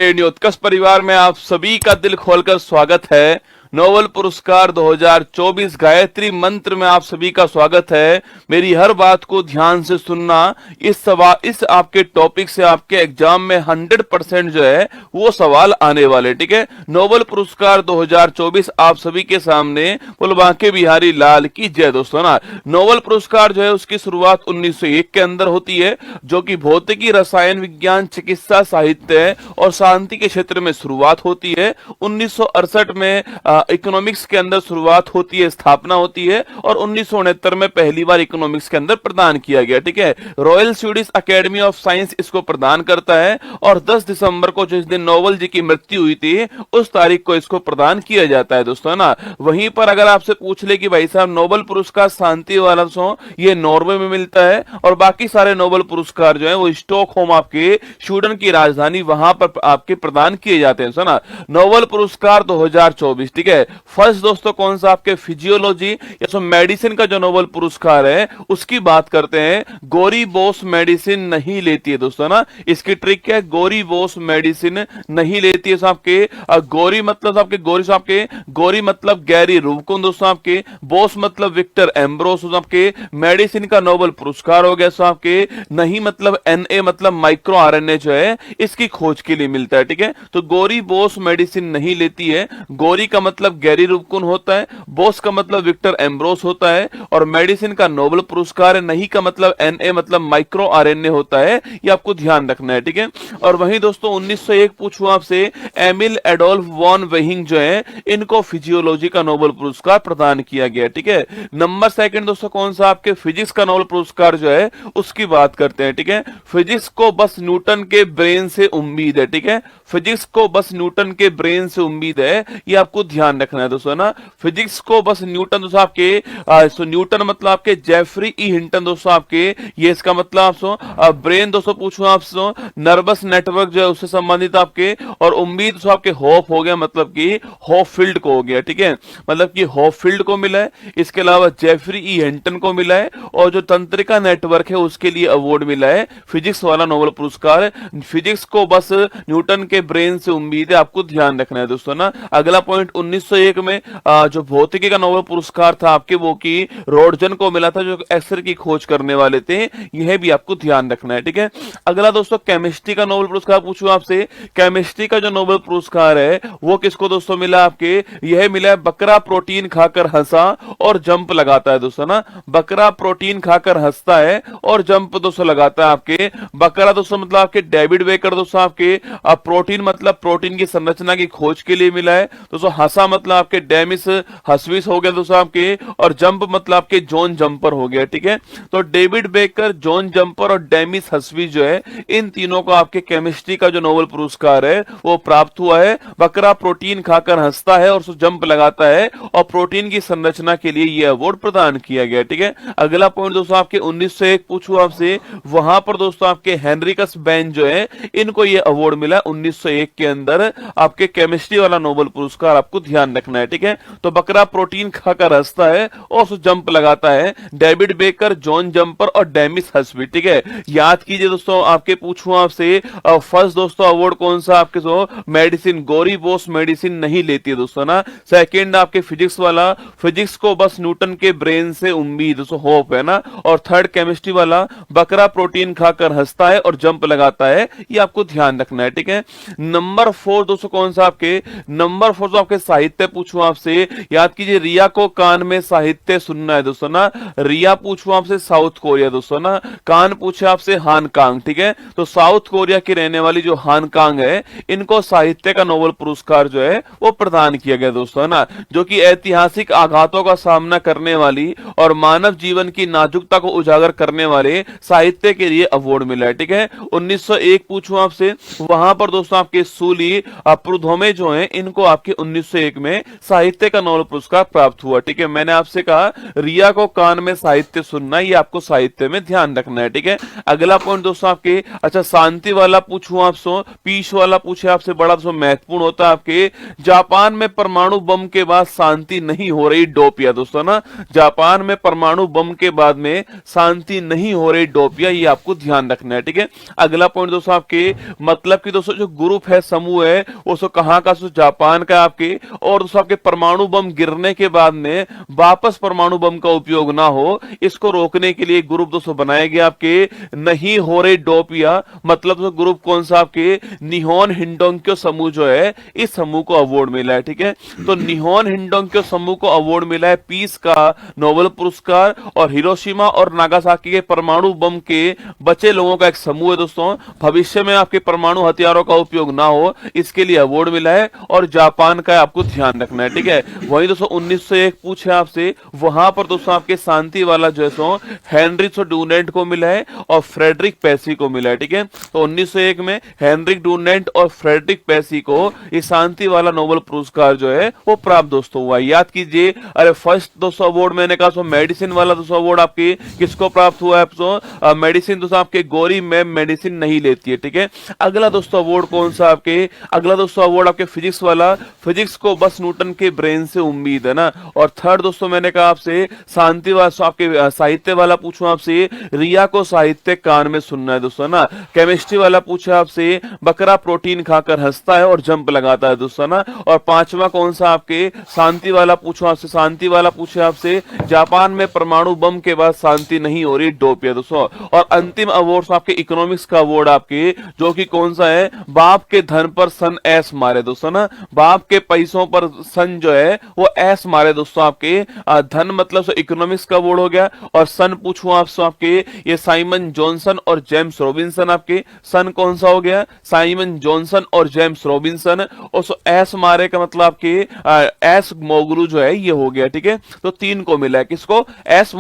उत्कर्ष परिवार में आप सभी का दिल खोलकर स्वागत है। नोबेल पुरस्कार 2024 गायत्री मंत्र में आप सभी का स्वागत है। मेरी हर बात को ध्यान से सुनना। इस आपके टॉपिक से आपके एग्जाम में 100% जो है वो सवाल आने वाले, ठीक है। नोबेल पुरस्कार 2024 आप सभी के सामने। बोलो बांके बिहारी लाल की जय दोस्तों ना। नोबेल पुरस्कार जो है उसकी शुरुआत 1901 के अंदर होती है, जो कि भौतिकी, रसायन विज्ञान, चिकित्सा, साहित्य और शांति के क्षेत्र में शुरुआत होती है। 1968 में इकोनॉमिक्स के अंदर शुरुआत होती है, स्थापना होती है, और 1969 में पहली बार इकोनॉमिक्स के अंदर प्रदान किया गया, ठीक है। Royal Swedish academy of science इसको प्रदान करता है, और 10 दिसंबर को जिस दिन नोबेल जी की मृत्यु हुई थी उस तारीख को इसको प्रदान किया जाता है दोस्तों ना। वहीं पर अगर आपसे पूछ ले कि भाई साहब नोबेल पुरस्कार शांति वाला ये नॉर्वे में मिलता है, और बाकी सारे नोबेल पुरस्कार जो है वो स्टॉकहोम आपके स्वीडन की राजधानी वहां पर आपके प्रदान किए जाते हैं सुना। नोबेल पुरस्कार 2024, ठीक है। फर्स्ट दोस्तों कौन सा आपके फिजियोलॉजी या मेडिसिन का जो नोबेल पुरस्कार है उसकी बात करते हैं। गोरी बोस मेडिसिन नहीं लेती है दोस्तों ना। इसकी ट्रिक क्या है, गोरी बोस मेडिसिन नहीं लेती है। आपके गोरी मतलब आपके गोरी मतलब गैरी रूबकुन दोस्तों, आपके बोस मतलब विक्टर एम्ब्रोस आपके। मेडिसिन का नोबेल पुरस्कार हो गया आपके। नहीं मतलब एनए मतलब माइक्रो आरएनए जो है इसकी खोज के लिए मिलता है, ठीक है। तो गोरी बोस मेडिसिन नहीं लेती है। गोरी का मतलब गैरी रूबकुन होता है, बोस का मतलब विक्टर एम्ब्रोस होता है, और मेडिसिन का नोबेल पुरस्कार है। नहीं का मतलब एनए मतलब माइक्रो आरएनए होता है, ये आपको ध्यान रखना है, ठीक है। और वहीं दोस्तों 1901 पूछूं आपसे, एमिल एडोल्फ वॉन वेहिंग जो है इनको फिजियोलॉजी का नोबेल पुरस्कार प्रदान किया गया, ठीक है। नंबर सेकंड दोस्तों कौन सा आपके फिजिक्स का नोबेल पुरस्कार जो है उसकी बात करते हैं, ठीक है। फिजिक्स को बस न्यूटन के ब्रेन से उम्मीद है, ठीक है। फिजिक्स को बस न्यूटन के ब्रेन से उम्मीद है, ये आपको ध्यान रखना है दोस्तों ना। फिजिक्स को बस न्यूटन दोस्तों आपके न्यूटन मतलब आपके जेफरी ई हिंटन दोस्तों आपके, ये इसका मतलब आपसे ब्रेन दोस्तों पूछूं आपसे, नर्वस नेटवर्क जो है उससे संबंधित आपके, और उम्मीद दोस्तों आपके होप हो गया, मतलब कि होप फील्ड को हो गया, ठीक है। मतलब कि होप फील्ड को मिला है, इसके अलावा जेफरी ई हिंटन को मिला है, और जो तंत्रिका नेटवर्क है उसके लिए अवार्ड मिला है फिजिक्स वाला नोबेल पुरस्कार। फिजिक्स को बस न्यूटन के ब्रेन से उम्मीद है, आपको ध्यान रखना है दोस्तों ना। अगला पॉइंट 1901 में जो भौतिकी का नोबेल पुरस्कार था आपके वो की रोडजन को मिला था, जो एक्सरे की खोज करने वाले थे, यह भी आपको ध्यान रखना है, ठीक है। अगला दोस्तों केमिस्ट्री का नोबेल पुरस्कार पूछूं आपसे। केमिस्ट्री का जो नोबेल पुरस्कार है वो किसको दोस्तों मिला आपके, यह मिला है बकरा प्रोटीन खाकर हंसा और जंप लगाता है दोस्तों ना। बकरा प्रोटीन खाकर हंसता है और जंप दोस्तों लगाता है आपके। बकरा दोस्तों मतलब आपके डेविड बेकर दोस्तों आपके, प्रोटीन मतलब प्रोटीन की संरचना की खोज के लिए मिला है दोस्तों। हंसा मतलब आपके डेमिस हस्विस हो गया दोस्तों आपके, और जंप मतलब आपके जॉन जंपर हो गया, ठीक है। तो डेविड बेकर, जॉन जंपर और डेमिस हस्विस जो है इन तीनों को आपके केमिस्ट्री का जो नोबेल पुरस्कार है वो प्राप्त हुआ है। बकरा प्रोटीन खाकर हंसता है और जंप लगाता है, और प्रोटीन की संरचना के लिए यह अवार्ड प्रदान किया गया, ठीक है। अगला पॉइंट दोस्तों आपके 1901 पूछूं आपसे, वहां पर दोस्तों आपके हेनरिकस बेन जो है इनको यह अवार्ड मिला 1901 के अंदर, आपके केमिस्ट्री वाला नोबेल पुरस्कार, आपको ध्यान रखना है, ठीक है। तो बकरा प्रोटीन खाकर हंसता है और जंप लगाता है, डेविड बेकर, जॉन जंपर और डेमिस हस्वी, ठीक है। याद कीजिए दोस्तों, आपके पूछूं आपसे फर्स्ट दोस्तों अवार्ड कौन सा आपके मेडिसिन, गोरी बोस मेडिसिन नहीं लेती है दोस्तों ना। सेकंड आपके फिजिक्स वाला, फिजिक्स को बस न्यूटन के ब्रेन से उम्मीद दोस्तों होप है ना। और थर्ड केमिस्ट्री वाला, बकरा प्रोटीन खाकर हंसता है और जंप लगाता है, ये आपको ध्यान रखना है, ठीक है। नंबर 4 दोस्तों कौन सा आपके, नंबर 4 तो आपके साहित्य पूछूं आपसे। याद कीजिए, रिया को कान में साहित्य सुनना है दोस्तों ना। रिया पूछूं आपसे साउथ कोरिया दोस्तों ना, कान पूछे आपसे हानकांग, ठीक है। तो साउथ कोरिया की रहने वाली जो हानकांग है इनको साहित्य का नोबेल पुरस्कार जो है वो प्रदान किया गया दोस्तों ना, जो कि ऐतिहासिक आघातों का सामना करने वाली और मानव जीवन की नाजुकता को उजागर करने वाले साहित्य के लिए अवार्ड मिला है, ठीक है। 1901 पूछूं आपसे, वहां पर दोस्तों आपके सूली प्रुधोमे जो हैं इनको आपके 1901 1901 में साहित्य का नोबेल पुरस्कार प्राप्त हुआ। ठीक है, मैंने आपसे कहा रिया को कान में साहित्य सुनना, ये आपको साहित्य में ध्यान रखना है। ठीक है, अगला पॉइंट दोस्तों आपके, अच्छा शांति वाला पूछूं आपसे, पीस वाला पूछे आपसे, बड़ा दोस्तों महत्वपूर्ण होता है आपके, जापान में परमाणु बम के बाद शांति नहीं हो रही, डोपिया दोस्तों ना, जापान में परमाणु बम के बाद में शांति नहीं हो रही, डोपिया, ये आपको ध्यान रखना है। ठीक है, अगला पॉइंट दोस्तों आपके, मतलब कि दोस्तों जो ग्रुप है, समूह है, वो कहां का, जापान का आपके, और दोस्तों आपके परमाणु बम गिरने के बाद में वापस परमाणु बम का उपयोग ना हो, इसको रोकने के लिए ग्रुप दोस्तों बनाए गए आपके, नहीं हो रही डोपिया, मतलब तो ग्रुप कौन सा आपके, निहोन हिंडोंक्यो समूह जो है, इस समूह को अवार्ड मिला है। ठीक है, तो निहोन हिंडोंक्यो समूह को अवार्ड मिला है पीस का नोबेल पुरस्कार, और हिरोशिमा और नागासाकी के परमाणु बम के बचे लोगों का एक समूह है दोस्तों, भविष्य में आपके परमाणु हथियारों का उपयोग ना हो, इसके लिए अवार्ड मिला है, और जापान का आपको ध्यान रखना है। ठीक है, वही दोस्तों 1901 पूछे आपसे, वहां पर दोस्तों आपके शांति वाला जो है हेनरिक डुनेंट को मिला है और फ्रेडरिक पेसी को मिला है। ठीक है, तो 1901 में हेनरिक डुनेंट और फ्रेडरिक पेसी को ये शांति वाला नोबेल पुरस्कार जो है वो प्राप्त दोस्तों हुआ। याद कीजिए, अरे फर्स्ट दोस्तों अवार्ड मैंने कहा मेडिसिन वाला दोस्तों अवार्ड आपके किसको प्राप्त हुआ है, मेडिसिन दोस्तों आपके गौरी मैम मेडिसिन नहीं लेती है। ठीक है, अगला दोस्तों अवार्ड कौन सा आपके, अगला दोस्तों अवार्ड आपके फिजिक्स वाला, फिजिक्स को बस न्यूटन के ब्रेन से उम्मीद है ना। और थर्ड दोस्तों मैंने कहा आपसे शांति वाला आपके साहित्य वाला पूछूं आपसे, रिया को साहित्य कान में सुनना है दोस्तों ना। केमिस्ट्री वाला पूछा आपसे, बकरा प्रोटीन खाकर हंसता है और जंप लगाता है दोस्तों ना। और पांचवा कौन सा आपके, शांति वाला पूछो आपसे, शांति वाला पूछे आपसे, जापान में परमाणु बम के बाद शांति नहीं हो रही, डोपिया दोस्तों। और अंतिम अवार्ड आपके इकोनॉमिक्स का अवार्ड आपके, जो कि कौन सा है, बाप के धन पर सन ऐस मारे दोस्तों ना, बाप के पैसों पर सन जो है वो ऐस मारे दोस्तों आपके, धन मतलब इकोनॉमिक्स का अवार्ड हो गया। और सन पूछूं आपसे आपके, ये साइमन जॉनसन और जेम्स रॉबिन्सन आपके, सन कौन सा हो गया, साइमन जॉनसन और जेम्स रॉबिन्सन, और एस मारे का मतलब आपके एस मोगलू जो है ये हो गया। ठीक है, तो तीन को मिला है, किसको, एस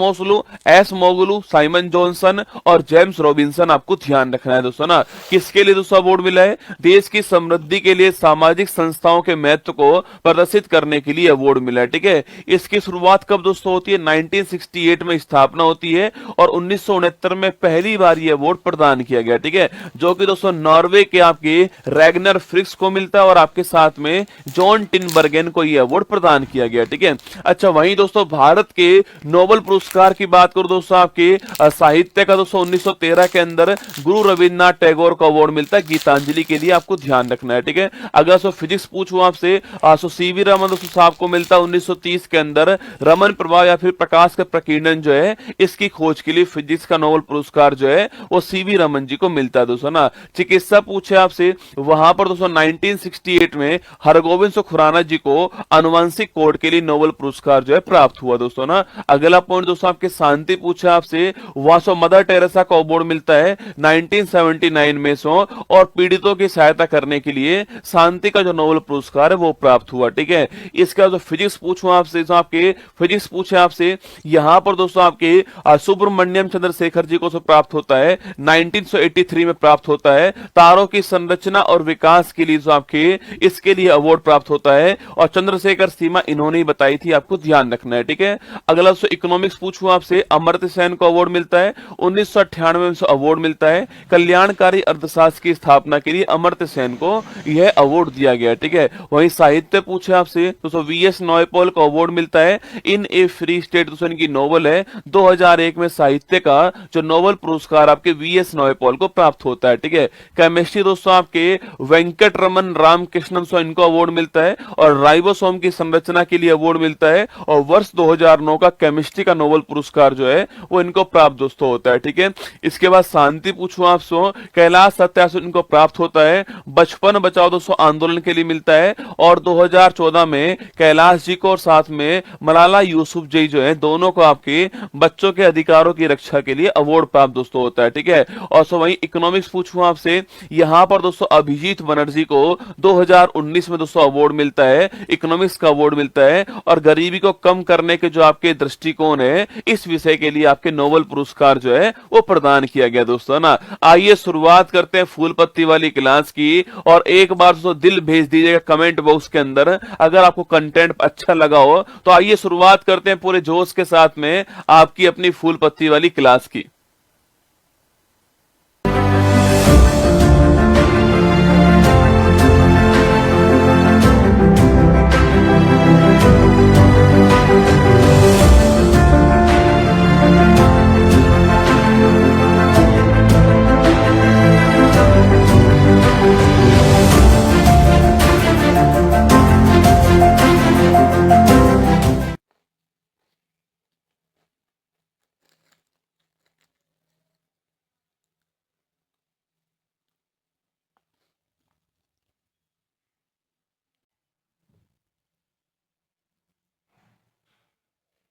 मोगलू, साइमन जॉनसन और जेम्स रॉबिन्सन, आपको ध्यान रखना है दोस्तों ना। किसके लिए दोस्तों अवार्ड मिला है, देश की समृद्धि के लिए सामाजिक संस्थाओं के महत्व को प्रदर्शित करने के लिए अवार्ड मिला है। ठीक है, इसकी शुरुआत कब दोस्तों होती है, 1968 में स्थापना होती है, और 1969 में पहली बार ये अवार्ड प्रदान किया गया। ठीक है, जो कि दोस्तों नॉर्वे के आपके रैगनर फ्रिक्स को मिलता है, और आपके साथ में जॉन टिनबर्गेन को यह अवार्ड प्रदान किया गया। ठीक है, अच्छा वहीं दोस्तों भारत के नोबेल पुरस्कार की बात करो दोस्तों, आपके साहित्य का दोस्तों 1913 के अंदर गुरु रविन्द्रनाथ टैगोर को अवार्ड मिलता है गीतांजलि के लिए, आपको ध्यान रखना है। ठीक है, अगर सो फिजिक्स पूछूं आपसे, सीवी रमन दोस्तों साहब को मिलता है 1930 के अंदर, रमन प्रभाव या फिर प्रकाश का प्रकीर्णन जो है, इसकी खोज के लिए फिजिक्स का नोबेल पुरस्कार जो है वो सीवी रमन जी को मिलता है दोस्तों ना। चिकित्सा पूछे आपसे, वहां पर दोस्तों 1968 में हरगोविंद खुराना जी को आनुवंशिक कोड के लिए नोबेल पुरस्कार जो है प्राप्त हुआ दोस्तों ना। अगला पॉइंट दोस्तों आपके शांति पूछा आपसे, वहां मदर टेरेसा को अवार्ड मिलता है 1979 में और पीड़ितों की सहायता करने के लिए शांति का जो नोबेल पुरस्कार है वो प्राप्त हुआ। ठीक है, इसका जो फिजिक्स पूछूं आपसे, आपके फिजिक्स पूछे आपसे, यहां पर दोस्तों आपके सुब्रमण्यम चंद्रशेखर जी को प्राप्त होता है 1983 में प्राप्त होता है, तारों की संरचना और विकास के लिए जो आपके इसके लिए अवार्ड प्राप्त होता है, और चंद्रशेखर सीमा इन्होंने ही बताई थी, आपको ध्यान रखना है। ठीक है, अगला इकोनॉमिक्स पूछूं आपसे, अमर्त्य सेन को अवार्ड मिलता है 1998 में अवार्ड मिलता है, कल्याणकारी अर्थशास्त्र की स्थापना के लिए अमर्त्य सेन को यह अवार्ड दिया गया। ठीक है, वहीं साहित्य पूछे आपसे तो वीएस नॉयपॉल को अवार्ड मिलता है इन ए फ्री स्टेट, दोस्तों की नोवेल है, 2001 में साहित्य का जो नोबेल पुरस्कार आपके वीएस नॉयपॉल को प्राप्त होता है। ठीक है, केमिस्ट्री दोस्तों आपके वेंकट रमन रामकृष्णन इनको अवार्ड मिलता है, और राइबोसोम की संरचना के लिए अवार्ड मिलता है, और वर्ष 2009 का केमिस्ट्री का नोबेल पुरस्कार जो है वो इनको प्राप्त दोस्तों होता है। ठीक है, इसके बाद शांति पूछूं आपसे, कैलाश सत्यार्थी इनको प्राप्त होता है, बचपन बचाओ दोस्तों आंदोलन के लिए मिलता है, और 2014 में कैलाश जी को और साथ में मलाला यूसुफजई जो है दोनों को आपके बच्चों के अधिकारों की रक्षा के लिए अवार्ड प्राप्त दोस्तों होता है। ठीक है, और वहीं इकोनॉमिक्स पूछूं आपसे, यहां पर दोस्तों अभिजीत बनर्जी को 2019 में दोस्तों अवार्ड मिलता है, इकोनॉमिक्स का अवार्ड मिलता है, और गरीबी को कम करने के जो आपके दृष्टिकोण है इस विषय के लिए आपके नोबेल पुरस्कार जो है वो प्रदान किया गया दोस्तों ना। आइए शुरुआत करते हैं फूल पत्ती वाली क्लास की, और एक बार दोस्तों दिल भेज दीजिएगा कमेंट बॉक्स के अंदर। अंदर। अगर आपको कंटेंट अच्छा लगा हो तो आइए शुरुआत करते हैं पूरे जोश के साथ में आपकी अपनी फूल पत्ती वाली क्लास की।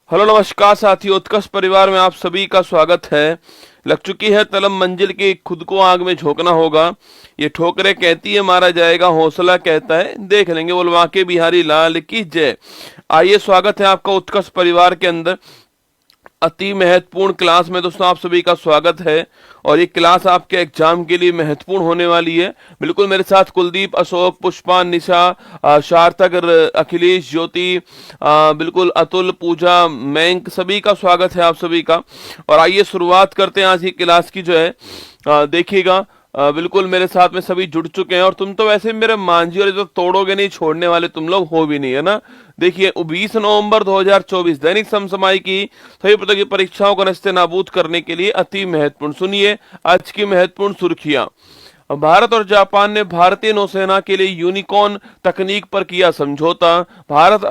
हेलो नमस्कार साथियों, उत्कर्ष परिवार में आप सभी का स्वागत है। लग चुकी है तलब मंजिल की, खुद को आग में झोंकना होगा। ये ठोकरे कहती है मारा जाएगा, हौसला कहता है देख लेंगे। बोल वाके बिहारी लाल की जय। आइए, स्वागत है आपका उत्कर्ष परिवार के अंदर अति महत्वपूर्ण क्लास में। दोस्तों आप सभी का स्वागत है और ये क्लास आपके एग्जाम के लिए महत्वपूर्ण होने वाली है। बिल्कुल मेरे साथ कुलदीप, अशोक, पुष्पान, निशा, सार्थक, अखिलेश, ज्योति, बिल्कुल अतुल, पूजा, मयंक, सभी का स्वागत है आप सभी का। और आइए शुरुआत करते हैं आज की क्लास की जो है। देखिएगा, बिल्कुल मेरे साथ में सभी जुड़ चुके हैं और तुम तो वैसे मेरे मांझी और जो तोड़ोगे नहीं, छोड़ने वाले तुम लोग हो भी नहीं, है ना। देखिए 20 नवंबर 2024 दैनिक समसामयिक की सभी प्रकार की परीक्षाओं को नस्ते नाबूद करने के लिए अति महत्वपूर्ण। सुनिए आज की महत्वपूर्ण सुर्खियां। भारत और जापान ने भारतीय नौसेना के लिए यूनिकॉर्न तकनीक पर किया समझौता। भारत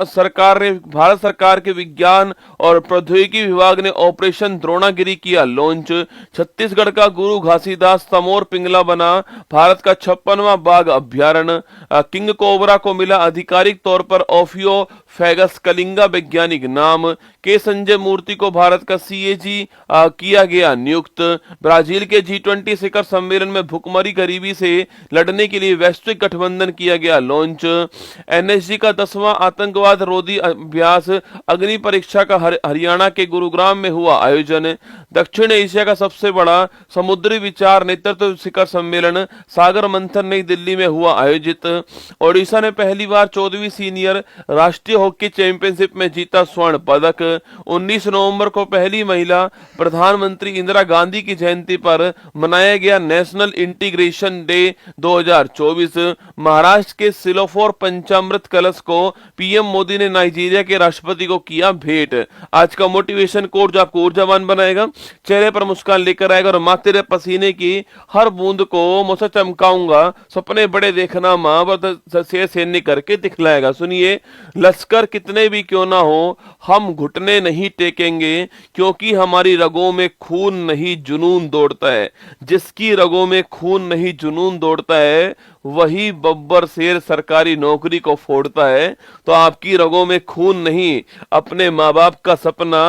सरकार के विज्ञान और प्रौद्योगिकी विभाग ने ऑपरेशन द्रोणागिरी किया लॉन्च। छत्तीसगढ़ का गुरु घासीदास तमोर पिंगला बना भारत का 56वां बाघ अभ्यारण्य। किंग कोबरा को मिला आधिकारिक तौर पर ओफियो फैगस कलिंगा वैज्ञानिक नाम। के संजय मूर्ति को भारत का सीएजी किया गया नियुक्त। ब्राजील के G20 शिखर सम्मेलन में भुखमरी गरीबी से लड़ने के लिए वैश्विक गठबंधन किया गया लॉन्च। एनएसजी का 10वां आतंकवाद रोधी अभ्यास अग्नि परीक्षा का हरियाणा के गुरुग्राम में हुआ आयोजन। दक्षिण एशिया का सबसे बड़ा समुद्री विचार नेतृत्व शिखर सम्मेलन सागर मंथन नई दिल्ली में हुआ आयोजित। ओडिशा ने पहली बार 14वीं सीनियर राष्ट्रीय हॉकी चैंपियनशिप में जीता स्वर्ण पदक। 19 नवंबर को पहली महिला प्रधानमंत्री इंदिरा गांधी की जयंती पर मनाया गया नेशनल इंटीग्रेशन डे 2024। महाराष्ट्र के सिलोफोर पंचामृत कलश को पीएम मोदी ने नाइजीरिया के राष्ट्रपति को किया भेंट। आज का मोटिवेशन कोड जो आपको ऊर्जावान बनाएगा, चेहरे पर मुस्कान लेकर आएगा और माँ तेरे पसीने की हर बूंद को मुझसे चमकाऊंगा, सपने बड़े देखना माँ से सैन्य करके दिखलाएगा। सुनिए, लश्कर कितने भी क्यों ना हो हम घुटने नहीं टेकेंगे, क्योंकि हमारी रगों में खून नहीं जुनून दौड़ता है। जिसकी रगों में खून नहीं जुनून दौड़ता है वही बब्बर शेर सरकारी नौकरी को फोड़ता है। तो आपकी रगों में खून नहीं, अपने माँ बाप का सपना,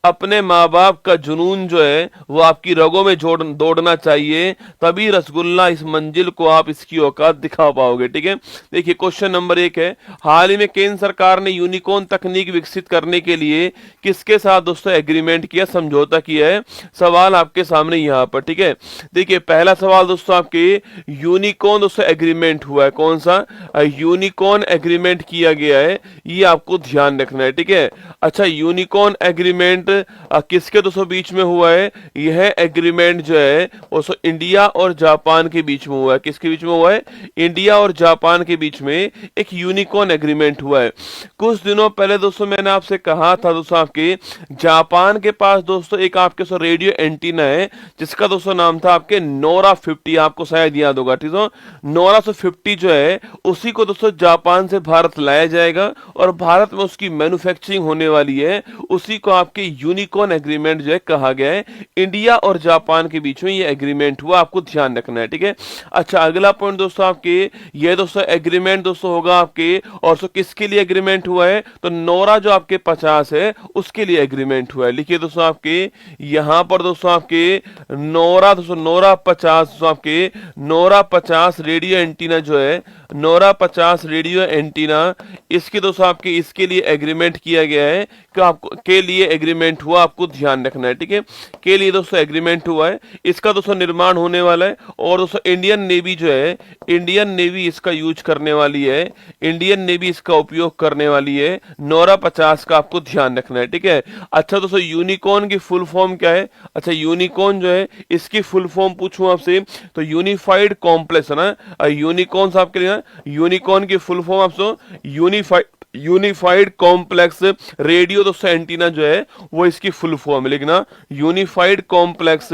अपने माँ बाप का जुनून जो है वो आपकी रगों में दौड़ना चाहिए, तभी रसगुल्ला इस मंजिल को आप इसकी औकात दिखा पाओगे। ठीक है, देखिए क्वेश्चन नंबर 1 है, हाल ही में केंद्र सरकार ने यूनिकॉर्न तकनीक विकसित करने के लिए किसके साथ दोस्तों एग्रीमेंट किया, समझौता किया है। सवाल आपके सामने यहाँ पर। ठीक है, देखिए पहला सवाल दोस्तों आपके यूनिकॉर्न दोस्तों एग्रीमेंट हुआ है, कौन सा यूनिकॉर्न एग्रीमेंट किया गया है, ये आपको ध्यान रखना है। ठीक है, अच्छा यूनिकॉर्न एग्रीमेंट किसके दोस्तों बीच में हुआ है, यह एग्रीमेंट जो है वो इंडिया और जापान के बीच में हुआ है। किसके बीच में हुआ है, इंडिया और जापान के बीच में एक यूनिकॉर्न एग्रीमेंट हुआ है। कुछ दिनों पहले दोस्तों मैंने आपसे कहा था दोस्तों आपके जापान के पास दोस्तों एक आपके रेडियो एंटीना है जिसका दोस्तों नाम था आपके नोरा 50, आपको शायद याद होगा। ठीक है, नोरा 50 जो है उसी को दोस्तों जापान से भारत लाया जाएगा और भारत में उसकी मैन्युफैक्चरिंग होने वाली है। उसी को आपके यूनिकॉर्न एग्रीमेंट जो है कहा गया है। इंडिया और जापान के बीच में ये एग्रीमेंट हुआ, आपको ध्यान रखना है। ठीक है, अच्छा अगला पॉइंट दोस्तों आपके ये दोस्तों एग्रीमेंट दोस्तों होगा आपके, और सो किसके लिए एग्रीमेंट हुआ है, तो नोरा जो आपके 50 है उसके लिए एग्रीमेंट हुआ है। लिखिए दोस्तों आपके यहां पर दोस्तों आपके नोरा दोस्तों नोरा 50 दोस्तों आपके नोरा 50 रेडियो एंटीना जो है, नोरा 50 रेडियो एंटीना, इसकी दोस्तों आपके इसके लिए एग्रीमेंट किया गया है कि आपको के लिए एग्रीमेंट हुआ, आपको ध्यान रखना है, ठीक है। के लिए दोस्तों एग्रीमेंट हुआ है, इसका दोस्तों निर्माण होने वाला है। और दोस्तों इंडियन नेवी जो है, इंडियन नेवी इसका यूज करने वाली है, इंडियन नेवी इसका उपयोग करने वाली है, नोरा 50 का आपको ध्यान रखना है, ठीक है। अच्छा दोस्तों, यूनिकॉर्न की फुल फॉर्म क्या है? अच्छा, यूनिकॉर्न जो है इसकी फुल फॉर्म पूछूं आपसे तो यूनिफाइड कॉम्प्लेक्स है ना, यूनिकॉर्न आपके लिए, यूनिकॉर्न की फुल फॉर्म आपसे यूनिफाइड कॉम्प्लेक्स रेडियो दोस्तों एंटीना जो है वो इसकी फुल फॉर्म है, लिखना यूनिफाइड कॉम्प्लेक्स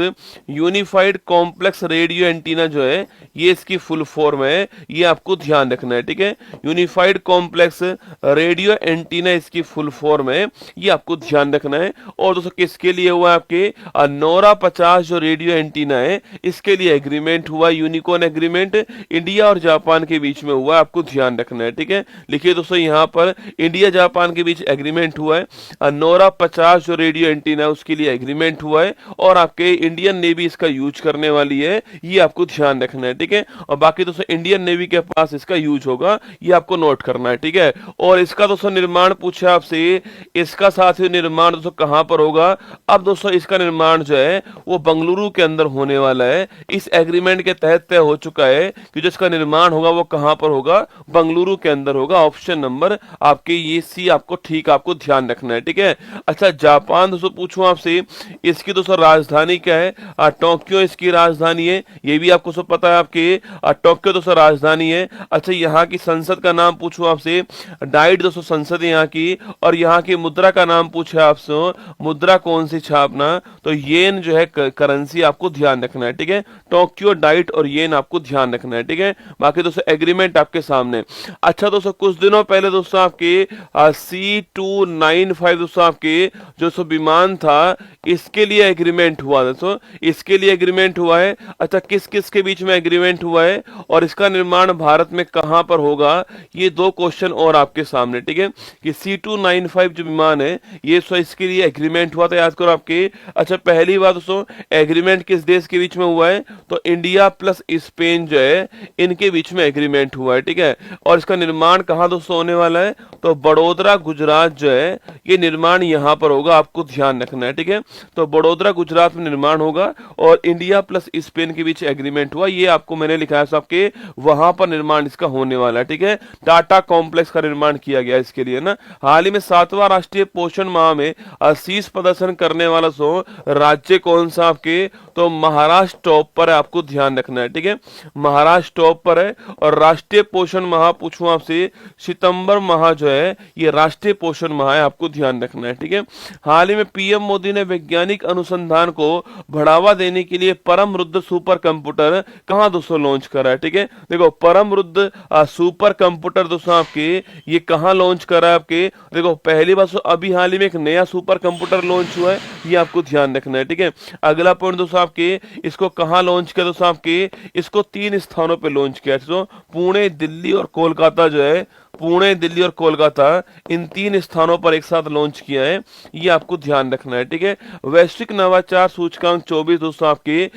रेडियो एंटीना जो है ये इसकी फुल फॉर्म है, ये आपको ध्यान रखना है, ठीक है। यूनिफाइड कॉम्प्लेक्स रेडियो एंटीना इसकी फुल फॉर्म है, ये आपको ध्यान रखना है। और दोस्तों किसके लिए हुआ आपके नोरा 50 जो रेडियो एंटीना है इसके लिए एग्रीमेंट हुआ, यूनिकॉर्न एग्रीमेंट इंडिया और जापान के बीच में हुआ, आपको ध्यान रखना है, ठीक है। लिखिए दोस्तों यहाँ पर इंडिया जापान के बीच एग्रीमेंट हुआ है, नोरा 50 जो रेडियो एंटीना उसके लिए एग्रीमेंट हुआ है और आपके इंडियन नेवी इसका यूज करने वाली है, ये आपको ध्यान रखना है, ठीक है। और बाकी दोस्तों इंडियन नेवी के पास इसका यूज होगा, ये आपको नोट करना है, ठीक है। और इसका दोस्तों निर्माण पूछा आपसे, इसका साथियों निर्माण दोस्तों कहां पर होगा? अब दोस्तों इसका निर्माण जो है वो बंगलुरु के अंदर होने वाला है, इस एग्रीमेंट के तहत तय हो चुका है कि जो इसका निर्माण होगा वो कहां पर होगा? बंगलुरु के अंदर होगा। ऑप्शन नंबर आपके ये सी आपको ठीक आपको ध्यान रखना है, ठीक है। अच्छा, जापान दोस्तों पूछूं आपसे, इसकी दोस्तों राजधानी क्या है? टोक्यो इसकी राजधानी है, ये भी आपको सब पता है, आपके टोक्यो दोस्तों राजधानी है। अच्छा, यहाँ की संसद का नाम पूछूं आपसे, डाइट दोस्तों संसद है यहाँ की। और यहाँ की मुद्रा का नाम पूछा आपसे, मुद्रा कौन सी छापना? तो येन जो है करेंसी आपको ध्यान रखना है, ठीक है। टोक्यो, डाइट और येन आपको ध्यान रखना है, ठीक है। बाकी दोस्तों एग्रीमेंट आपके सामने। अच्छा दोस्तों, कुछ दिनों पहले दोस्तों आपके C295 दोस्तों आपके जो सो विमान था इसके लिए एग्रीमेंट हुआ, दोस्तों इसके लिए एग्रीमेंट हुआ है। अच्छा, किस किस के बीच में एग्रीमेंट हुआ है और इसका निर्माण भारत में कहां पर होगा? ये दो क्वेश्चन और आपके सामने, ठीक है। कि C295 जो विमान है ये सो इसके लिए एग्रीमेंट हुआ था, याद करो आपके। अच्छा, पहली बात दोस्तों एग्रीमेंट किस देश के बीच में हुआ है? तो इंडिया प्लस स्पेन जो है इनके बीच में एग्रीमेंट हुआ है, ठीक है। और इसका निर्माण कहां दोस्तों होने वाला है? तो बड़ोदरा गुजरात जो है ये निर्माण यहां पर होगा, आपको ध्यान रखना है, ठीक है। तो बड़ोदरा गुजरात में निर्माण होगा और इंडिया प्लस स्पेन के बीच एग्रीमेंट हुआ, ये आपको मैंने लिखा है आपके, वहां पर निर्माण इसका होने वाला है, ठीक है। टाटा कॉम्प्लेक्स का निर्माण किया गया इसके लिए ना। हाल ही में 7वां राष्ट्रीय पोषण माह में शीर्ष प्रदर्शन करने वाला राज्य कौन सा आपके? तो महाराष्ट्र टॉप पर है, आपको ध्यान रखना है, ठीक है। महाराष्ट्र टॉप पर है। और राष्ट्रीय पोषण माह पूछूं आपसे, सितंबर माह जो है ये राष्ट्रीय पोषण माह है, आपको ध्यान रखना है, ठीक है। हाल ही में पीएम मोदी ने वैज्ञानिक अनुसंधान को बढ़ावा देने के लिए परम रुद्र सुपर कंप्यूटर कहां दोस्तों लॉन्च करा है, ठीक है। देखो परम रुद्र सुपर कंप्यूटर दोस्तों आपके ये कहां लॉन्च करा है आपके? देखो पहली बात अभी हाल ही में एक नया सुपर कंप्यूटर लॉन्च हुआ है, ये आपको ध्यान रखना है, ठीक है। अगला पॉइंट दोस्तों आपके, इसको कहां लॉन्च किया दोस्तों आपके? इसको 3 स्थानों पे लॉन्च किया, पुणे, दिल्ली और कोलकाता जो है, पुणे, दिल्ली और कोलकाता इन 3 स्थानों पर एक साथ लॉन्च किया है, ये आपको ध्यान रखना है, ठीक है। वैश्विक नवाचार सूचकांक 24 दोस्तों आपके,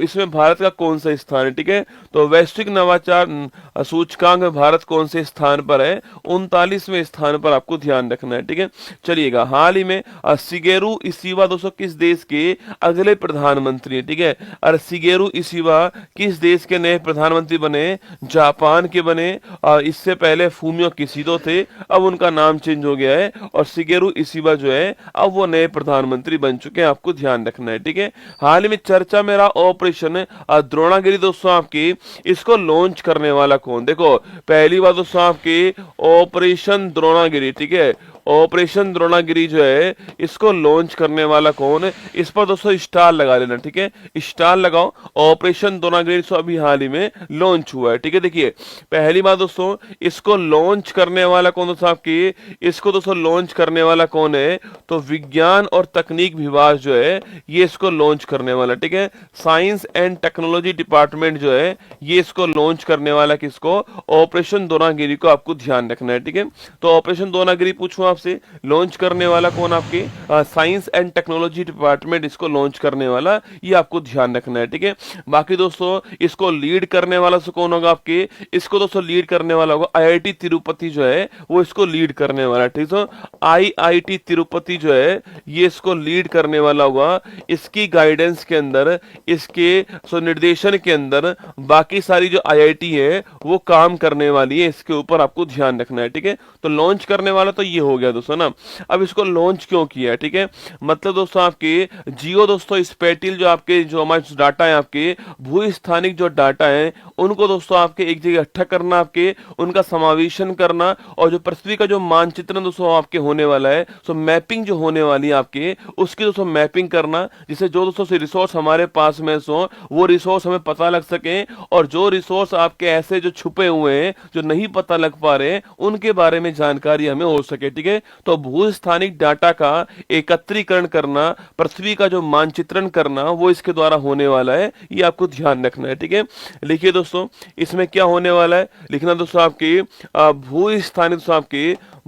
इसमें भारत का कौन सा स्थान है, ठीक है। तो वैश्विक नवाचार सूचकांक में भारत कौन से स्थान पर है? 39वें स्थान पर आपको ध्यान रखना है, ठीक है। चलिएगा, हाल ही में शिगेरू इशिबा दोस्तों किस देश के अगले प्रधानमंत्री है, ठीक है। और शिगेरू इशिबा किस देश के नए प्रधानमंत्री बने? जापान के बने। इससे पहले फूमियो किशिदो थे, अब उनका नाम चेंज हो गया है और शिगेरू इशिबा जो है अब वो नए प्रधानमंत्री बन चुके हैं, आपको ध्यान रखना है, ठीक है। हाल ही में चर्चा में रहा ऑपरेशन द्रोणागिरी दोस्तों आपकी, इसको लॉन्च करने वाला कौन? देखो पहली बात दोस्तों आपकी ऑपरेशन द्रोणागिरी, ठीक है। ऑपरेशन द्रोणागिरी जो है इसको लॉन्च करने वाला कौन है? इस पर दोस्तों स्टार लगा लेना, ठीक है। स्टार लगाओ, ऑपरेशन द्रोणागिरी अभी हाल ही में लॉन्च हुआ है, ठीक है। देखिए पहली बात दोस्तों, इसको लॉन्च करने वाला कौन दोस्तों आपकी? इसको दोस्तों लॉन्च करने वाला कौन है? तो विज्ञान और तकनीक विभाग जो है ये इसको लॉन्च करने वाला, ठीक है। साइंस एंड टेक्नोलॉजी डिपार्टमेंट जो है ये इसको लॉन्च करने वाला, किसको? ऑपरेशन द्रोणागिरी को, आपको ध्यान रखना है, ठीक है। तो ऑपरेशन द्रोणागिरी पूछूं आपसे, आपसे लॉन्च करने वाला कौन, आपके साइंस एंड टेक्नोलॉजी डिपार्टमेंट इसको लॉन्च करने वाला, ये आपको ध्यान रखना है, ठीक है। बाकी दोस्तों इसको लीड करने वाला से कौन होगा आपके, इसको दोस्तों लीड करने वाला होगा आईआईटी तिरुपति जो है, वो इसको लीड करने वाला है, ठीक है। आईआईटी तिरुपति जो है ये इसको लीड करने वाला होगा। इसकी गाइडेंस के अंदर, इसके निर्देशन के अंदर बाकी सारी जो आईआईटी है वो काम करने वाली है, इसके ऊपर आपको ध्यान रखना है, ठीक है। तो लॉन्च करने वाला तो ये हो गया दोस्तों ना। अब इसको लॉन्च क्यों किया है, ठीक है, मतलब दोस्तों आपके जियो दोस्तों स्पेटियल जो आपके जो हमारे डाटा है, आपके भू स्थानिक जो डाटा है उनको दोस्तों आपके एक जगह इकट्ठा करना, आपके उनका समावेशन करना, और जो पृथ्वी का जो मानचित्रण दोस्तों आपके होने वाला है, सो मैपिंग जो होने वाली है आपके, उसकी दोस्तों मैपिंग करना, जिससे जो दोस्तों से रिसोर्स हमारे पास में सो वो रिसोर्स हमें पता लग सके, और जो रिसोर्स आपके ऐसे जो छुपे हुए हैं जो नहीं पता लग पा रहे उनके बारे में जानकारी हमें हो सके, ठीक है। तो भू स्थानिक डाटा का एकत्रीकरण करना, पृथ्वी का जो मानचित्रण करना, वो इसके द्वारा होने वाला है, ये आपको ध्यान रखना है, ठीक है। लिखिए दोस्तों इसमें क्या होने वाला है, लिखना दोस्तों आपके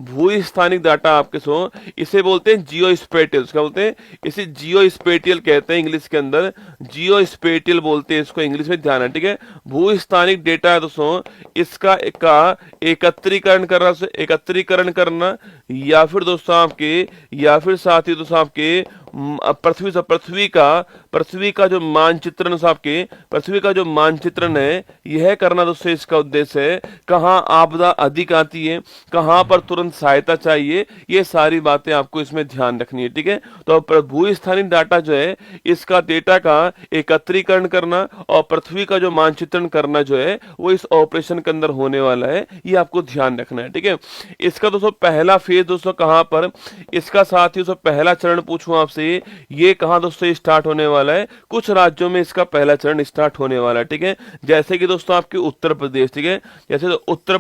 भू स्थानिक डाटा आपके सो, इसे बोलते हैं जियो स्पेटियल, क्या बोलते हैं, इसे जियो स्पेटियल कहते हैं इंग्लिश के अंदर, जियो स्पेटियल बोलते हैं इसको इंग्लिश में, ध्यान है, ठीक है। भू स्थानिक डेटा है दोस्तों, इसका एकत्रीकरण करना, या फिर दोस्तों आपके, या फिर साथ ही दोस्तों आपके पृथ्वी का जो मानचित्रण आपके, पृथ्वी का जो मानचित्रण है यह करना दोस्तों इसका उद्देश्य है। कहाँ आपदा अधिक आती है, कहाँ पर तुरंत सहायता चाहिए, ये सारी बातें आपको इसमें ध्यान रखनी है, ठीक है। तो भू स्थानिक डाटा जो है, इसका डेटा का एकत्रीकरण करना और पृथ्वी का जो मानचित्रण करना जो है वो इस ऑपरेशन के अंदर होने वाला है, ये आपको ध्यान रखना है, ठीक है। इसका दोस्तों पहला फेज दोस्तों कहाँ पर, इसका साथ ही दोस्तों पहला चरण पूछूं आपसे, ये कहां दोस्तों स्टार्ट होने वाला है, कुछ राज्यों में इसका पहला चरण स्टार्ट होने वाला है, ठीक है। जैसे कि दोस्तों आपके उत्तर प्रदेश, ठीक है, जैसे तो उत्तर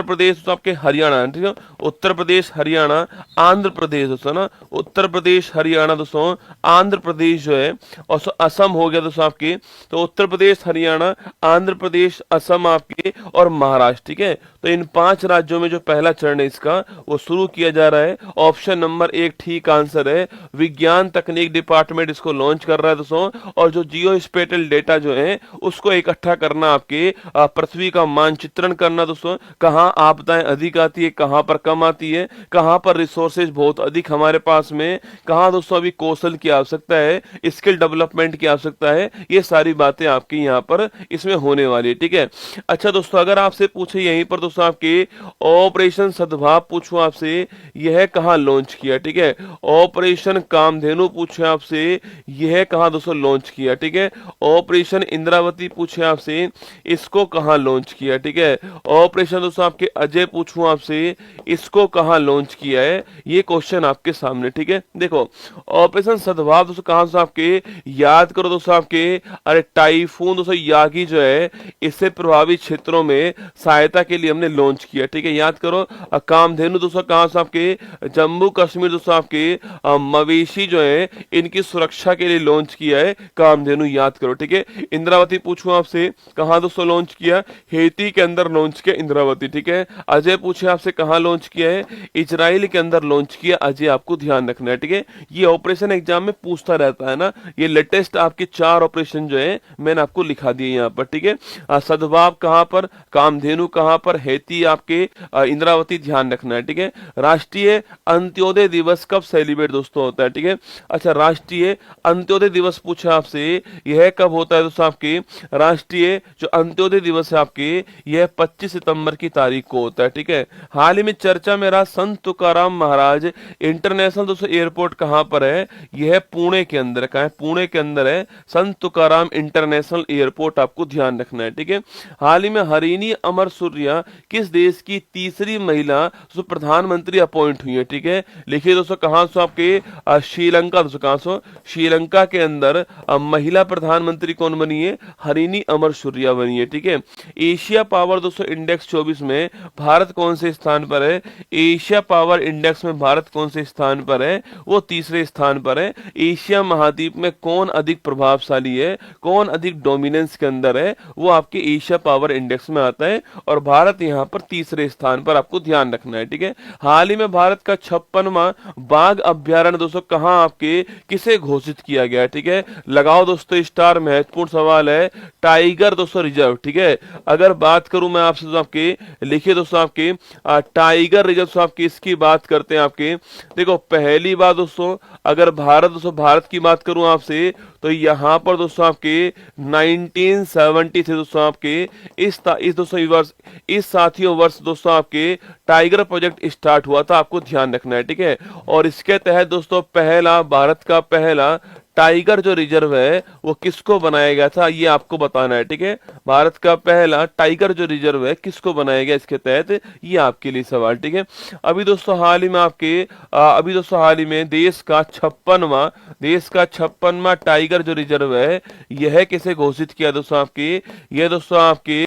प्रदेश आपके हरियाणा, ठीक है, उत्तर प्रदेश हरियाणा, आंध्र प्रदेश दोस्तों ना, उत्तर प्रदेश हरियाणा दोस्तों, आंध्र प्रदेश जो है, और असम हो गया दोस्तों आपके, तो उत्तर प्रदेश हरियाणा, आंध्र प्रदेश, असम आपके और महाराष्ट्र, ठीक है। तो इन 5 राज्यों में जो पहला चरण है इसका वो शुरू किया जा रहा है। ऑप्शन नंबर 1 ठीक आंसर है, विज्ञान तकनीक डिपार्टमेंट इसको लॉन्च कर रहा है दोस्तों, और जो जियो स्पेटियल डेटा जो है उसको इकट्ठा करना, आपके पृथ्वी का मानचित्रण करना दोस्तों, कहां आपदाएं अधिक आती है, कहां पर कम आती है, कहां पर रिसोर्सेज बहुत अधिक हमारे पास में, कहां दोस्तों अभी कौशल की आवश्यकता है, स्किल डेवलपमेंट की आवश्यकता है, ये सारी बातें आपकी यहाँ पर इसमें होने वाली है, ठीक है। अच्छा दोस्तों अगर आपसे पूछे यहीं पर दोस्तों आपके ऑपरेशन सद्भाव पूछूं आपसे, यह कहां लॉन्च किया, ठीक है। ऑपरेशन कामधेनु पूछे आपसे, यह कहां दोस्तों लॉन्च किया, ठीक है। ऑपरेशन इंद्रावती पूछे आपसे, इसको कहां लॉन्च किया, ठीक है। ऑपरेशन दोस्तों आपके अजय पूछूं आपसे, इसको कहां लॉन्च किया है, ये क्वेश्चन आपके सामने, ठीक है। देखो ऑपरेशन सद्भाव दोस्तों कहां से आपके, याद करो दोस्तों आपके, अरे टाइफून दोस्तों यागी जो है इससे प्रभावित क्षेत्रों में सहायता के लिए हमने लॉन्च किया, ठीक है, याद करो। कामधेनु दोस्तों कहां से आपके, जम्मू कश्मीर दोस्तों आपके, मवेशी जो है इनकी सुरक्षा के लिए लॉन्च किया है कामधेनु, याद करो, ठीक है। इंद्रावती पूछूं आपसे, कहां दोस्तों लॉन्च किया, हेती के अंदर लॉन्च किया इंद्रावती, ठीक है। अजय पूछे आपसे कहां लॉन्च किया है, इजराइल के अंदर लॉन्च किया अजय, आपको ध्यान रखना है, ठीक है। ये ऑपरेशन एग्जाम में पूछता रहता है ना, ये लेटेस्ट आपके 4 ऑपरेशन जो है मैंने आपको लिखा दिए यहाँ पर, ठीक है। सद्भाव कहां पर, कामधेनु कहां पर, हेती आपके, इंद्रावती, ध्यान रखना है, ठीक है। राष्ट्रीय अंत्योदय दिवस कब सेलिब्रेट दोस्तों होता है, ठीक है। अच्छा राष्ट्रीय अंत्योदय दिवस पूछा आपसे, यह कब होता है दोस्तों आपके, राष्ट्रीय जो अंत्योदय दिवस है आपके, यह 25 सितंबर की तारीख को होता है, ठीक है। हाल ही में चर्चा में रहा संत तुकाराम महाराज इंटरनेशनल दोस्तों एयरपोर्ट कहां पर है, यह पुणे के अंदर का है, पुणे के अंदर है संत तुकाराम इंटरनेशनल एयरपोर्ट, आपको ध्यान रखना है, ठीक है। हाल ही में हरिणी अमर सूर्या किस देश की तीसरी महिला प्रधानमंत्री अपॉइंट हुई है, ठीक है। लिखिए दोस्तों कहां से आपके, आपके श्रीलंका, दोस्तों कहाँ से, श्रीलंका के अंदर महिला प्रधानमंत्री कौन बनी है, हरिनी अमरसूरिया बनी है, ठीक है। एशिया पावर दोस्तों इंडेक्स 24 में भारत कौन से स्थान पर है, एशिया पावर इंडेक्स में भारत कौन से स्थान पर है, वो तीसरे स्थान पर है। एशिया महाद्वीप में कौन अधिक प्रभावशाली है, कौन अधिक डोमिनेंस के अंदर है, वो आपके एशिया पावर इंडेक्स में आता है और भारत यहाँ पर तीसरे स्थान पर, आपको ध्यान रखना है, ठीक है। हाल ही में भारत का 56वां बाघ अभ्यारण्य दोस्तों कहाँ आपके किसे घोषित किया गया है, ठीक है। लगाओ दोस्तों स्टार, महत्वपूर्ण सवाल है, टाइगर दोस्तों रिजर्व, ठीक है। अगर बात करूं मैं आपसे तो आपके लिखिए दोस्तों आपके टाइगर रिजर्व, तो आपकी इसकी बात करते हैं आपके, देखो पहली बात दोस्तों, अगर भारत की बात करूं आपसे तो यहां पर दोस्तों आपके 1970 से दोस्तों आपके इस दोस्तों वर्ष, इस साथियों वर्ष दोस्तों आपके टाइगर प्रोजेक्ट स्टार्ट हुआ था, आपको ध्यान रखना है, ठीक है। और इसके तहत दोस्तों पहला, भारत का पहला टाइगर जो रिजर्व है वो किसको बनाया गया था, ये आपको बताना है, ठीक है। भारत का पहला टाइगर जो रिजर्व है किसको बनाया गया इसके तहत, ये आपके लिए सवाल, ठीक है। अभी दोस्तों हाल ही में देश का 56वां टाइगर जो रिजर्व है यह किसे घोषित किया दोस्तों आपके, ये दोस्तों आपके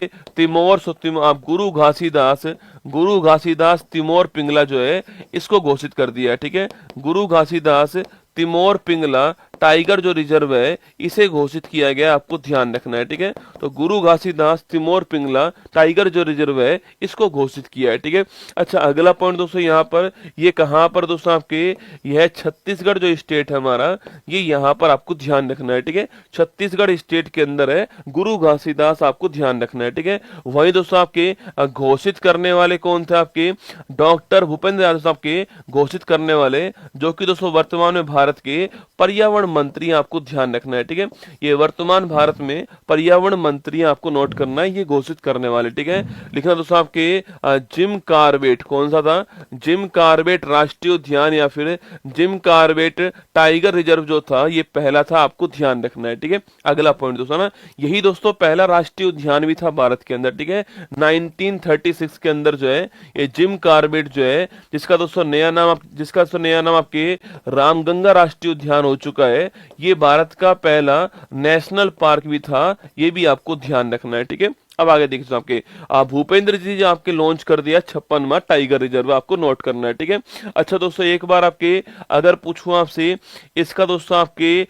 गुरु घासीदास तिमोर पिंगला जो है इसको घोषित कर दिया है, ठीक है। गुरु घासीदास तिमोर पिंगला टाइगर जो रिजर्व है इसे घोषित किया गया, आपको ध्यान रखना है, ठीक है। तो गुरु घासीदास तिमोर पिंगला टाइगर जो रिजर्व है इसको घोषित किया है, ठीक है। अच्छा अगला पॉइंट दोस्तों यहाँ पर, ये कहाँ पर दोस्तों आपके, यह छत्तीसगढ़ जो स्टेट है हमारा, ये यहाँ पर आपको ध्यान रखना है, ठीक है। छत्तीसगढ़ स्टेट के अंदर है गुरु घासीदास, आपको ध्यान रखना है, ठीक है। वही दोस्तों आपके घोषित करने वाले कौन थे, आपके डॉक्टर भूपेंद्र यादव आपके घोषित करने वाले, जो कि दोस्तों वर्तमान में भारत के पर्यावरण मंत्री, आपको ध्यान रखना है, ठीक है। ये वर्तमान भारत में पर्यावरण मंत्री, आपको नोट करना है, ये घोषित करने वाले, ठीक है। लिखना दोस्तों आपके जिम कार्बेट, कौन सा था, जिम कार्बेट राष्ट्रीय उद्यान या फिर जिम कार्बेट टाइगर रिजर्व जो था ये पहला था, आपको ध्यान रखना है, ठीक है। अगला पॉइंट दोस्तों ना, यही दोस्तों पहला राष्ट्रीय उद्यान भी था भारत के अंदर, ठीक है। 1936 के अंदर जो है ये जिम कार्बेट जो है, जिसका दोस्तों नया नाम आपके रामगंगा राष्ट्रीय उद्यान हो चुका है, ये भारत का पहला नेशनल पार्क भी था, ये भी आपको ध्यान रखना है, ठीक है। अब आगे देखिए आपके भूपेंद्र जी आपके लॉन्च कर दिया 56वां टाइगर रिजर्व, आपको नोट करना है, ठीक है। अच्छा दोस्तों एक बार आपके अगर पूछूं आपसे इसका दोस्तों आपके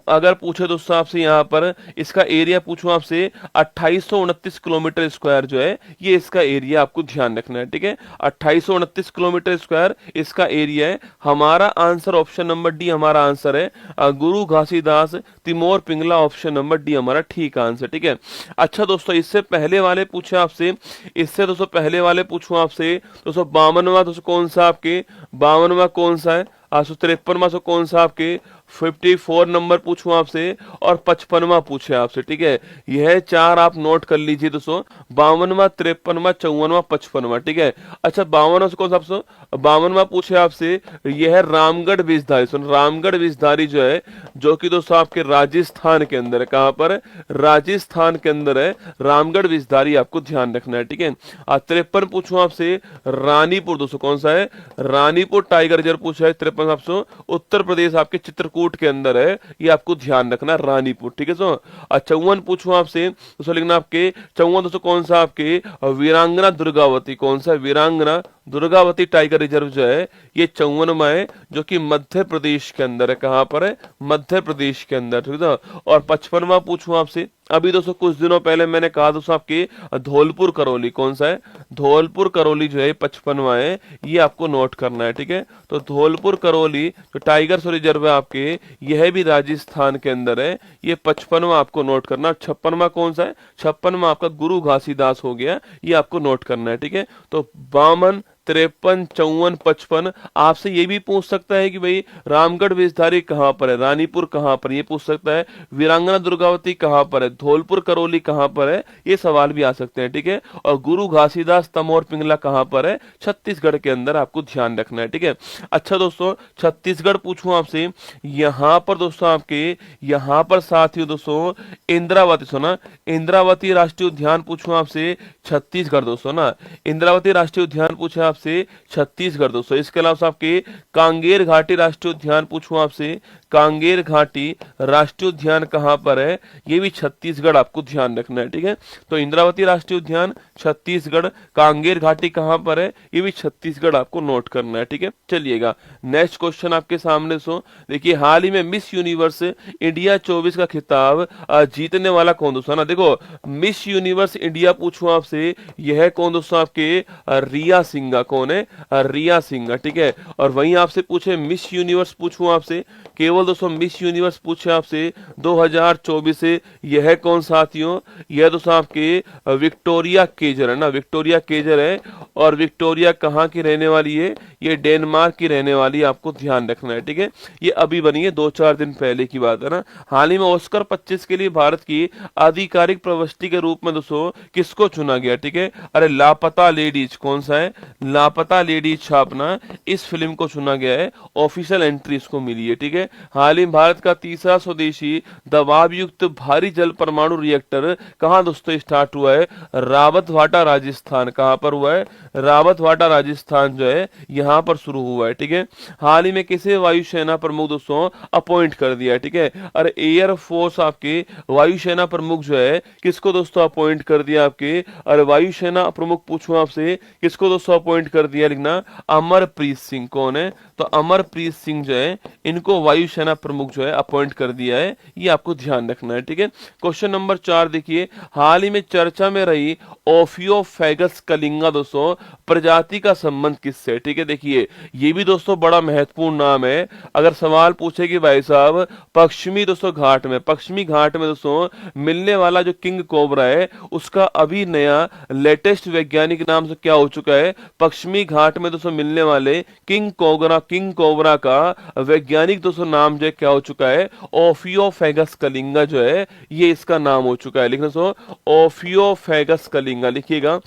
अगर पूछे दोस्तों आपसे यहाँ पर इसका एरिया पूछूं आपसे 2829 किलोमीटर स्क्वायर जो है ये इसका एरिया, आपको ध्यान रखना है, ठीक है। 2829 किलोमीटर स्क्वायर इसका एरिया है। हमारा आंसर ऑप्शन नंबर डी हमारा आंसर है, Guru Ghasidas Tamor Pingla, option number D हमारा ठीक आंसर, ठीक है। अच्छा दोस्तों इससे पहले वाले पूछे आपसे, इससे दोस्तों पहले वाले पूछूं आपसे दोस्तों 52वां दोस्तों कौन सा आपके 52वां कौन सा है, 853वां सो कौन सा आपके 54 नंबर पूछूं आपसे और 55वां पूछे आपसे, ठीक है। यह चार आप नोट कर लीजिए दोस्तों, 52वां 53वां 54वां 55वां, ठीक है। अच्छा 52वां से कौन सा आपसे 52वां पूछे आपसे, यह रामगढ़ विषधारी, सुन रामगढ़ विषधारी जो है, जो कि दोस्तों आपके राजस्थान के अंदर है, कहां पर, राजस्थान के अंदर है रामगढ़ विषधारी, आपको ध्यान रखना है, ठीक है। 53 पूछूं आपसे रानीपुर, दोस्तों कौन सा है, रानीपुर टाइगर रिजर्व पूछा है 53 आपसे, उत्तर प्रदेश आपके चित्रकूट के अंदर है, ये आपको ध्यान रखना रानीपुर, ठीक है। सो 54 पूछूं आपसे दोस्तों, लिखना आपके 54 दोस्तों कौन सा आपके वीरांगना दुर्गावती, कौन सा वीरांगना दुर्गावती टाइगर रिजर्व जो है ये 54वां है, जो कि मध्य प्रदेश के अंदर है, कहां पर है, मध्य प्रदेश के अंदर, ठीक है। और 55वां पूछूं आपसे, अभी दोस्तों कुछ दिनों पहले मैंने कहा दोस्तों आपके धौलपुर करौली, कौन सा है, धौलपुर करौली जो है 55वां है, ये आपको नोट करना है, ठीक है। तो धौलपुर करौली जो टाइगर रिजर्व है आपके, यह भी राजस्थान के अंदर है, ये 55वां आपको नोट करना। 56वां कौन सा है, 56वां आपका गुरु घासीदास हो गया, ये आपको नोट करना है, ठीक है। तो 52 53 54 55 आपसे ये भी पूछ सकता है कि भाई रामगढ़ विषधारी कहां पर है, रानीपुर कहां पर, ये पूछ सकता है, वीरांगना दुर्गावती कहां पर है, धौलपुर करौली कहां पर है, ये सवाल भी आ सकते हैं, ठीक है। और गुरु घासीदास तमोर पिंगला कहां पर है, छत्तीसगढ़ के अंदर, आपको ध्यान रखना है, ठीक है। अच्छा दोस्तों छत्तीसगढ़ पूछूं आपसे, यहां पर दोस्तों आपके यहां पर साथियों दोस्तों इंद्रावती, सुना इंद्रावती राष्ट्रीय उद्यान पूछूं आपसे, छत्तीसगढ़ दोस्तों ना, इंद्रावती राष्ट्रीय उद्यान पूछे आपसे छत्तीसगढ़ दोस्तों। इसके अलावा आपके कांगेर घाटी राष्ट्रीय उद्यान पूछूं आपसे, कांगेर घाटी राष्ट्रीय उद्यान कहाँ पर है, ये भी छत्तीसगढ़ आपको ध्यान रखना है, ठीक है। तो इंद्रावती राष्ट्रीय उद्यान छत्तीसगढ़, कांगेर घाटी कहाँ पर है, ये भी छत्तीसगढ़ आपको नोट करना है, ठीक है। चलिएगा नेक्स्ट क्वेश्चन आपके सामने। सो देखिए, हाल ही में मिस यूनिवर्स इंडिया 24 का खिताब जीतने वाला कौन दोस्तों ना। देखो मिस यूनिवर्स इंडिया पूछूं आपसे, यह कौन दोस्तों आपके रिया सिंघा, कौन है, रिया सिंघा, ठीक है। और वहीं आपसे पूछे मिस यूनिवर्स पूछूं आपसे, केवल दोस्तों मिस यूनिवर्स पूछे आपसे 2024 से, यह कौन साथियों, यह दोस्तों आपके विक्टोरिया केजर है ना, विक्टोरिया केजर है। और विक्टोरिया कहाँ की रहने वाली है, ये डेनमार्क की रहने वाली है, आपको ध्यान रखना है, ठीक है। ये अभी बनी है, 2-4 दिन पहले की बात है ना। हाल ही में ऑस्कर 25 के लिए भारत की आधिकारिक प्रविष्टि के रूप में दोस्तों किसको चुना गया, ठीक है। अरे लापता लेडीज, कौन सा है, लापता लेडीज छापना, इस फिल्म को चुना गया है, ऑफिशियल एंट्री इसको मिली है, ठीक है। हाल ही में भारत का तीसरा स्वदेशी दबाव युक्त भारी जल परमाणु रिएक्टर कहां दोस्तों स्टार्ट हुआ है, रावतभाटा राजस्थान। कहां पर हुआ है, रावतभाटा राजस्थान जो है यहां पर शुरू हुआ है, ठीक है। हाल ही में किसे वायुसेना प्रमुख दोस्तों अपॉइंट कर दिया है, ठीक है। अरे एयर फोर्स आपके वायुसेना प्रमुख जो है किसको दोस्तों अपॉइंट कर दिया आपके, अरे वायुसेना प्रमुख पूछूं आपसे किसको दोस्तों अपॉइंट कर दिया, लिखना अमरप्रीत सिंह। कौन है, तो अमरप्रीत सिंह जो है इनको वायुसेना प्रमुख जो है अपॉइंट कर दिया है, ये आपको ध्यान रखना है, ठीक है। क्वेश्चन नंबर 4 देखिए, हाल ही में चर्चा में रही ओफियोफेगस कलिंगा दोस्तों प्रजाति का संबंध किससे, ठीक है। देखिए ये भी दोस्तों बड़ा महत्वपूर्ण नाम है। अगर सवाल पूछे कि भाई साहब पश्चिमी दोस्तों घाट में, पश्चिमी घाट में दोस्तों मिलने वाला जो किंग कोबरा है उसका अभी नया लेटेस्ट वैज्ञानिक नाम से क्या हो चुका है, पश्चिमी घाट में दोस्तों मिलने वाले किंग कोबरा का वैज्ञानिक दोस्तों नाम जो है क्या हो चुका है, ओफियोफेगस कलिंगा जो है ये इसका नाम हो चुका है। लिखना सो ओफियोफेगस कलिंगा, लिखिएगा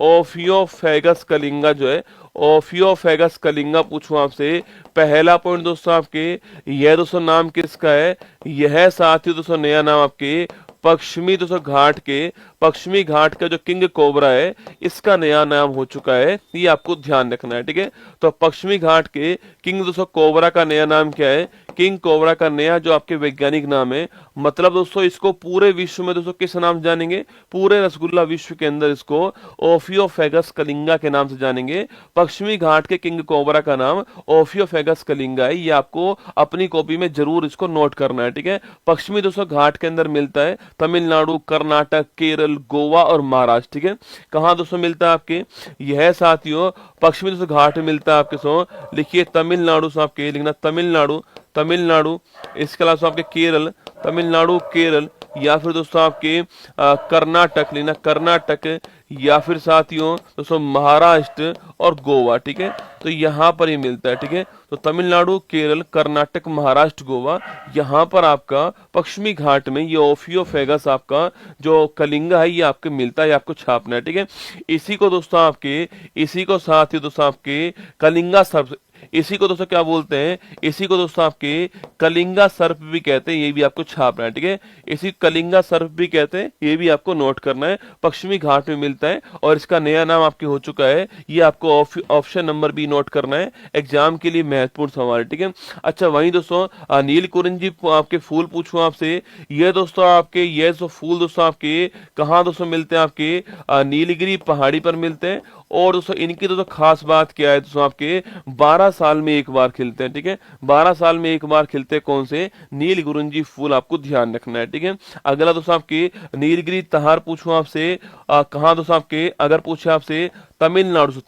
ओफियोफेगस कलिंगा जो है, ओफियोफेगस कलिंगा पूछूं आपसे। पहला पॉइंट दोस्तों आपके, यह दोस्तों नाम किसका है, यह साथी दोस्तों नया नाम आपके पश्चिमी दोस्तों घाट के, पश्चिमी घाट का जो किंग कोबरा है इसका नया नाम हो चुका है, ये आपको ध्यान रखना है, ठीक है। तो पश्चिमी घाट के किंग दोस्तों कोबरा का नया नाम क्या है, किंग कोबरा का नया जो आपके वैज्ञानिक नाम है, मतलब दोस्तों इसको पूरे विश्व में दोस्तों किस नाम से जानेंगे, पूरे रसगुल्ला विश्व के अंदर इसको ओफियोफेगस कलिंगा के नाम से जानेंगे। पश्चिमी घाट के किंग कोबरा का नाम ओफियोफेगस कलिंगा है, ये आपको अपनी कॉपी में जरूर इसको नोट करना है, ठीक है। पश्चिमी दोस्तों घाट के अंदर मिलता है तमिलनाडु, कर्नाटक, केरल, गोवा और महाराष्ट्र, ठीक है। कहां दोस्तों मिलता है आपके, यह साथियों पश्चिमी दोस्तों घाट में मिलता है आपके सो, लिखिए तमिलनाडु से आपके, लिखना तमिलनाडु, तमिलनाडु। इसके अलावा आपके केरल, तमिलनाडु केरल, या फिर दोस्तों आपके कर्नाटक, लेना कर्नाटक, या फिर साथियों दोस्तों महाराष्ट्र और गोवा, ठीक है। तो यहाँ पर ये मिलता है, ठीक है। तो तमिलनाडु, केरल, कर्नाटक, महाराष्ट्र, गोवा, यहाँ पर आपका पश्चिमी घाट में ये ओफियोफेगस आपका जो कलिंगा है ये आपके मिलता है, आपको छापना है, ठीक है। इसी को दोस्तों आपके, इसी को साथ ही दोस्तों आपके कलिंगा सर्प, इसी को दोस्तों क्या बोलते हैं, इसी को दोस्तों आपके कलिंगा सर्प भी कहते हैं, ये भी आपको छापना है, ठीक है। इसी कलिंगा सर्प भी कहते हैं, ये भी आपको नोट करना है, पश्चिमी घाट में मिलता है और इसका नया नाम आपके हो चुका है, ये आपको ऑप्शन नंबर बी नोट करना है, एग्जाम के लिए महत्वपूर्ण सवाल है, ठीक है। अच्छा वहीं दोस्तों नीलकुरिंजी आपके फूल पूछूं आपसे, ये दोस्तों आपके, ये जो फूल दोस्तों आपके कहाँ दोस्तों मिलते हैं, आपके नीलगिरी पहाड़ी पर मिलते हैं। और दोस्तों इनकी दोस्तों खास बात क्या है दोस्तों, आपके 12 साल में एक बार खिलते हैं, ठीक है। 12 साल में एक बार खिलते हैं, कौन से, नीलकुरिंजी फूल, आपको ध्यान रखना है, ठीक है। अगला दोस्तों आपके नीलगिरी तहार पूछूं आपसे, कहाँ दोस्तों आपके, अगर पूछे आपसे तमिलनाडु से,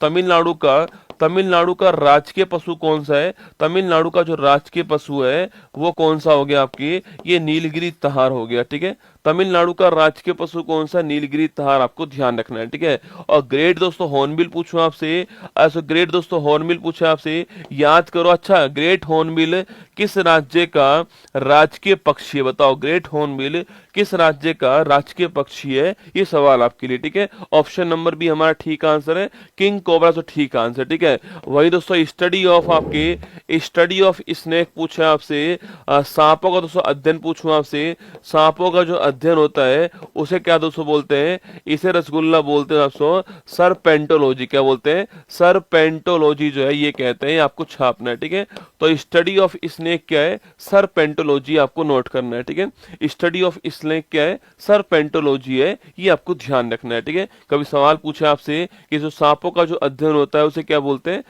तमिलनाडु का राजकीय पशु कौन सा है, तमिलनाडु का जो राजकीय पशु है वो कौन सा हो गया आपके, ये नीलगिरी तहार हो गया, ठीक है। तमिलनाडु का राजकीय पशु कौन सा, नीलगिरी तहार, आपको ध्यान रखना है, ठीक है। और ग्रेट दोस्तों हॉर्नबिल पूछूं आपसे, ऐसा ग्रेट दोस्तों हॉर्नबिल पूछे आपसे, याद करो। अच्छा ग्रेट हॉर्नबिल किस राज्य का राजकीय पक्षी है, बताओ, ग्रेट हॉर्नबिल किस राज्य का राजकीय पक्षी है, ये सवाल आपके लिए, ठीक है। ऑप्शन नंबर बी हमारा ठीक आंसर है, किंग कोबरा तो ठीक आंसर, ठीक है। वही दोस्तों स्टडी ऑफ आपके, स्टडी ऑफ स्नेक पूछा आपसे, सांपों का दोस्तों अध्ययन पूछूं आपसे, सांपों का जो अध्ययन होता है उसे क्या दोस्तों बोलते हैं, इसे रसगुल्ला बोलते हैं दोस्तों सरपेंटोलॉजी। क्या बोलते हैं, सरपेंटोलॉजी जो है ये कहते हैं, आपको छापना है, ठीक है। तो स्टडी ऑफ स्नेक क्या है, सरपेंटोलॉजी आपको नोट करना है, ठीक है। स्टडी ऑफ स्नेक क्या है, सरपेंटोलॉजी है, ये आपको ध्यान रखना है, ठीक है। कभी सवाल पूछे आपसे कि जो सांपों का जो अध्ययन होता है उसे क्या बोलते हैं,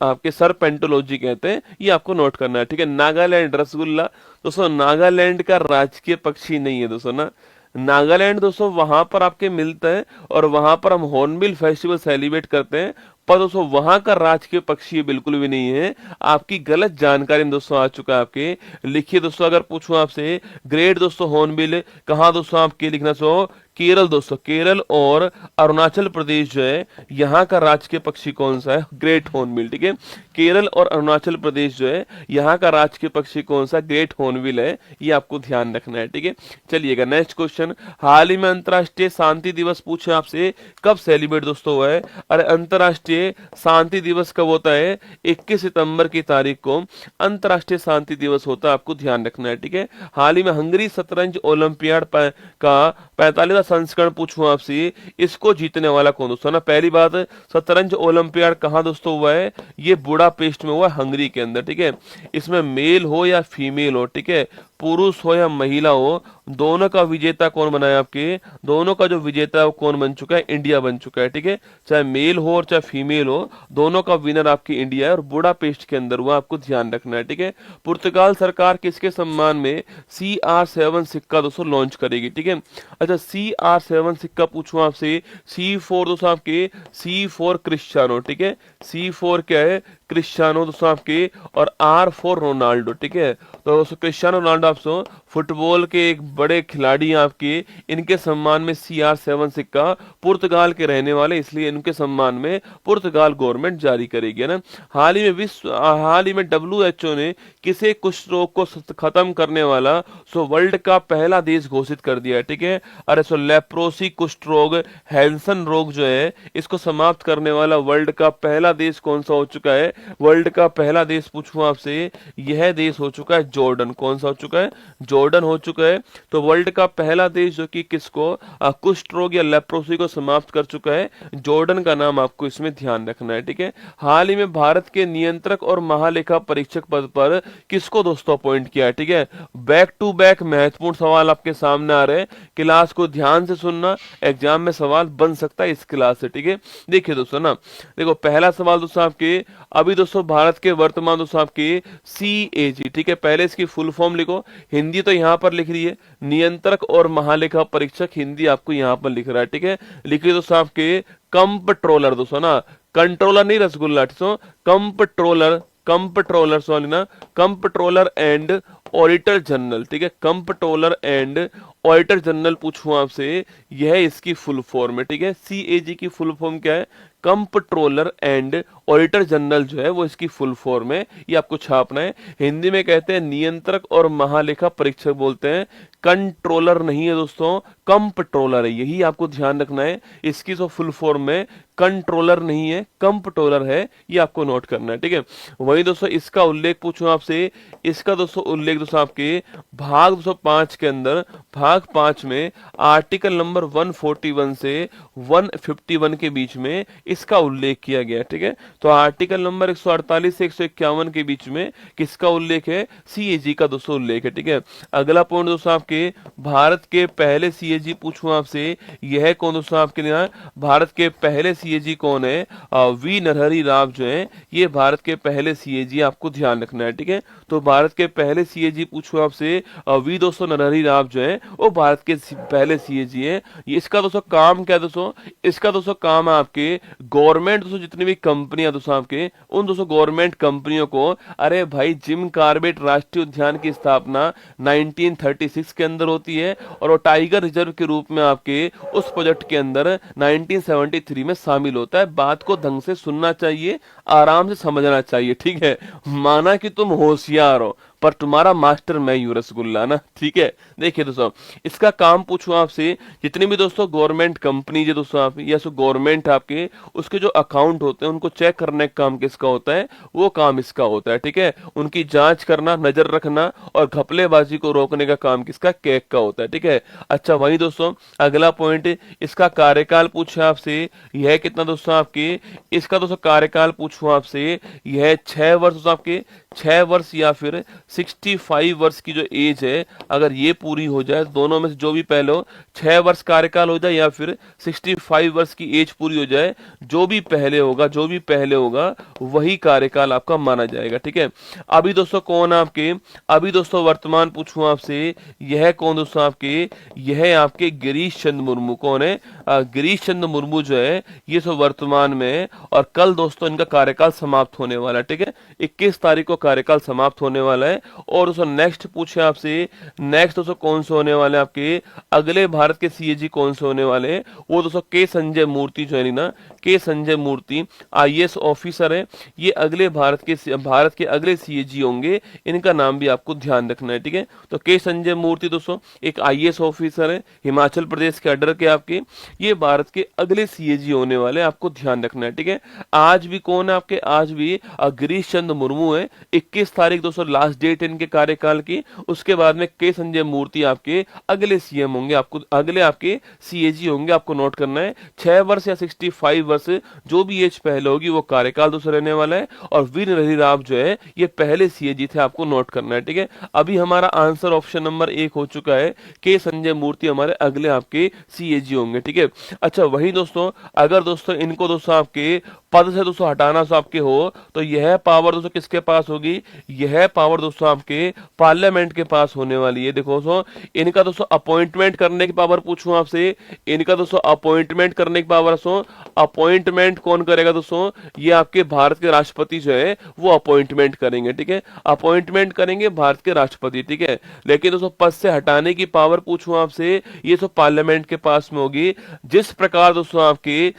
आपके सरपेंटोलॉजी कहते हैं, ये आपको नोट करना है, ठीक है। नागालैंड रसगुल्ला, दोस्तों नागालैंड का राजकीय पक्षी नहीं है दोस्तों ना, नागालैंड दोस्तों वहां पर आपके मिलता है और वहां पर हम हॉर्नबिल फेस्टिवल सेलिब्रेट करते हैं, पर दोस्तों वहां का राजकीय पक्षी बिल्कुल भी नहीं है। आपकी गलत जानकारी में दोस्तों आ चुका है आपके। लिखिए दोस्तों, अगर पूछूं आपसे ग्रेट दोस्तों हॉर्नबिल कहाँ दोस्तों आपके लिखना सो, केरल दोस्तों, केरल और अरुणाचल प्रदेश जो है यहाँ का राजकीय पक्षी कौन सा है, ग्रेट हॉर्नबिल, ठीक है। केरल और अरुणाचल प्रदेश जो है यहाँ का राजकीय पक्षी कौन सा, ग्रेट हॉर्नबिल है, ये आपको ध्यान रखना है, ठीक है। चलिएगा नेक्स्ट क्वेश्चन, हाल ही में अंतर्राष्ट्रीय शांति दिवस पूछे आपसे, कब सेलिब्रेट दोस्तों हुआ है, अरे अंतर्राष्ट्रीय शांति दिवस कब होता है, 21 सितंबर की तारीख को अंतर्राष्ट्रीय शांति दिवस होता है, आपको ध्यान रखना है, ठीक है। हाल ही में हंगरी शतरंज ओलंपियाड का 45वां संस्करण पूछूं आपसे, इसको जीतने वाला कौन दोस्तों ना। पहली बात, शतरंज ओलंपियाड कहां दोस्तों हुआ है, ये बुडापेस्ट में हुआ है, हंगरी के अंदर, ठीक है। इसमें मेल हो या फीमेल हो, ठीक है, पुरुष हो या महिला हो, दोनों का विजेता कौन बना है आपके, दोनों का जो विजेता है वो कौन बन चुका है, इंडिया बन चुका है, ठीक है। चाहे मेल हो और चाहे फीमेल हो, दोनों का विनर आपकी इंडिया है और बुडापेस्ट के अंदर हुआ, आपको ध्यान रखना है, ठीक है। पुर्तगाल सरकार किसके सम्मान में CR7 सिक्का दोस्तों लॉन्च करेगी, ठीक है। अच्छा CR7 सिक्का पूछूं आपसे, C4 दोस्तों आपके, C4 क्रिस्टियानो, ठीक है। C4 क्या है, क्रिस्टियानो दोस्तों आपके, और R4 रोनाल्डो, ठीक है। तो दोस्तों क्रिस्टियानो रोनाल्डो आपसे फुटबॉल के एक बड़े खिलाड़ी हैं आपके, इनके सम्मान में CR7 सिक्का, पुर्तगाल के रहने वाले, इसलिए इनके सम्मान में पुर्तगाल गवर्नमेंट जारी करेगी, है ना। हाल ही में WHO ने किसे कुष्ठ रोग को खत्म करने वाला वर्ल्ड का पहला देश घोषित कर दिया है, ठीक है। अरे लेप्रोसी कुष्ठ रोग, हैंसन रोग जो है, इसको समाप्त करने वाला वर्ल्ड का पहला देश कौन सा हो चुका है, वर्ल्ड का पहला देश पूछूं आपसे, यह देश हो चुका है जॉर्डन। कौन सा हो चुका है, जॉर्डन हो चुका है। तो वर्ल्ड का पहला देश जो कि किसको, कुष्ठ रोग या लेप्रोसी को समाप्त कर चुका है, जॉर्डन का नाम आपको इसमें ध्यान रखना है, ठीक है। हाल ही में भारत के नियंत्रक और महालेखा परीक्षक पद पर किसको दोस्तों अपॉइंट किया है, ठीक है। बैक टू बैक महत्वपूर्ण सवाल आपके सामने आ रहे हैं, क्लास को ध्यान से सुनना, एग्जाम में सवाल बन सकता है इस क्लास से, ठीक है। देखिए दोस्तों ना, देखो पहला सवाल दोस्तों आपके, अभी दोस्तों भारत के वर्तमान दोस्तों आपके CAG, ठीक है, पहले इसकी फुल फॉर्म लिखो, हिंदी तो यहाँ पर लिख रही है, नियंत्रक और महालेखा परीक्षक, हिंदी आपको यहाँ पर लिख रहा है, ठीक है। लिखिए दोस्तों आपके कंप्ट्रोलर दोस्तों ना, कंट्रोलर नहीं रसगुल्ला, कंप्ट्रोलर, कंप्ट्रोलर सॉरी ना, कंप्ट्रोलर एंड ऑडिटर जनरल, ठीक है। कंप्ट्रोलर एंड ऑडिटर जनरल पूछूं आपसे, यह इसकी फुल फॉर्म है, ठीक है। CAG की फुल फॉर्म क्या है, कंप्ट्रोलर एंड ऑडिटर जनरल जो है वो इसकी फुल फॉर्म है, ये आपको छापना है। हिंदी में कहते हैं नियंत्रक और महालेखा परीक्षक बोलते हैं, कंट्रोलर नहीं है दोस्तों, कंप्ट्रोलर है, यही आपको ध्यान रखना है। इसकी जो फुल फॉर्म में कंट्रोलर नहीं है, कंप्ट्रोलर है, ये आपको नोट करना है, ठीक है। वही दोस्तों इसका उल्लेख पूछूं आपसे, इसका दोस्तों उल्लेख दोस्तों आपके भाग 205 के अंदर, भाग 5 में आर्टिकल नंबर 141 से 151 के बीच में इसका उल्लेख किया गया, ठीक है। तो आर्टिकल नंबर 148 से 151 के बीच में किसका उल्लेख है, CAG का दोस्तों उल्लेख है, ठीक है। अगला पॉइंट दोस्तों आपके, भारत के पहले CAG पूछूं आपसे, यह कौन दोस्तों आपके यहाँ, भारत के पहले CAG कौन है, V नरहरि राव जो है, ये भारत के पहले CAG, आपको ध्यान रखना है, ठीक है। तो भारत के पहले CAG पूछूं आपसे, V दोस्तों नरहरि राव जो है वो भारत के पहले CAG है। इसका दोस्तों काम क्या है दोस्तों, इसका दोस्तों काम है आपके गवर्नमेंट दोस्तों जितनी भी कंपनियां दोस्तों आपके, उन दोस्तों गवर्नमेंट कंपनियों को, अरे भाई जिम कॉर्बेट राष्ट्रीय उद्यान की स्थापना 1936 के अंदर होती है और वो टाइगर रिजर्व के रूप में आपके उस प्रोजेक्ट के अंदर 1973 में शामिल होता है। बात को ढंग से सुनना चाहिए, आराम से समझना चाहिए, ठीक है। माना कि तुम होशियार हो, पर तुम्हारा मास्टर मैं यूं रसगुल्ला ना, ठीक है। देखिए दोस्तों, इसका काम पूछूं आपसे, जितनी भी दोस्तों गवर्नमेंट कंपनी है दोस्तों आप या सो गवर्नमेंट आपके उसके जो अकाउंट होते हैं उनको चेक करने का काम किसका होता है, वो काम इसका होता है, ठीक है। उनकी जांच करना, नजर रखना और घपलेबाजी को रोकने का काम किसका, कैग का होता है, ठीक है। अच्छा वही दोस्तों अगला पॉइंट, इसका कार्यकाल पूछा आपसे, यह कितना दोस्तों आपके, इसका दोस्तों कार्यकाल पूछूं आपसे, यह 6 वर्ष दोस्तों आपके, 6 वर्ष या फिर 65 वर्ष की जो एज है, अगर ये पूरी हो जाए, दोनों में से जो भी पहले हो, 6 वर्ष कार्यकाल हो जाए या फिर 65 वर्ष की एज पूरी हो जाए, जो भी पहले होगा, जो भी पहले होगा वही कार्यकाल आपका माना जाएगा, ठीक है। अभी दोस्तों कौन आपके, अभी दोस्तों वर्तमान पूछूं आपसे, यह कौन दोस्तों आपके, यह आपके गिरीश चंद्र मुर्मू, कौन है, गिरीश चंद्र मुर्मू जो है ये सब वर्तमान में, और कल दोस्तों इनका कार्यकाल समाप्त होने वाला है, ठीक है। 21 तारीख को कार्यकाल समाप्त होने वाला है। और दोस्तों नेक्स्ट पूछे आपसे, नेक्स्ट दोस्तों कौन से होने वाले आपके अगले भारत के सीएजी कौन से होने वाले हैं, वो दोस्तों के संजय मूर्ति जो है ना, के संजय मूर्ति आईएएस ऑफिसर है, ये अगले भारत के अगले सीएजी होंगे, इनका नाम भी आपको ध्यान रखना है, ठीक है। तो के संजय मूर्ति दोस्तों एक आईएएस ऑफिसर है, हिमाचल प्रदेश के अडर के आपके, ये भारत के अगले सीएजी होने वाले, आपको ध्यान रखना है, ठीक है। आज भी कौन है आपके, आज भी गिरीश चंद्र मुर्मू है, 21 तारीख दोस्तों लास्ट डेट इनके कार्यकाल की। उसके बाद में के संजय मूर्ति आपके अगले सीएम होंगे, आपको अगले आपके सीएजी होंगे, आपको नोट करना है। 6 वर्ष या 65 वर्ष जो भी एज पहले होगी वो कार्यकाल दोस्तों रहने वाला है। और वीर हरि राव जो है ये पहले सीएजी थे, आपको नोट करना है, ठीक है। अभी हमारा आंसर ऑप्शन नंबर 1 हो चुका है, के संजय मूर्ति हमारे अगले आपके सीएजी होंगे, ठीक है। अच्छा वही दोस्तों अगर दोस्तों इनको दोस्तों आपके पद से दोस्तों हटाना तो आपके हो, तो यह पावर दोस्तों किसके पास होगी, यह पावर दोस्तों आपके पार्लियामेंट के पास होने वाली है। देखो दोस्तों इनका दोस्तों अपॉइंटमेंट करने की पावर पूछूं आपसे, इनका दोस्तों अपॉइंटमेंट करने की पावर दोस्तों, अपॉइंटमेंट कौन करेगा दोस्तों, ये आपके भारत के राष्ट्रपति जो है वो अपॉइंटमेंट करेंगे, ठीक है। अपॉइंटमेंट करेंगे भारत के राष्ट्रपति, ठीक है। लेकिन दोस्तों पद से हटाने की पावर पूछूं आपसे, ये तो पार्लियामेंट के पास में होगी। जिस प्रकार दोस्तों आपके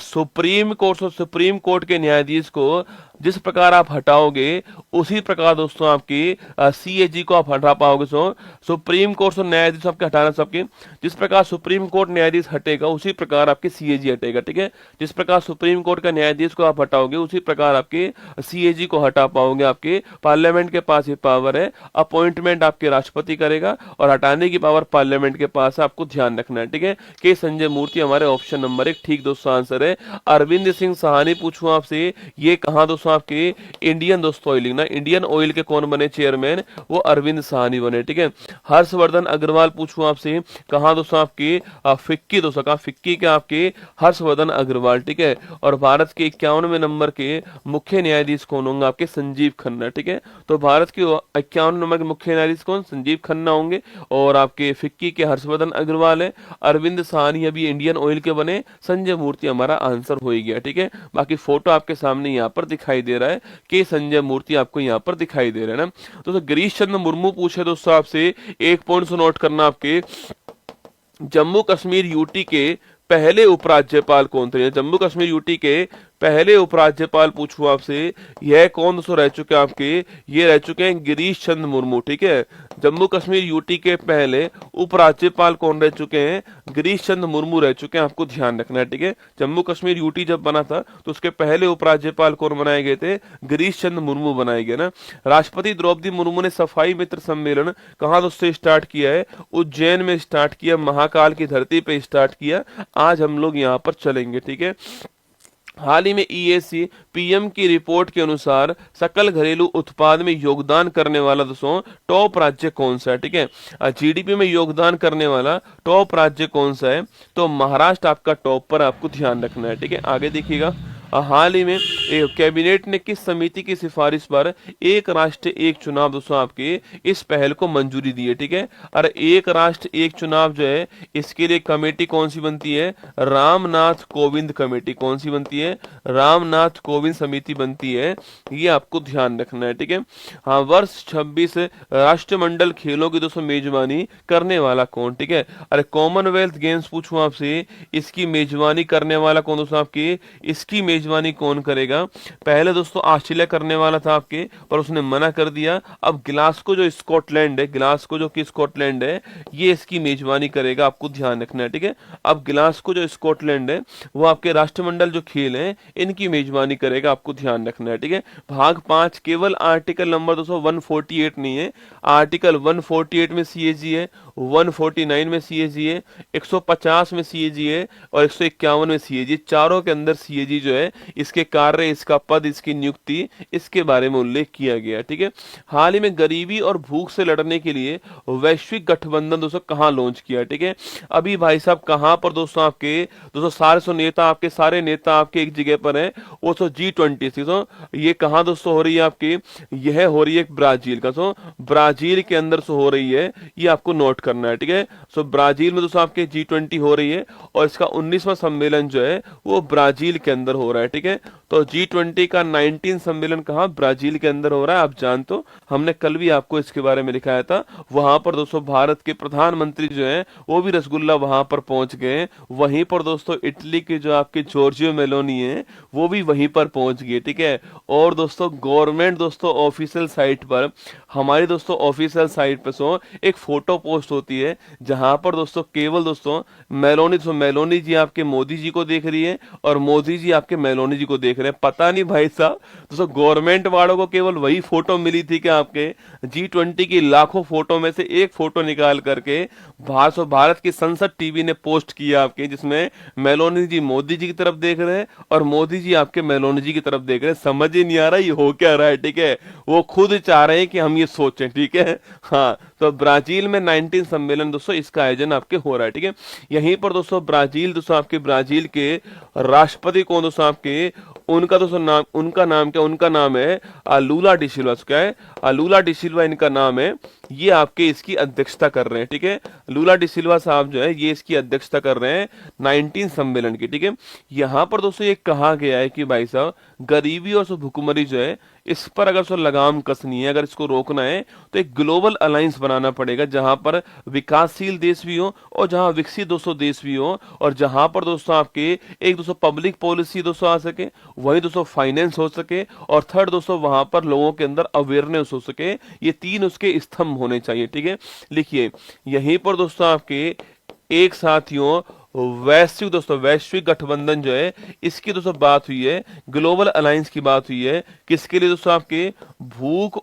सुप्रीम कोर्ट के न्यायाधीश को जिस प्रकार आप हटाओगे, उसी प्रकार दोस्तों आपकी सीएजी को आप हटा पाओगे। सुप्रीम कोर्ट से न्यायाधीश आपके हटाना सबके, जिस प्रकार सुप्रीम कोर्ट न्यायाधीश हटेगा उसी प्रकार आपके सीएजी हटेगा, ठीक है। जिस प्रकार सुप्रीम कोर्ट का न्यायाधीश को आप हटाओगे उसी प्रकार आपके सीएजी को हटा पाओगे। आपके पार्लियामेंट के पास ये पावर है, अपॉइंटमेंट आपके राष्ट्रपति करेगा और हटाने की पावर पार्लियामेंट के पास है, आपको ध्यान रखना है, ठीक है। के संजय मूर्ति हमारे ऑप्शन नंबर 1 ठीक दोस्तों आंसर है। अरविंद सिंह साहनी पूछूं आपसे, ये कहां दोस्तों आपके इंडियन दोस्तों ऑयल, ना इंडियन ऑयल के कौन बने चेयरमैन, वो अरविंद साहनी बने, ठीक है। हर्षवर्धन अग्रवाल पूछूं आपसे, कहां दोस्तों आपके फिक्की दोस्तों, कहां फिक्की के आपके हर्षवर्धन अग्रवाल, ठीक है। और भारत के 51वें नंबर के मुख्य न्यायाधीश कौन होंगे, आपके संजीव खन्ना, ठीक है। तो भारत के 51 नंबर के मुख्य न्यायाधीश कौन, संजीव खन्ना होंगे। और आपके फिक्की के हर्षवर्धन अग्रवाल है, अरविंद साहनी अभी इंडियन ऑयल के बने, संजय मूर्ति हमारा आंसर हो ही गया, ठीक है। बाकी फोटो आपके सामने यहाँ पर दिखाई दे रहा है कि संजय मूर्ति आपको यहाँ पर दिखाई दे रहा है ना। तो गिरीश चंद्र मुर्मू पूछे दोस्तों आपसे, एक पॉइंट से नोट करना, आपके जम्मू कश्मीर यूटी के पहले उपराज्यपाल कौन थे, जम्मू कश्मीर यूटी के पहले उपराज्यपाल पूछूं आपसे, यह कौन दोस्तों रह चुके हैं आपके, ये रह चुके हैं गिरीश चंद्र मुर्मू, ठीक है। जम्मू कश्मीर यूटी के पहले उपराज्यपाल कौन रह चुके हैं, गिरीश चंद्र मुर्मू रह चुके हैं, आपको ध्यान रखना है, ठीक है। जम्मू कश्मीर यूटी जब बना था तो उसके पहले उपराज्यपाल कौन बनाए गए थे, गिरीश चंद्र मुर्मू बनाए गए ना। राष्ट्रपति द्रौपदी मुर्मू ने सफाई मित्र सम्मेलन कहां दोस्तों स्टार्ट किया है, उज्जैन में स्टार्ट किया, महाकाल की धरती पे स्टार्ट किया। आज हम लोग यहाँ पर चलेंगे, ठीक है। हाल ही में ईएसी पीएम की रिपोर्ट के अनुसार सकल घरेलू उत्पाद में योगदान करने वाला दोस्तों टॉप राज्य कौन सा है, ठीक है। जीडीपी में योगदान करने वाला टॉप राज्य कौन सा है, तो महाराष्ट्र आपका टॉप पर, आपको ध्यान रखना है, ठीक है। आगे देखिएगा, हाल ही में कैबिनेट ने किस समिति की सिफारिश पर एक राष्ट्र एक चुनाव दोस्तों आपके इस पहल को मंजूरी दी है, ठीक है। और एक राष्ट्र एक चुनाव जो है इसके लिए कमेटी कौन सी बनती है, रामनाथ कोविंद कमेटी, कौन सी बनती है, रामनाथ कोविंद समिति बनती है, ये आपको ध्यान रखना है, ठीक है। हाँ, वर्ष 26 राष्ट्रमंडल खेलों की दोस्तों मेजबानी करने वाला कौन, ठीक है। अरे कॉमनवेल्थ गेम्स पूछूं आपसे, इसकी मेजबानी करने वाला कौन दोस्तों आपकी, इसकी मेजबानी कौन करेगा? पहले दोस्तों ऑस्ट्रेलिया करने वाला था आपके, पर उसने मना कर दिया। अब ग्लासगो जो स्कॉटलैंड है, ग्लासगो जो कि स्कॉटलैंड है, ये इसकी मेजबानी करेगा, आपको ध्यान रखना है, ठीक है। अब ग्लासगो जो स्कॉटलैंड है वो आपके राष्ट्रमंडल जो खेल हैं इनकी मेजबानी करेगा, आपको ध्यान रखना है, ठीक है। भाग 5 केवल आर्टिकल नंबर दोस्तों 148 नहीं है, आर्टिकल 148 में सीएजी है, 149 में सीएजी है, 150 में सीएजी है और 151 में सीएजी, चारों के अंदर सीएजी जो है इसके कार्य, इसका पद, इसकी नियुक्ति, इसके बारे में उल्लेख किया गया, ठीक है। हाल ही में गरीबी और भूख से लड़ने के लिए वैश्विक गठबंधन दोस्तों कहाँ लॉन्च किया, ठीक है। अभी भाई साहब कहाँ पर दोस्तों आपके दोस्तों सारे नेता आपके एक जगह पर हैं, वो तो G20 दोस्तों, ये कहाँ दोस्तों हो रही है आपकी, यह हो रही है ब्राजील का, सो ब्राजील के अंदर से हो रही है, ये आपको नोट करना है, ठीक है। सो ब्राजील में दोस्तों आपके G20 हो रही है और इसका 19वां सम्मेलन जो है वो ब्राजील के अंदर हो रहा है, ठीक है। तो G20 का 19 सम्मेलन कहाँ, ब्राजील के अंदर हो रहा है, आप जानते हो, हमने कल भी आपको इसके बारे में दिखाया था। वहां पर दोस्तों भारत के प्रधानमंत्री जो है वो भी रसगुल्ला वहां पर पहुंच गए। वहीं पर दोस्तों इटली के जो आपके जॉर्जियो मेलोनी है वो भी वहीं पर पहुंच गए, ठीक है। और दोस्तों गवर्नमेंट दोस्तों ऑफिशियल साइट पर, हमारी दोस्तों ऑफिशियल साइट पर सो एक फोटो पोस्ट होती है जहां पर दोस्तों केवल दोस्तों मेलोनी जी आपके मोदी जी को देख रही है और मोदी जी आपके मेलोनी जी को देख रहे हैं। पता नहीं भाई साहब दोस्तों गवर्नमेंट वालों को केवल वही फोटो मिली थी कि आपके G20 की लाखों फोटो में से एक फोटो निकाल करके भारत की संसद टीवी ने पोस्ट किया आपके, जिसमें मेलोनी जी मोदी जी की तरफ देख रहे हैं और मोदी जी आपके मेलोनी जी की तरफ देख रहे हैं। समझ ही नहीं आ रहा ये हो क्या रहा है, ठीक है। वो खुद चाह रहे हैं कि हम ये सोचें, ठीक है। हाँ, तो ब्राजील में 19 सम्मेलन दोस्तों इसका आयोजन आपके हो रहा है, ठीक है। यहीं पर दोस्तों ब्राजील दोस्तों आपके ब्राजील के राष्ट्रपति कौन दोस्तों आपके, उनका दोस्तों नाम, उनका नाम क्या, उनका नाम है लूला डी सिल्वा, क्या है लूला डी सिल्वा इनका नाम है। ये आपके इसकी अध्यक्षता कर रहे हैं, ठीक है। लूला डी सिल्वा साहब जो है ये इसकी अध्यक्षता कर रहे हैं 19 सम्मेलन की, ठीक है। यहाँ पर दोस्तों ये कहा गया है कि भाई साहब गरीबी और भुखमरी जो है इस पर अगर सो लगाम कसनी है, अगर इसको रोकना है तो एक ग्लोबल अलायंस बनाना पड़ेगा जहां पर विकासशील देश भी हो और जहां विकसित दोस्तों देश भी हो और जहां पर दोस्तों आपके एक दोस्तों पब्लिक पॉलिसी दोस्तों आ सके, वही दोस्तों फाइनेंस हो सके और थर्ड दोस्तों वहां पर लोगों के अंदर अवेयरनेस हो सके। ये तीन उसके स्तंभ होने चाहिए, ठीक है। लिखिए यहीं पर दोस्तों आपके एक साथियों वैश्विक गठबंधन जो है इसकी दोस्तों बात हुई है, ग्लोबल अलायंस की बात हुई है, किसके लिए दोस्तों आपके भूख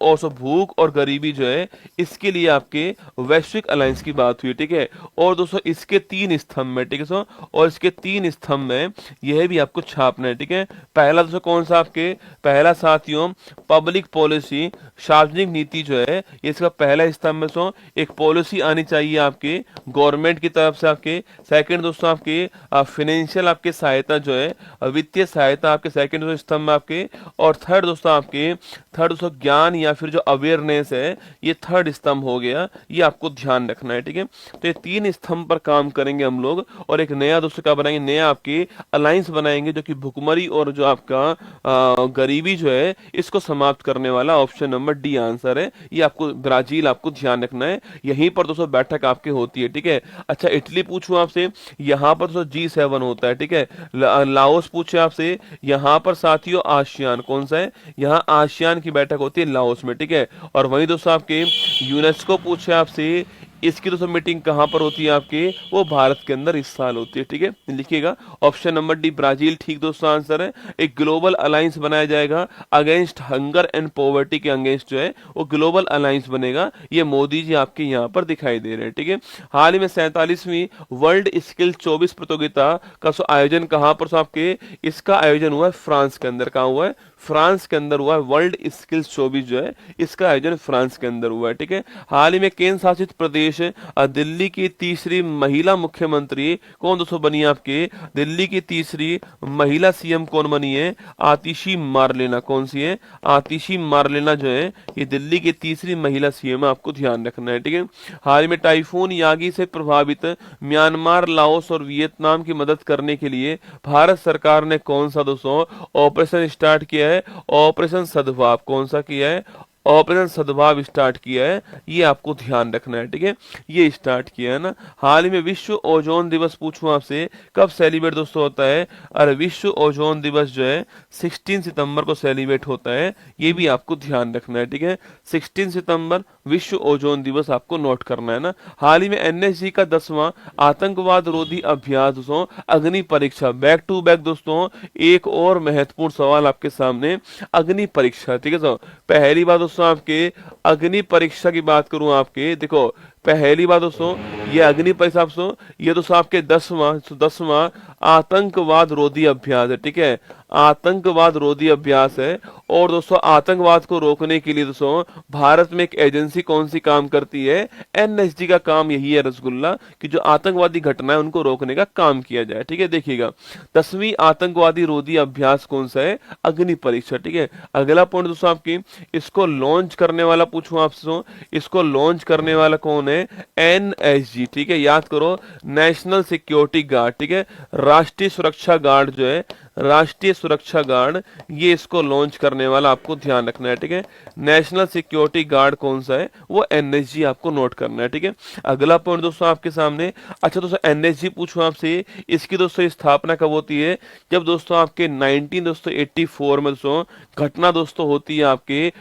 और गरीबी जो है इसके लिए आपके वैश्विक अलायंस की बात हुई है, ठीक है। और दोस्तों इसके 3 स्तंभ है, ठीक है सो, और इसके 3 स्तंभ है, यह भी आपको छापना है, ठीक है। पहला दोस्तों कौन सा आपके, पहला साथियों पब्लिक पॉलिसी, सार्वजनिक नीति जो है ये इसका पहला स्तंभ है। सो एक पॉलिसी आनी चाहिए आपके गवर्नमेंट की तरफ से आपके। सेकंड दोस्तों आपके फाइनेंशियल आपके सहायता जो है वित्तीय सहायता आपके सेकंड स्तंभ आपके। और थर्ड दोस्तों ज्ञान या फिर जो अवेयरनेस है ये थर्ड स्तंभ हो गया, ये आपको ध्यान रखना है, ठीक है। तो ये 3 स्तंभ पर काम करेंगे हम लोग और एक नया दोस्तों क्या बनाएंगे, नया आपके अलायंस बनाएंगे जो कि भुखमरी और जो आपका गरीबी जो है इसको समाप्त करने वाला। ऑप्शन नंबर डी आंसर है, ये आपको ब्राजील आपको ध्यान रखना है। यहीं पर दोस्तों बैठक आपकी होती है, ठीक है। अच्छा इटली पूछूं आपसे, यहाँ पर तो G7 होता है, ठीक है। लाओस पूछे आपसे, यहाँ पर साथियों आसियान कौन सा है, यहाँ आसियान की बैठक होती है लाओस में, ठीक है। और वहीं दोस्तों आपके यूनेस्को पूछे आपसे, इसकी दोस्तों मीटिंग कहां पर होती है आपके, वो भारत के अंदर इस साल होती है, ठीक है। लिखिएगा ऑप्शन नंबर डी ब्राजील ठीक दोस्तों आंसर है। एक ग्लोबल अलायंस बनाया जाएगा अगेंस्ट हंगर एंड पॉवर्टी के अगेंस्ट जो है वो ग्लोबल अलायंस बनेगा। ये मोदी जी आपके यहाँ पर दिखाई दे रहे हैं, ठीक है। हाल ही में 47वीं वर्ल्ड स्किल 24 प्रतियोगिता का आयोजन कहां पर आपके, इसका आयोजन हुआ है फ्रांस के अंदर। कहा हुआ है, फ्रांस के अंदर हुआ है। वर्ल्ड स्किल्स 24 जो है इसका आयोजन फ्रांस के अंदर हुआ है, ठीक है। हाल ही में केंद्र शासित प्रदेश दिल्ली की तीसरी महिला मुख्यमंत्री कौन दोस्तों बनी है आपके, दिल्ली की तीसरी महिला सीएम कौन बनी है, आतिशी मारलेना। कौन सी है, आतिशी मारलेना जो है ये दिल्ली की तीसरी महिला सीएम है, आपको ध्यान रखना है, ठीक है। हाल ही में टाइफून यागी से प्रभावित म्यांमार, लाओस और वियतनाम की मदद करने के लिए भारत सरकार ने कौन सा दोस्तों ऑपरेशन स्टार्ट किया है, ऑपरेशन सद्भाव। कौन सा किया है, ऑपरेशन सद्भाव स्टार्ट किया है, ये आपको ध्यान रखना है, ठीक है, ये स्टार्ट किया है ना। हाल ही में विश्व ओजोन दिवस पूछूं आपसे कब सेलिब्रेट दोस्तों होता है, और विश्व ओजोन दिवस जो है 16 सितंबर को सेलिब्रेट होता है, ये भी आपको ध्यान रखना है, ठीक है। 16 सितंबर विश्व ओजोन दिवस आपको नोट करना है ना। हाल ही में एनएसजी का 10वां आतंकवाद रोधी अभ्यास दोस्तों अग्नि परीक्षा, बैक टू बैक दोस्तों एक और महत्वपूर्ण सवाल आपके सामने, अग्नि परीक्षा, ठीक है। तो पहली बात दोस्तों आपके अग्नि परीक्षा की बात करूं आपके, देखो पहली बात दोस्तों ये अग्नि परीक्षा दोस्तों ये दोस्तों आपके 10वां आतंकवाद रोधी अभ्यास है, ठीक है, आतंकवाद रोधी अभ्यास है। और दोस्तों आतंकवाद को रोकने के लिए दोस्तों भारत में एक एजेंसी कौन सी काम करती है, एनएसजी का काम यही है रसगुल्ला, कि जो आतंकवादी घटनाएं उनको रोकने का काम किया जाए, ठीक है। देखिएगा 10वीं आतंकवादी रोधी अभ्यास कौन सा है, अग्नि परीक्षा, ठीक है। अगला पॉइंट दोस्तों आपकी, इसको लॉन्च करने वाला पूछूं आपसे, इसको लॉन्च करने वाला कौन है, एनएसजी, ठीक है, याद करो नेशनल सिक्योरिटी गार्ड, ठीक है, राष्ट्रीय सुरक्षा गार्ड जो है, राष्ट्रीय सुरक्षा गार्ड, ये इसको लॉन्च करने वाला आपको ध्यान रखना है, ठीक है। नेशनल सिक्योरिटी गार्ड कौन सा है, वो एनएसजी आपको नोट करना है, ठीक है। अगला पॉइंट दोस्तों आपके सामने, अच्छा दोस्तों एनएसजी पूछूं आपसे, इसकी दोस्तों स्थापना कब होती है, जब दोस्तों आपके 1984 में दोस्तों घटना दोस्तों होती है आपके,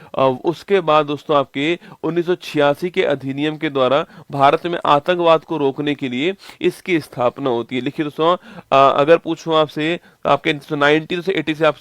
उसके बाद दोस्तों आपके 1986 के अधिनियम के द्वारा भारत में आतंकवाद को रोकने के लिए इसकी स्थापना होती है। लिखिए दोस्तों अगर पूछूं आपसे तो आपके 1980 से आप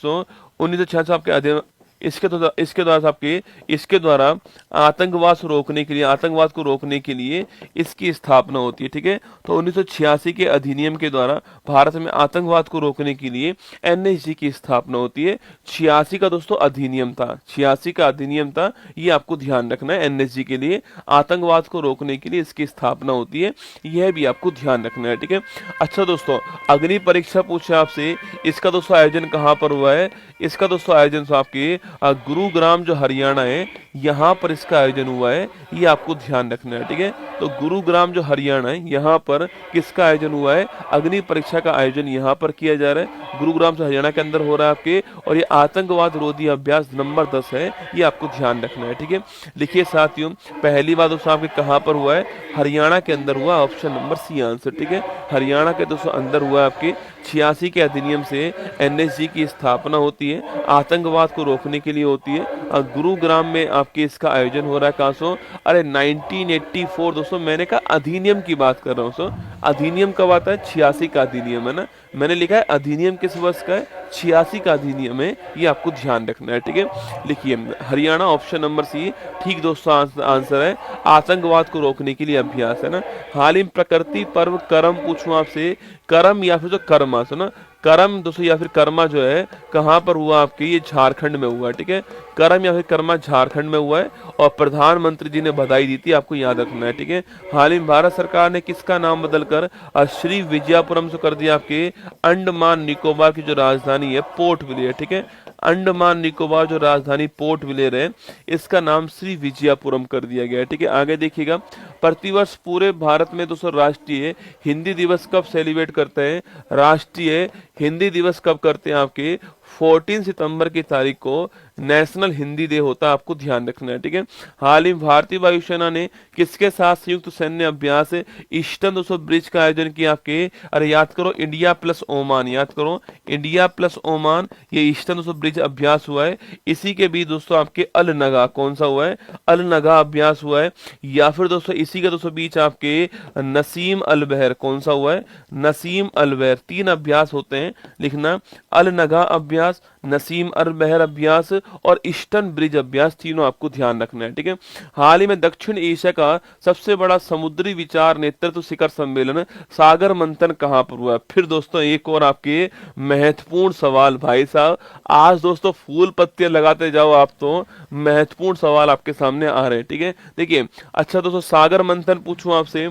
1986 आपके अधिनियम, इसके द्वारा आतंकवाद को रोकने के लिए इसकी स्थापना होती है, ठीक है। तो 1986 के अधिनियम के द्वारा भारत में आतंकवाद को रोकने के लिए एनएसजी की स्थापना होती है। 86 का दोस्तों अधिनियम था, 86 का अधिनियम था, ये आपको ध्यान रखना है, एनएसजी के लिए आतंकवाद को रोकने के लिए इसकी स्थापना होती है, यह भी आपको ध्यान रखना है, ठीक है। अच्छा दोस्तों अग्नि परीक्षा पूछे आपसे, इसका दोस्तों आयोजन कहाँ पर हुआ है, इसका दोस्तों आयोजन आपके गुरुग्राम जो हरियाणा है, यहाँ पर इसका आयोजन हुआ है, ये आपको ध्यान रखना है, ठीक है। तो गुरुग्राम जो हरियाणा है, यहाँ पर किसका आयोजन हुआ है, अग्नि परीक्षा का आयोजन यहाँ पर किया जा रहा है, गुरुग्राम से हरियाणा के अंदर हो रहा है आपके, और ये आतंकवाद रोधी अभ्यास नंबर 10 है, ये आपको ध्यान रखना है, ठीक है। लिखिए साथियों पहली बात दोस्तों आपके कहाँ पर हुआ है, हरियाणा के अंदर हुआ, ऑप्शन नंबर सी आंसर, ठीक है। हरियाणा के दोस्तों अंदर हुआ आपके 86 के अधिनियम से एनएसजी की स्थापना होती है, आतंकवाद को रोकने के लिए होती है। गुरुग्राम में आपके इसका आयोजन हो रहा है, कहाँ सो, अरे 1984 दोस्तों, मैंने कहा अधिनियम की बात कर रहा हूँ सो, अधिनियम कब आता है, 86 का अधिनियम है ना, मैंने लिखा है अधिनियम किस वर्ष का है, 86 का अधिनियम है, ये आपको ध्यान रखना है, ठीक है। लिखिए हरियाणा ऑप्शन नंबर सी ठीक दोस्तों आंसर है, आतंकवाद को रोकने के लिए अभ्यास है ना। हाल ही प्रकृति पर्व करम पूछूं आपसे, करम या फिर जो कर्मा सुना, करम दोस्तों या फिर कर्मा जो है कहाँ पर हुआ आपके, ये झारखंड में हुआ, ठीक है। करम या फिर कर्मा झारखंड में हुआ है, और प्रधानमंत्री जी ने बधाई दी थी, आपको याद रखना है, ठीक है। हाल ही भारत सरकार ने किसका नाम बदलकर श्री विजयपुरम से कर दिया आपके अंडमान निकोबार की जो राजधानी है पोर्ट ब्लेयर, ठीक है। अंडमान निकोबार जो राजधानी पोर्ट ब्लेयर है, इसका नाम श्री विजयपुरम कर दिया गया है, ठीक है। आगे देखिएगा प्रतिवर्ष पूरे भारत में दोस्तों राष्ट्रीय हिंदी दिवस कब सेलिब्रेट करते हैं, राष्ट्रीय हिंदी दिवस कब करते हैं आपके 14 सितंबर की तारीख को नेशनल हिंदी डे होता है, आपको ध्यान रखना है, ठीक है। हाल ही भारतीय वायुसेना ने किसके साथ संयुक्त सैन्य अभ्यास ईस्टर्न दोस्तों ब्रिज का आयोजन किया आपके, अरे याद करो इंडिया प्लस ओमान, याद करो इंडिया प्लस ओमान, ये ईस्टर्न दोस्तों ब्रिज अभ्यास हुआ है। इसी के बीच दोस्तों आपके अल नगा कौन सा हुआ है, अल नगा अभ्यास हुआ है, या फिर दोस्तों इसी के दोस्तों बीच आपके नसीम अल बहर कौन सा हुआ है, नसीम अल बहर, 3 अभ्यास होते हैं, लिखना अल नगा अभ्यास, नसीम अल बहर अभ्यास और ईस्टर्न ब्रिज अभ्यास, तीनों आपको ध्यान रखना है, ठीक है। हाल ही में दक्षिण एशिया का सबसे बड़ा समुद्री विचार नेतृत्व शिखर सम्मेलन सागर मंथन कहां पर हुआ है। फिर दोस्तों एक और आपके महत्वपूर्ण सवाल, भाई साहब आज दोस्तों फूल पत्तियां लगाते जाओ आप, तो महत्वपूर्ण सवाल आपके सामने आ रहे हैं, ठीक है। देखिए अच्छा दोस्तों सागर मंथन पूछूं आपसे,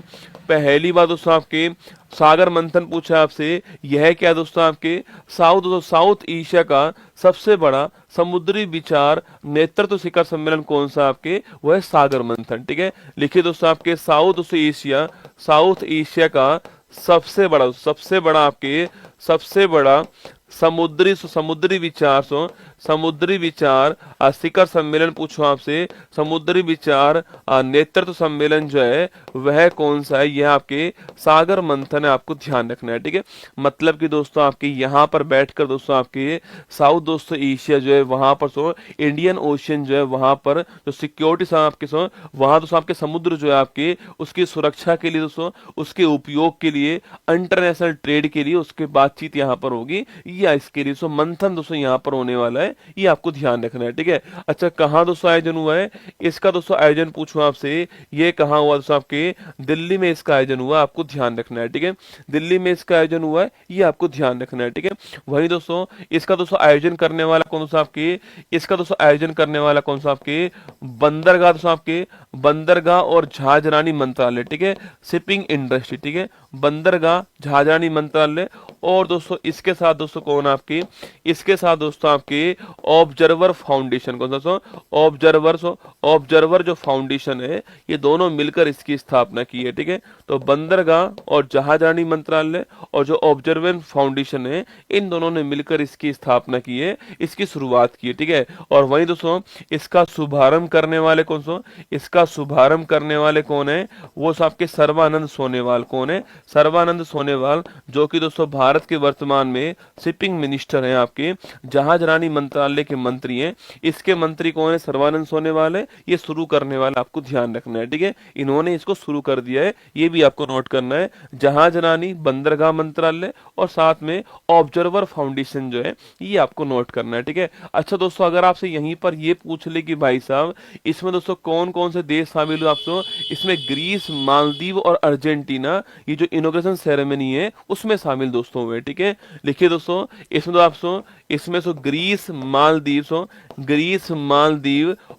पहली बात दोस्तों आपके सागर मंथन पूछा आपसे, यह क्या दोस्तों आपके साउथ एशिया का सबसे बड़ा समुद्री विचार नेतृत्व शिखर सम्मेलन कौन सा आपके, वह है सागर मंथन, ठीक है। लिखिए दोस्तों आपके साउथ एशिया का सबसे बड़ा आपके सबसे बड़ा समुद्री विचार समुद्री विचार शिखर सम्मेलन पूछो आपसे, समुद्री विचार नेतृत्व सम्मेलन जो है वह कौन सा है, यह आपके सागर मंथन है, आपको ध्यान रखना है। ठीक है, मतलब कि दोस्तों आपके यहाँ पर बैठकर दोस्तों आपके साउथ दोस्तों एशिया जो है वहां पर इंडियन ओशियन जो है वहां पर जो सिक्योरिटी आपके वहां दोस्तों आपके समुद्र जो है आपके उसकी सुरक्षा के लिए दोस्तों, उसके उपयोग के लिए, इंटरनेशनल ट्रेड के लिए उसके बातचीत यहाँ पर होगी, या इसके लिए मंथन दोस्तों यहाँ पर होने वाला है, ये आपको ध्यान रखना है। ठीक है, अच्छा कहाँ दोस्तों आयोजन हुआ है, इसका दोस्तों आयोजन पूछूं आपसे, ये कहाँ हुआ दोस्तों आपके दिल्ली में इसका आयोजन हुआ, आपको ध्यान रखना है। ठीक है, दिल्ली में इसका आयोजन हुआ है, ये आपको ध्यान रखना है। ठीक है, वही दोस्तों इसका दोस्तों आयोजन करने वाला कौन सा आपके, इसका दोस्तों आयोजन करने वाला कौन सा आपके बंदरगाह दोस्तों आपके बंदरगाह और जहाजरानी मंत्रालय। ठीक है, शिपिंग इंडस्ट्री। ठीक है, बंदरगाह जहाजरानी मंत्रालय। और दोस्तों इसके साथ दोस्तों कौन आपके, इसके साथ दोस्तों आपके ऑब्जर्वर फाउंडेशन, कौन सा ऑब्जर्वर जो फाउंडेशन है, ये दोनों मिलकर इसकी स्थापना की है। ठीक है, तो बंदरगाह और जहाजरानी मंत्रालय और जो ऑब्जर्वर फाउंडेशन है, इन दोनों ने मिलकर इसकी स्थापना की है, इसकी शुरुआत की है। ठीक है, और वहीं दोस्तों इसका शुभारंभ करने वाले कौन सो, इसका शुभारंभ करने वाले कौन है, वो आपके सर्बानंद सोनेवाल। कौन है, सर्बानंद सोनेवाल, जो कि दोस्तों भारत के वर्तमान में शिपिंग मिनिस्टर हैं, आपके जहाजरानी मंत्रालय के मंत्री हैं। इसके मंत्री कौन है, सर्बानंद सोनेवाल है, ये शुरू करने वाला, आपको ध्यान रखना है। ठीक है, इन्होंने इसको शुरू कर दिया है, ये भी आपको नोट करना है। जहाजरानी बंदरगाह मंत्रालय और साथ में ऑब्जर्वर फाउंडेशन जो है, ये आपको नोट करना है। ठीक है, अच्छा दोस्तों अगर आपसे यहीं पर ये पूछ ले कि भाई साहब इसमें दोस्तों कौन कौन से देश शामिल हुए, आपको इसमें ग्रीस, मालदीव और अर्जेंटीना, ये जो इनॉग्रेशन सेरेमनी है उसमें शामिल दोस्तों हुए। ठीक है, लिखिए दोस्तों इसमें तो आप इसमें ग्रीस, मालदीव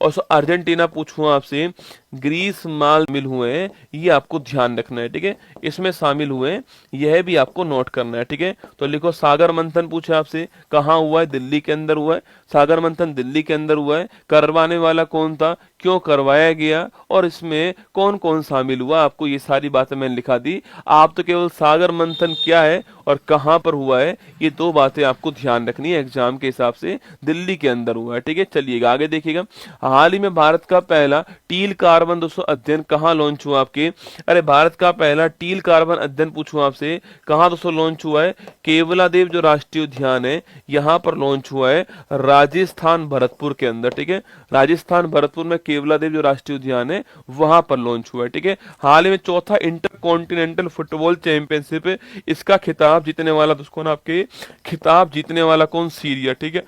और अर्जेंटीना पूछूं आपसे, ग्रीस मिल हुए, ये आपको ध्यान रखना है। ठीक है, इसमें शामिल हुए, यह भी आपको नोट करना है। ठीक है, तो लिखो सागर मंथन पूछे आपसे, कहाँ हुआ है, दिल्ली के अंदर हुआ है, सागर मंथन दिल्ली के अंदर हुआ है। करवाने वाला कौन था, क्यों करवाया गया और इसमें कौन कौन शामिल हुआ, आपको ये सारी बातें मैंने लिखा दी। आप तो केवल सागर मंथन क्या है और कहां पर हुआ है, ये दो बातें आपको ध्यान रखनी है एग्जाम के हिसाब से, दिल्ली के अंदर हुआ है। ठीक है, चलिएगा आगे देखिएगा। हाल ही में भारत का पहला टील कार्बन दोस्तों अध्ययन कहाँ लॉन्च हुआ आपके, अरे भारत का पहला टील कार्बन अध्ययन पूछूं आपसे, कहाँ दोस्तों लॉन्च हुआ है, केवलादेव जो राष्ट्रीय उद्यान है यहाँ पर लॉन्च हुआ है, राजस्थान भरतपुर के अंदर। ठीक है, राजस्थान भरतपुर में केवलादेव जो राष्ट्रीय उद्यान है वहां पर लॉन्च हुआ है। ठीक है, हाल ही में चौथा इंटर कॉन्टिनेंटल फुटबॉल चैंपियनशिप, इसका खिताब जीतने वाला दोस्तों आपके खिताब जीतने वाला कौन, सीरिया। ठीक है,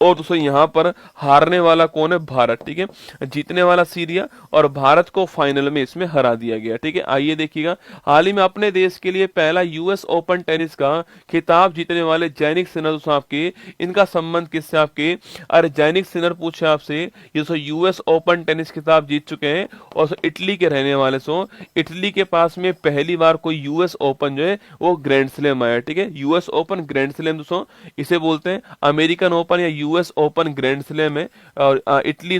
और दोस्तों यहाँ पर हारने वाला कौन है, भारत। ठीक है, जीतने वाला सीरिया और भारत को फाइनल में इसमें हरा दिया गया। ठीक है, आइए देखिएगा, हाल ही में अपने देश के लिए पहला यूएस ओपन टेनिस का खिताब जीतने वाले जैनिक सिनर दोस्तों आपके, इनका संबंध किससे आपके, अरे जैनिक सिनर पूछे आपसे, ये यूएस ओपन टेनिस खिताब जीत चुके हैं और इटली के रहने वाले इटली के पास में पहली बार कोई यूएस ओपन जो है वो ग्रैंड स्लैम आया। ठीक है, यूएस ओपन ग्रैंड स्लैम दोस्तों इसे बोलते हैं, अमेरिकन ओपन या यूएस ओपन ग्रैंड स्लैम है। और इटली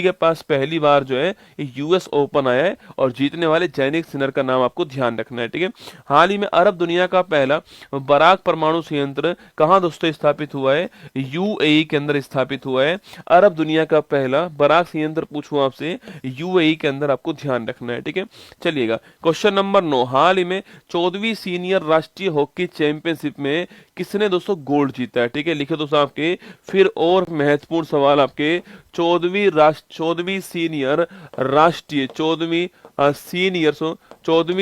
के पास पहली बार जो है यूएस ओपन आया है और जीतने वाले जैनिक सिनर का नाम आपको ध्यान रखना है। ठीक है, हाल ही में अरब दुनिया का पहला बराक परमाणु संयंत्र कहां दोस्तों स्थापित हुआ है, यूएई के अंदर स्थापित हुआ है। अरब दुनिया का पहला बराक संयंत्र पूछूं आपसे, यूएई के अंदर आपको ध्यान रखना है। ठीक है, चलिएगा क्वेश्चन नंबर 9, हाल ही में 14वीं सीनियर राष्ट्रीय हॉकी चैंपियनशिप में किसने दोस्तों गोल्ड जीता है। ठीक है, लिखे दोस्तों आपके फिर और महत्वपूर्ण सवाल आपके 14वीं सीनियर राष्ट्रीय 14वीं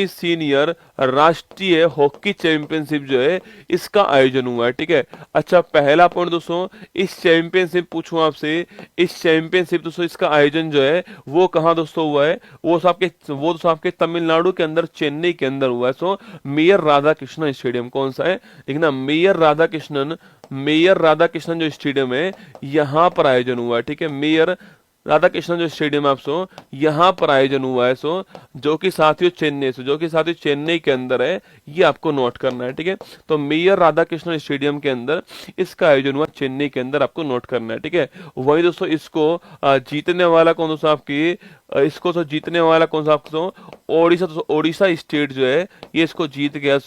सीनियर राष्ट्रीय हॉकी चैंपियनशिप जो है इसका आयोजन हुआ है। ठीक है, अच्छा पहला पॉइंट दोस्तों, इस चैंपियनशिप पूछूं आपसे, इस चैंपियनशिप दोस्तों इसका आयोजन जो है वो कहां दोस्तों हुआ है, वो दोस्तों आपके तमिलनाडु के अंदर, चेन्नई के अंदर हुआ है। मेयर राधा कृष्णन स्टेडियम, कौन सा है, देखना मेयर राधा कृष्णन जो स्टेडियम है यहाँ पर आयोजन हुआ है। ठीक है, मेयर राधा कृष्णन जो स्टेडियम है यहाँ पर आयोजन हुआ है जो कि साथियों चेन्नई के अंदर है, ये आपको नोट करना है। ठीक है, तो मेयर राधा कृष्णन स्टेडियम के अंदर इसका आयोजन हुआ, चेन्नई के अंदर आपको नोट करना है। ठीक है, वही दोस्तों इसको जीतने वाला कौन दोस्तों आपकी, इसको जीतने वाला कौन सा आपको, ओडिशा स्टेट जो है ये इसको जीत गया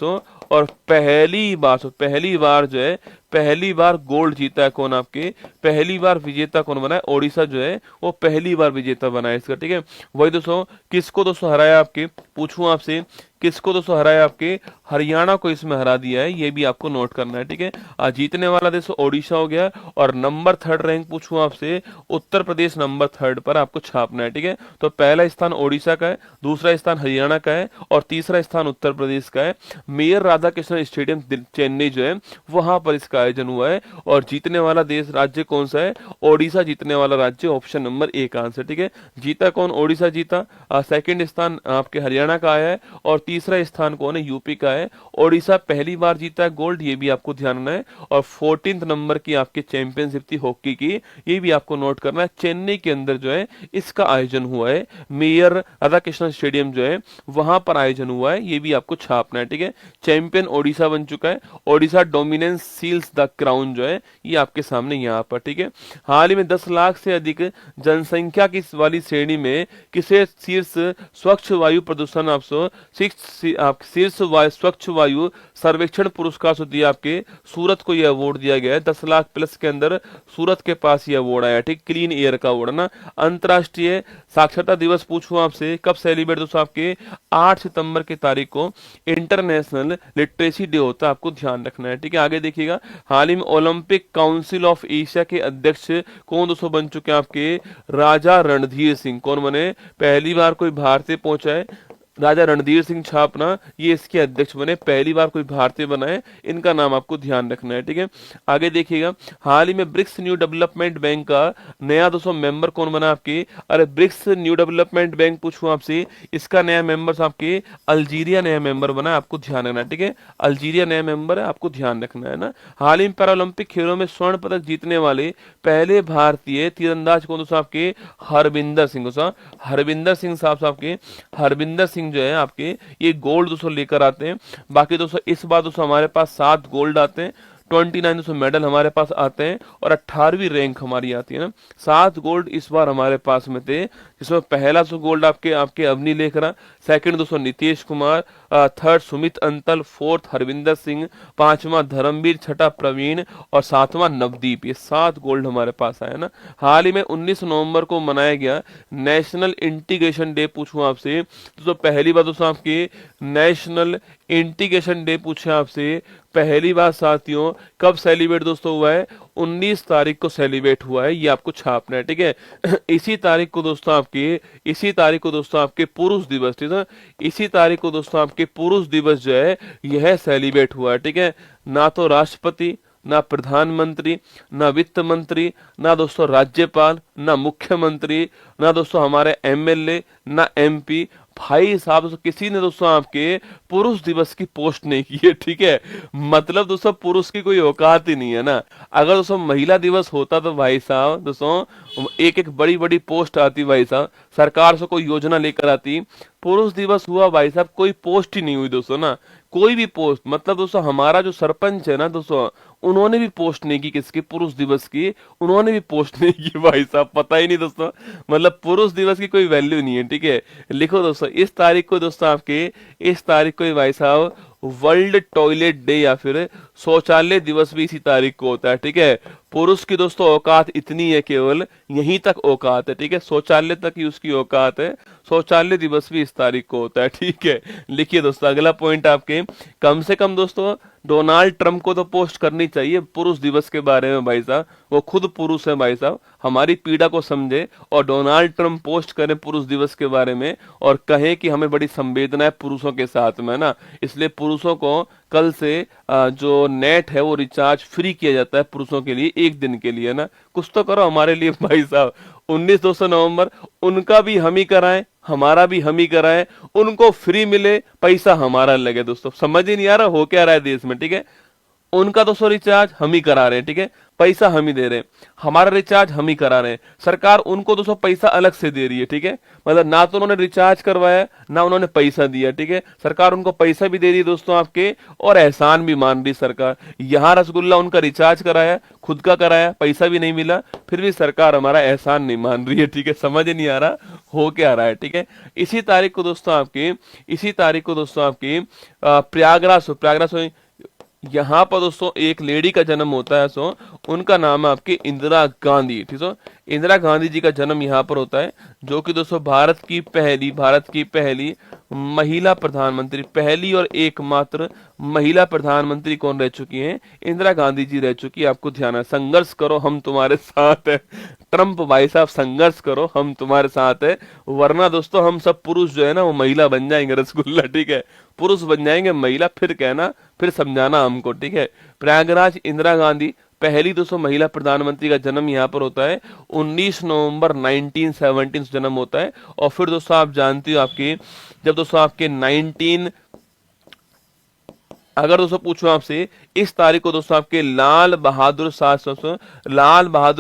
और पहली बार जो है पहली बार गोल्ड जीता है कौन आपके, पहली बार विजेता कौन बना है, ओडिशा जो है वो पहली बार विजेता बना है इसका, ठीक है। वही दोस्तों किसको दोस्तों हराया आपके, पूछूं आपसे, किसको दोस्तों हराया आपके, हरियाणा को इसमें हरा दिया है, ये भी आपको नोट करना है, ठीक है। जीतने वाला देश ओडिशा हो गया, और नंबर 3rd रैंक पूछूं आपसे, उत्तर प्रदेश नंबर 3rd पर आपको छापना है, ठीक है। तो पहला स्थान ओडिशा का है, दूसरा स्थान हरियाणा का है, और तीसरा स्थान उत्तर प्रदेश का है। मेयर राधा कृष्णन स्टेडियम चेन्नई जो है वहां पर इसका आयोजन हुआ है, और जीतने वाला देश राज्य कौन सा है, ओडिशा जीतने वाला राज्य, ऑप्शन नंबर ए का आंसर, ठीक है। जीता कौन, ओडिशा जीता। सेकंड स्थान आपके हरियाणा का आया है, और तीसरा स्थान कौन है, यूपी का है। ओडिशा पहली बार जीता है गोल्ड, ये भी आपको ध्यान रखना है। और 14th नंबर की आपकी चैंपियनशिप थी हॉकी की, ये भी आपको नोट करना है। चेन्नई के अंदर जो है इसका आयोजन हुआ है, मेयर राधा कृष्णन स्टेडियम जो है वहां पर आयोजन हुआ है, ये भी आपको छापना है, ठीक है। चैंपियन ओडिशा बन चुका है, Odisha dominance seals the crown जो है ये आपके सामने यहाँ पर, ठीक है। हाल ही में 10 लाख से अधिक जनसंख्या की वाली श्रेणी में किसे शीर्ष स्वच्छ वायु प्रदूषण आपको शीर्ष स्वच्छ वायु सर्वेक्षण पुरस्कार से दिया आपके सूरत को यह अवार्ड दिया गया है। 10 लाख प्लस के अंदर सूरत के पास ये अवार्ड आया, ठीक, क्लीन एयर का अवार्ड ना। अंतर्राष्ट्रीय साक्षरता दिवस पूछूं आपसे कब सेलिब्रेट दोस्तों, आपके 8 सितंबर की तारीख को इंटरनेशनल लिटरेसी डे होता है, आपको ध्यान रखना है, ठीक है। आगे देखिएगा, हाल ही में ओलंपिक काउंसिल ऑफ एशिया के अध्यक्ष कौन दोस्तों बन चुके हैं आपके, राजा रणधीर सिंह। कौन बने, पहली बार कोई भारतीय पहुंचा है, राजा रणधीर सिंह छापना ये इसके अध्यक्ष बने, पहली बार कोई भारतीय बना है, इनका नाम आपको ध्यान रखना है, ठीक है। आगे देखिएगा, हाल ही में ब्रिक्स न्यू डेवलपमेंट बैंक का नया दोस्तों मेंबर कौन बना आपके, अरे ब्रिक्स न्यू डेवलपमेंट बैंक पूछूं आपसे, इसका नया मेंबर आपके अल्जीरिया नया मेंबर बना है, आपको ध्यान रखना है, ठीक है। अल्जीरिया नया मेंबर है, आपको ध्यान रखना है ना। हाल ही में पैरालंपिक खेलों में स्वर्ण पदक जीतने वाले पहले भारतीय तीरंदाज कौन दोस्तों आपके, हरविंदर सिंह दोस्तों, हरविंदर सिंह साहब आपके, हरविंदर सिंह जो है आपके ये गोल्ड दोस्तों लेकर आते हैं। बाकी दोस्तों इस बार दोस्तों हमारे पास 7 गोल्ड आते हैं, 29 दोस्तों मेडल हमारे पास आते हैं, और 18वीं रैंक हमारी आती है ना। 7 गोल्ड इस बार हमारे पास में थे, जिसमें पहला सो गोल्ड आपके अवनी लेखरा, सेकंड दोस्तों नीतीश कुमार, थर्ड सुमित अंतल, फोर्थ हरविंदर सिंह, पांचवा धर्मवीर, छठा प्रवीण, और सातवां नवदीप। ये 7 गोल्ड हमारे पास आया ना। हाल ही में 19 नवंबर को मनाया गया नेशनल इंटीग्रेशन डे पूछूं आपसे, दोस्तों पहली बार दोस्तों आपके नेशनल इंटीग्रेशन डे पूछे आपसे, पहली बार साथियों कब सेलिब्रेट दोस्तों हुआ है, 19 तारीख को सेलिब्रेट हुआ है, ये आपको छापना है, ठीक है। इसी तारीख को दोस्तों आपके पुरुष दिवस, ठीक है, इसी तारीख को दोस्तों आपके पुरुष दिवस जो है यह सेलिब्रेट हुआ है, ठीक है। ना तो राष्ट्रपति, ना प्रधानमंत्री, ना वित्त मंत्री, ना दोस्तों राज्यपाल, ना मुख्यमंत्री, ना दोस्तों हमारे एमएलए, ना एमपी, भाई साहब दोस्तों किसी ने दोस्तों आपके पुरुष दिवस की पोस्ट नहीं की है, ठीक है। मतलब दोस्तों पुरुष की कोई औकात ही नहीं है ना। अगर दोस्तों महिला दिवस होता तो भाई साहब दोस्तों एक एक बड़ी बड़ी पोस्ट आती, भाई साहब सरकार से कोई योजना लेकर आती। पुरुष दिवस हुआ भाई साहब, कोई पोस्ट ही नहीं हुई दोस्तों ना, कोई भी पोस्ट। मतलब दोस्तों हमारा जो सरपंच है ना दोस्तों, उन्होंने भी पोस्ट नहीं की, किसकी, पुरुष दिवस की, उन्होंने भी पोस्ट नहीं की भाई साहब, पता ही नहीं दोस्तों। मतलब पुरुष दिवस की कोई वैल्यू नहीं है, ठीक है। लिखो दोस्तों इस तारीख को दोस्तों आपके, इस तारीख को भाई साहब वर्ल्ड टॉयलेट डे या फिर शौचालय दिवस भी इसी तारीख को होता है, ठीक है। पुरुष की दोस्तों औकात इतनी है, केवल यहीं तक औकात है, ठीक है, शौचालय तक ही उसकी औकात है। शौचालय दिवस भी इस तारीख को होता है, ठीक है। लिखिए दोस्तों अगला पॉइंट आपके, कम से कम दोस्तों डोनाल्ड ट्रंप को तो पोस्ट करनी चाहिए पुरुष दिवस के बारे में भाई साहब, वो खुद पुरुष है भाई साहब, हमारी पीड़ा को समझे और डोनाल्ड ट्रंप पोस्ट करें पुरुष दिवस के बारे में और कहें कि हमें बड़ी संवेदना है पुरुषों के साथ में ना। इसलिए पुरुषों को कल से जो नेट है वो रिचार्ज फ्री किया जाता है पुरुषों के लिए 1 दिन के लिए ना। कुछ तो करो हमारे लिए भाई साहब। 19 नवंबर उनका भी हम ही कराएं, हमारा भी हम ही कराएं, उनको फ्री मिले, पैसा हमारा लगे। दोस्तों समझ ही नहीं आ रहा हो क्या रहा है देश में, ठीक है। उनका 200 रिचार्ज हम ही करा रहे हैं, ठीक है, पैसा हम ही दे रहे हैं, हमारा रिचार्ज हम ही करा रहे हैं, सरकार उनको 200 पैसा अलग से दे रही है, ठीक है। मतलब ना तो उन्होंने रिचार्ज करवाया ना उन्होंने पैसा दिया, ठीक है, सरकार उनको पैसा भी दे रही है दोस्तों आपके, और एहसान भी मान रही सरकार। यहाँ रसगुल्ला उनका रिचार्ज कराया, खुद का कराया, पैसा भी नहीं मिला, फिर भी सरकार हमारा एहसान नहीं मान रही है, ठीक है। समझ नहीं आ रहा हो क्या रहा है, ठीक है। इसी तारीख को दोस्तों आपके प्रयागराज यहाँ पर दोस्तों एक लेडी का जन्म होता है, सो उनका नाम है आपकी इंदिरा गांधी। ठीक है, इंदिरा गांधी जी का जन्म यहाँ पर होता है, जो कि दोस्तों भारत की पहली महिला प्रधानमंत्री, पहली और एकमात्र महिला प्रधानमंत्री कौन रह चुकी हैं? इंदिरा गांधी जी रह चुकी है। आपको ध्यान है, संघर्ष करो हम तुम्हारे साथ है, ट्रम्प भाई साहब संघर्ष करो हम तुम्हारे साथ है, वरना दोस्तों हम सब पुरुष जो है ना वो महिला बन जाएंगे, रसगुल्ला। ठीक है, पुरुष बन जाएंगे महिला, फिर कहना, फिर समझाना हमको। ठीक है, प्रयागराज इंदिरा गांधी पहली दोस्तों महिला प्रधानमंत्री का जन्म यहाँ पर होता है, 19 नवंबर 1917 से जन्म होता है। और फिर दोस्तों आप जानते हो आपके, जब दोस्तों आपके 19, अगर दोस्तों पूछूं आपसे, इस तारीख को दोस्तों आपके लाल बहादुर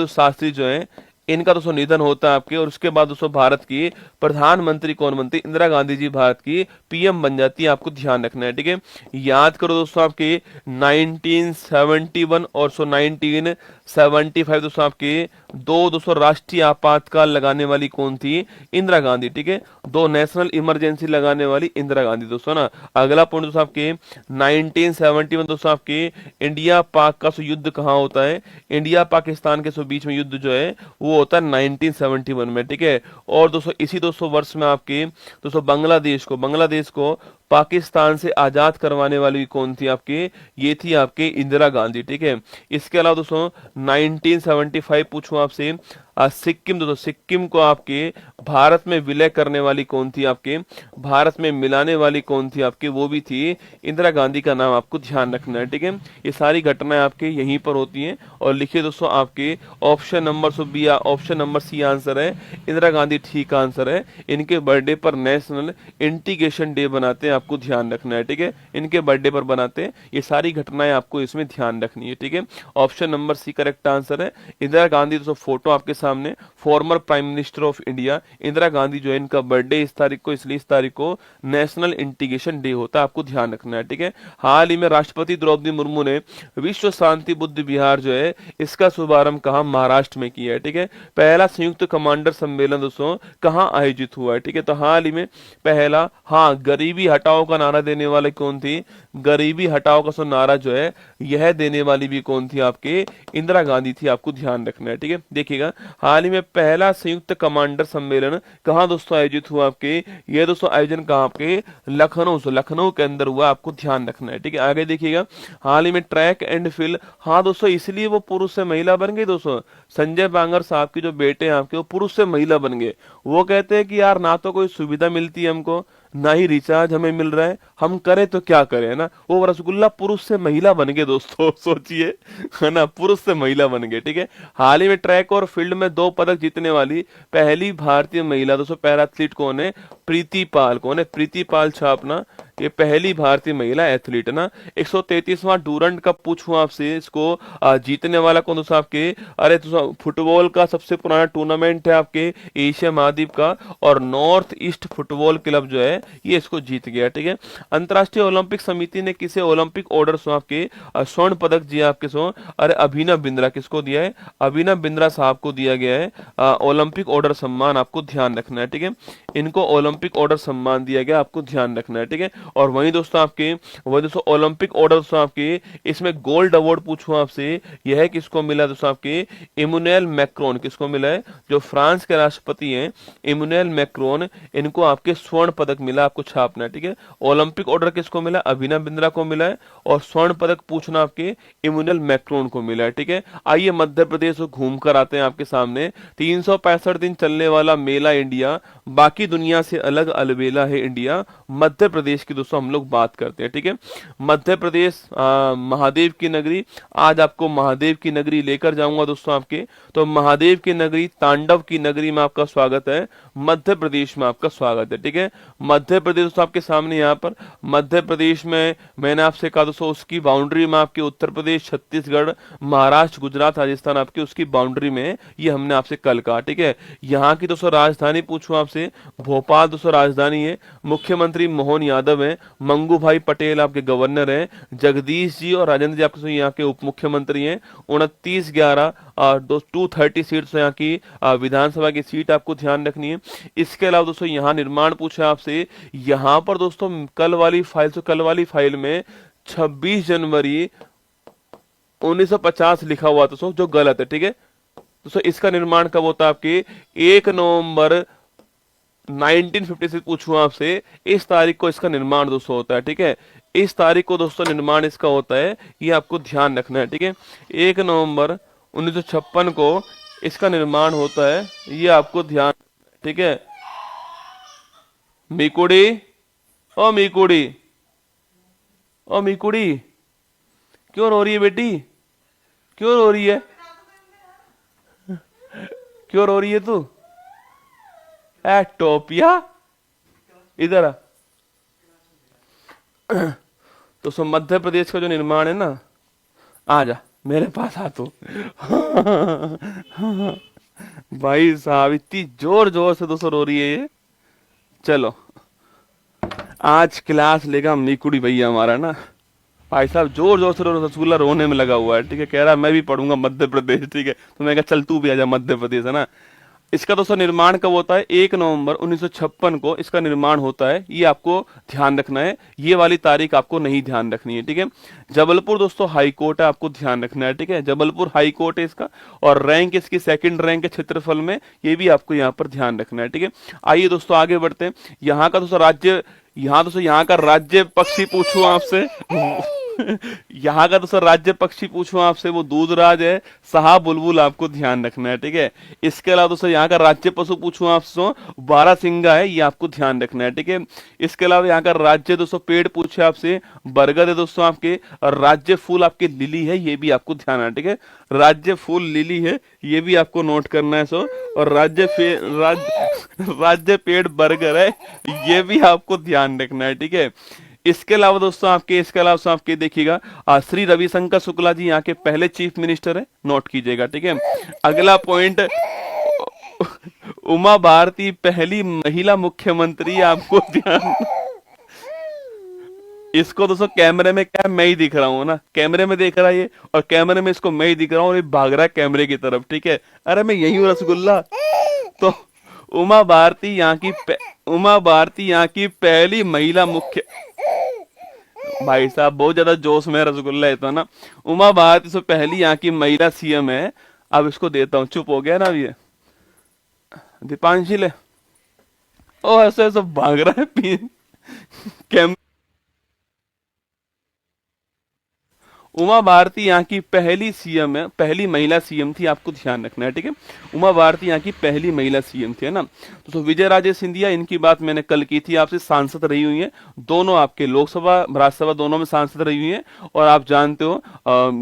शास्त्री जो है, इनका दोस्तों निधन होता है आपके। और उसके बाद दोस्तों भारत की प्रधानमंत्री कौन बनती? इंदिरा गांधी जी भारत की पीएम बन जाती है। आपको ध्यान रखना है। ठीक है, याद करो दोस्तों आपके 1971 और 1975 दोस्तों आपके दोस्तों राष्ट्रीय आपातकाल लगाने वाली कौन थी? इंदिरा गांधी। ठीक है, 2 नेशनल इमरजेंसी लगाने वाली इंदिरा गांधी दोस्तों ना। अगला पॉइंट दोस्तों आपके 1971 दोस्तों आपके इंडिया पाक का युद्ध कहाँ होता है? इंडिया पाकिस्तान के बीच में युद्ध जो है वो होता है 1971 में। ठीक है, और दोस्तों इसी दोस्तों वर्ष में आपके दोस्तों बांग्लादेश को पाकिस्तान से आजाद करवाने वाली कौन थी आपके? ये थी आपके इंदिरा गांधी। ठीक है, इसके अलावा दोस्तों 1975 पूछूं आपसे, सिक्किम दोस्तों, सिक्किम को आपके भारत में विलय करने वाली कौन थी आपके? भारत में मिलाने वाली कौन थी आपके? वो भी थी इंदिरा गांधी का नाम आपको ध्यान रखना है। ठीक है, ये सारी घटनाएं आपके यहीं पर होती हैं। और लिखिए दोस्तों आपके ऑप्शन नंबर सी आंसर है, इंदिरा गांधी ठीक आंसर है। इनके बर्थडे पर नेशनल इंटीग्रेशन डे बनाते हैं, आपको ध्यान रखना है। ठीक है, इनके बर्थडे पर बनाते हैं। ये सारी घटनाएं आपको इसमें ध्यान रखनी है। ठीक है, option number C correct answer है। इंदिरा गांधी दोस्तों फोटो आपके सामने, former prime minister of India Indira Gandhi जो है, इनका बर्थडे इस तारीख को, इसलिए इस तारीख को नेशनल इंटीग्रेशन डे होता है। आपको ध्यान रखना है। ठीक है, हाल ही में राष्ट्रपति द्रौपदी मुर्मू ने विश्व शांति बुद्ध विहार जो है, इसका शुभारंभ कहा? महाराष्ट्र में किया है। ठीक है, पहला संयुक्त कमांडर सम्मेलन दोस्तों कहाँ आयोजित हुआ है? ठीक है, तो हाल ही में पहला, हाँ, गरीबी हटाओ का नारा देने वाले कौन थी? गरीबी हटाओ का नारा जो है यह देने वाली भी कौन थी? आपके इंदिरा गांधी थी। आपको ध्यान रखना है। ठीक है, देखिएगा हाल ही में पहला संयुक्त कमांडर सम्मेलन कहाँ दोस्तों आयोजित हुआ आपके? ये दोस्तों आयोजन कहाँ? आपके लखनऊ के अंदर हुआ। आपको ध्यान रखना है। ठीक है, आगे देखिएगा हाल ही में ट्रैक एंड फील्ड, हाँ दोस्तों, इसलिए वो पुरुष से महिला बन गई दोस्तों। संजय बांगर साहब के जो बेटे हैं आपके, वो पुरुष से महिला बन गए। वो कहते हैं कि यार ना तो कोई सुविधा मिलती है हमको, ना ही रिचार्ज हमें मिल रहा है, हम करें तो क्या करें, है ना। वो रसगुल्ला पुरुष से महिला बन गए दोस्तों, सोचिए, है ना, पुरुष से महिला बन गए। ठीक है, हाल ही में ट्रैक और फील्ड में 2 पदक जीतने वाली पहली भारतीय महिला दोस्तों पैराथलीट कौन है? प्रीति पाल। कौन है? प्रीति पाल छापना, ये पहली भारतीय महिला एथलीट है ना। 133वां डूरंड कप पूछूं आपसे, इसको जीतने वाला कौन दोस्तों आपके? अरे दोस्तों, फुटबॉल का सबसे पुराना टूर्नामेंट है आपके एशिया महाद्वीप का, और नॉर्थ ईस्ट फुटबॉल क्लब जो है ये इसको जीत गया। ठीक है, अंतरराष्ट्रीय ओलंपिक समिति ने किसे ओलंपिक ऑर्डर सो आपके स्वर्ण पदक दिया आपके सो? अरे अभिनव बिंद्रा। किसको दिया है? अभिनव बिंद्रा साहब को दिया गया है ओलंपिक ऑर्डर सम्मान। आपको ध्यान रखना है। ठीक है, इनको ओलंपिक ऑर्डर सम्मान दिया गया, आपको ध्यान रखना है। ठीक है, और वहीं दोस्तों ओलंपिक ऑर्डर दोस्तों आपके, इसमें गोल्ड अवार्ड पूछूं आपसे, यह किसको मिला दोस्तों आपके? Emmanuel Macron. किसको मिला है? जो फ्रांस के राष्ट्रपति हैं इमैनुएल मैक्रोन, इनको आपके स्वर्ण पदक मिला। आपको छापना है। ठीक है, ओलंपिक ऑर्डर किसको मिला? अभिनव बिंद्रा को मिला है, और स्वर्ण पदक पूछना आपके इमैनुएल मैक्रोन को मिला है। ठीक है, आइए मध्य प्रदेश को घूम कर आते हैं आपके सामने। 365 दिन चलने वाला मेला इंडिया, बाकी दुनिया से अलग अलबेला है इंडिया, मध्य प्रदेश की दोस्तों हम लोग बात करते हैं। ठीक है, मध्य प्रदेश महादेव की नगरी, आज आपको महादेव की नगरी लेकर जाऊंगा दोस्तों आपके। तो महादेव की नगरी, तांडव की नगरी में आपका स्वागत है, मध्य प्रदेश में आपका स्वागत है। ठीक है, मध्य प्रदेश दोस्तों आपके सामने, यहाँ पर मध्य प्रदेश में मैंने आपसे कहा दोस्तों, उसकी बाउंड्री में आपके उत्तर प्रदेश, छत्तीसगढ़, महाराष्ट्र, गुजरात, राजस्थान आपकी उसकी बाउंड्री में, ये हमने आपसे कल कहा। ठीक है, यहाँ की दोस्तों राजधानी पूछूं आपसे, भोपाल दोस्तों राजधानी है, मुख्यमंत्री मोहन यादव है, मंगू भाई पटेल आपके गवर्नर हैं, जगदीश जी और राजेंद्र जी आपके यहाँ के उप मुख्यमंत्री हैं। 29/11 230 सीट्स यहाँ की विधानसभा की सीट आपको ध्यान रखनी है। इसके अलावा दोस्तों यहाँ निर्माण पूछा आपसे, यहाँ पर दोस्तों कल वाली फाइल में 26 जनवरी 1950 लिखा हुआ दोस्तों, जो गलत है। ठीक है दोस्तों, इसका निर्माण कब होता है? आपके 1 नवंबर 1956 पूछूं आपसे, इस तारीख को इसका निर्माण दोस्तों होता है। ठीक है, इस तारीख को दोस्तों निर्माण इसका होता है, ये आपको ध्यान रखना है। ठीक है, 1 नवंबर 1956 को इसका निर्माण होता है, ये आपको ध्यान। ठीक है, मिकुड़ी, ओ मिकुड़ी, ओ मिकुड़ी, क्यों रो रही है बेटी? क्यों रो रही है? क्यों रो रही है तू? ए टोपिया, इधर आ। तो सो मध्य प्रदेश का जो निर्माण है ना, आ जा मेरे पास आ तू। भाई साहब इतनी जोर जोर से दोस्तों रो रही है ये। चलो, आज क्लास लेगा मिकुड़ी भैया हमारा ना। भाई साहब जोर जोर से रसगुल्ला रोने में लगा हुआ है। ठीक है, कह रहा है मैं भी पढ़ूंगा मध्य प्रदेश। ठीक है, तो मैं कहा चल तू भी आजा मध्य प्रदेश, है ना। इसका दोस्तों निर्माण कब होता है? 1 नवंबर 1956 को इसका निर्माण होता है, ये आपको ध्यान रखना है। ये वाली तारीख आपको नहीं ध्यान रखनी है। ठीक है, जबलपुर दोस्तों हाई कोर्ट है, आपको ध्यान रखना है। ठीक है, जबलपुर हाई कोर्ट है इसका, और रैंक इसकी सेकंड रैंक है क्षेत्रफल में, ये भी आपको यहाँ पर ध्यान रखना है। ठीक है, आइए दोस्तों आगे बढ़ते हैं। यहाँ का दोस्तों राज्य, यहाँ दोस्तों यहाँ का राज्य पक्षी पूछूं आपसे। यहाँ का दोस्तों राज्य पक्षी पूछूं आपसे, वो दूधराज है, साहब बुलबुल, आपको ध्यान रखना है। ठीक है, इसके अलावा दोस्तों यहाँ का राज्य पशु पूछूं आपसे, बारहसिंगा है, ये आपको ध्यान रखना है। ठीक है, इसके अलावा यहाँ का राज्य दोस्तों पेड़ पूछे आपसे, बरगद है दोस्तों आपके, और राज्य फूल आपके लिली है, ये भी आपको ध्यान है। ठीक है, राज्य फूल लिली है, ये भी आपको नोट करना है। सो और राज्य पेड़ बरगद है, ये भी आपको ध्यान रखना है। ठीक है, इसके अलावा दोस्तों आपके देखिएगा, श्री रविशंकर शुक्ला जी यहाँ के पहले चीफ मिनिस्टर है, नोट कीजिएगा। ठीक है, अगला पॉइंट, उमा भारती पहली महिला मुख्यमंत्री, आपको ध्यान। इसको दोस्तों कैमरे में क्या मैं ही दिख रहा हूँ ना, कैमरे में देख रहा है ये, और कैमरे में इसको मैं ही दिख रहा हूँ, और ये भाग रहा है कैमरे की तरफ। ठीक है, अरे मैं यही हूँ रसगुल्ला। तो उमा भारती यहाँ की पहली महिला मुख्य, भाई साहब बहुत ज्यादा जोश में रसगुल्ला है तो ना। उमा भारती से पहली यहाँ की महिला सीएम है। अब इसको देता हूँ, चुप हो गया ना अब ये। दीपांशी ले, ओ ऐसे ऐसे भाग रहा है कैम उमा भारती यहाँ की पहली सीएम है, पहली महिला सीएम थी, आपको ध्यान रखना है। ठीक है, उमा भारती यहाँ की पहली महिला सीएम थी, है ना। तो विजय राजे सिंधिया, इनकी बात मैंने कल की थी आपसे, सांसद रही हुई हैं, दोनों आपके लोकसभा राज्यसभा दोनों में सांसद रही हुई हैं। और आप जानते हो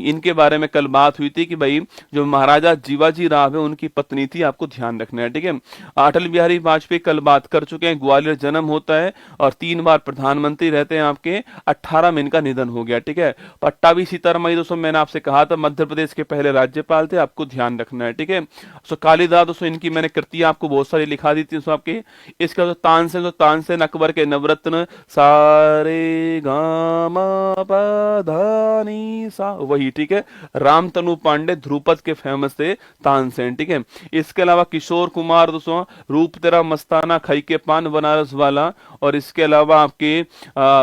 इनके बारे में कल बात हुई थी कि भाई जो महाराजा जीवाजी राव है उनकी पत्नी थी, आपको ध्यान रखना है। ठीक है, अटल बिहारी वाजपेयी कल बात कर चुके हैं, ग्वालियर जन्म होता है और 3 बार प्रधानमंत्री रहते हैं आपके, 18 में इनका निधन हो गया। ठीक है, पट्टाभी सीतारमण दोस्तों मैंने आपसे कहा था मध्य प्रदेश के पहले राज्यपाल थे, आपको ध्यान रखना है। ठीक है, सो कालिदास दोस्तों, इनकी मैंने कृतियां आपको बहुत सारी लिखा दी थी दोस्तों आपके। इसका जो तानसेन, तो तानसेन अकबर के नवरत्न, सारे गामा पा नी सा, वही। ठीक है, रामतनु पांडे ध्रुपद के फेमस थे तानसेन। ठीक है, इसके अलावा किशोर कुमार दोस्तों, रूप तेरा मस्ताना, खाई के पान बनारस वाला, और इसके अलावा आपके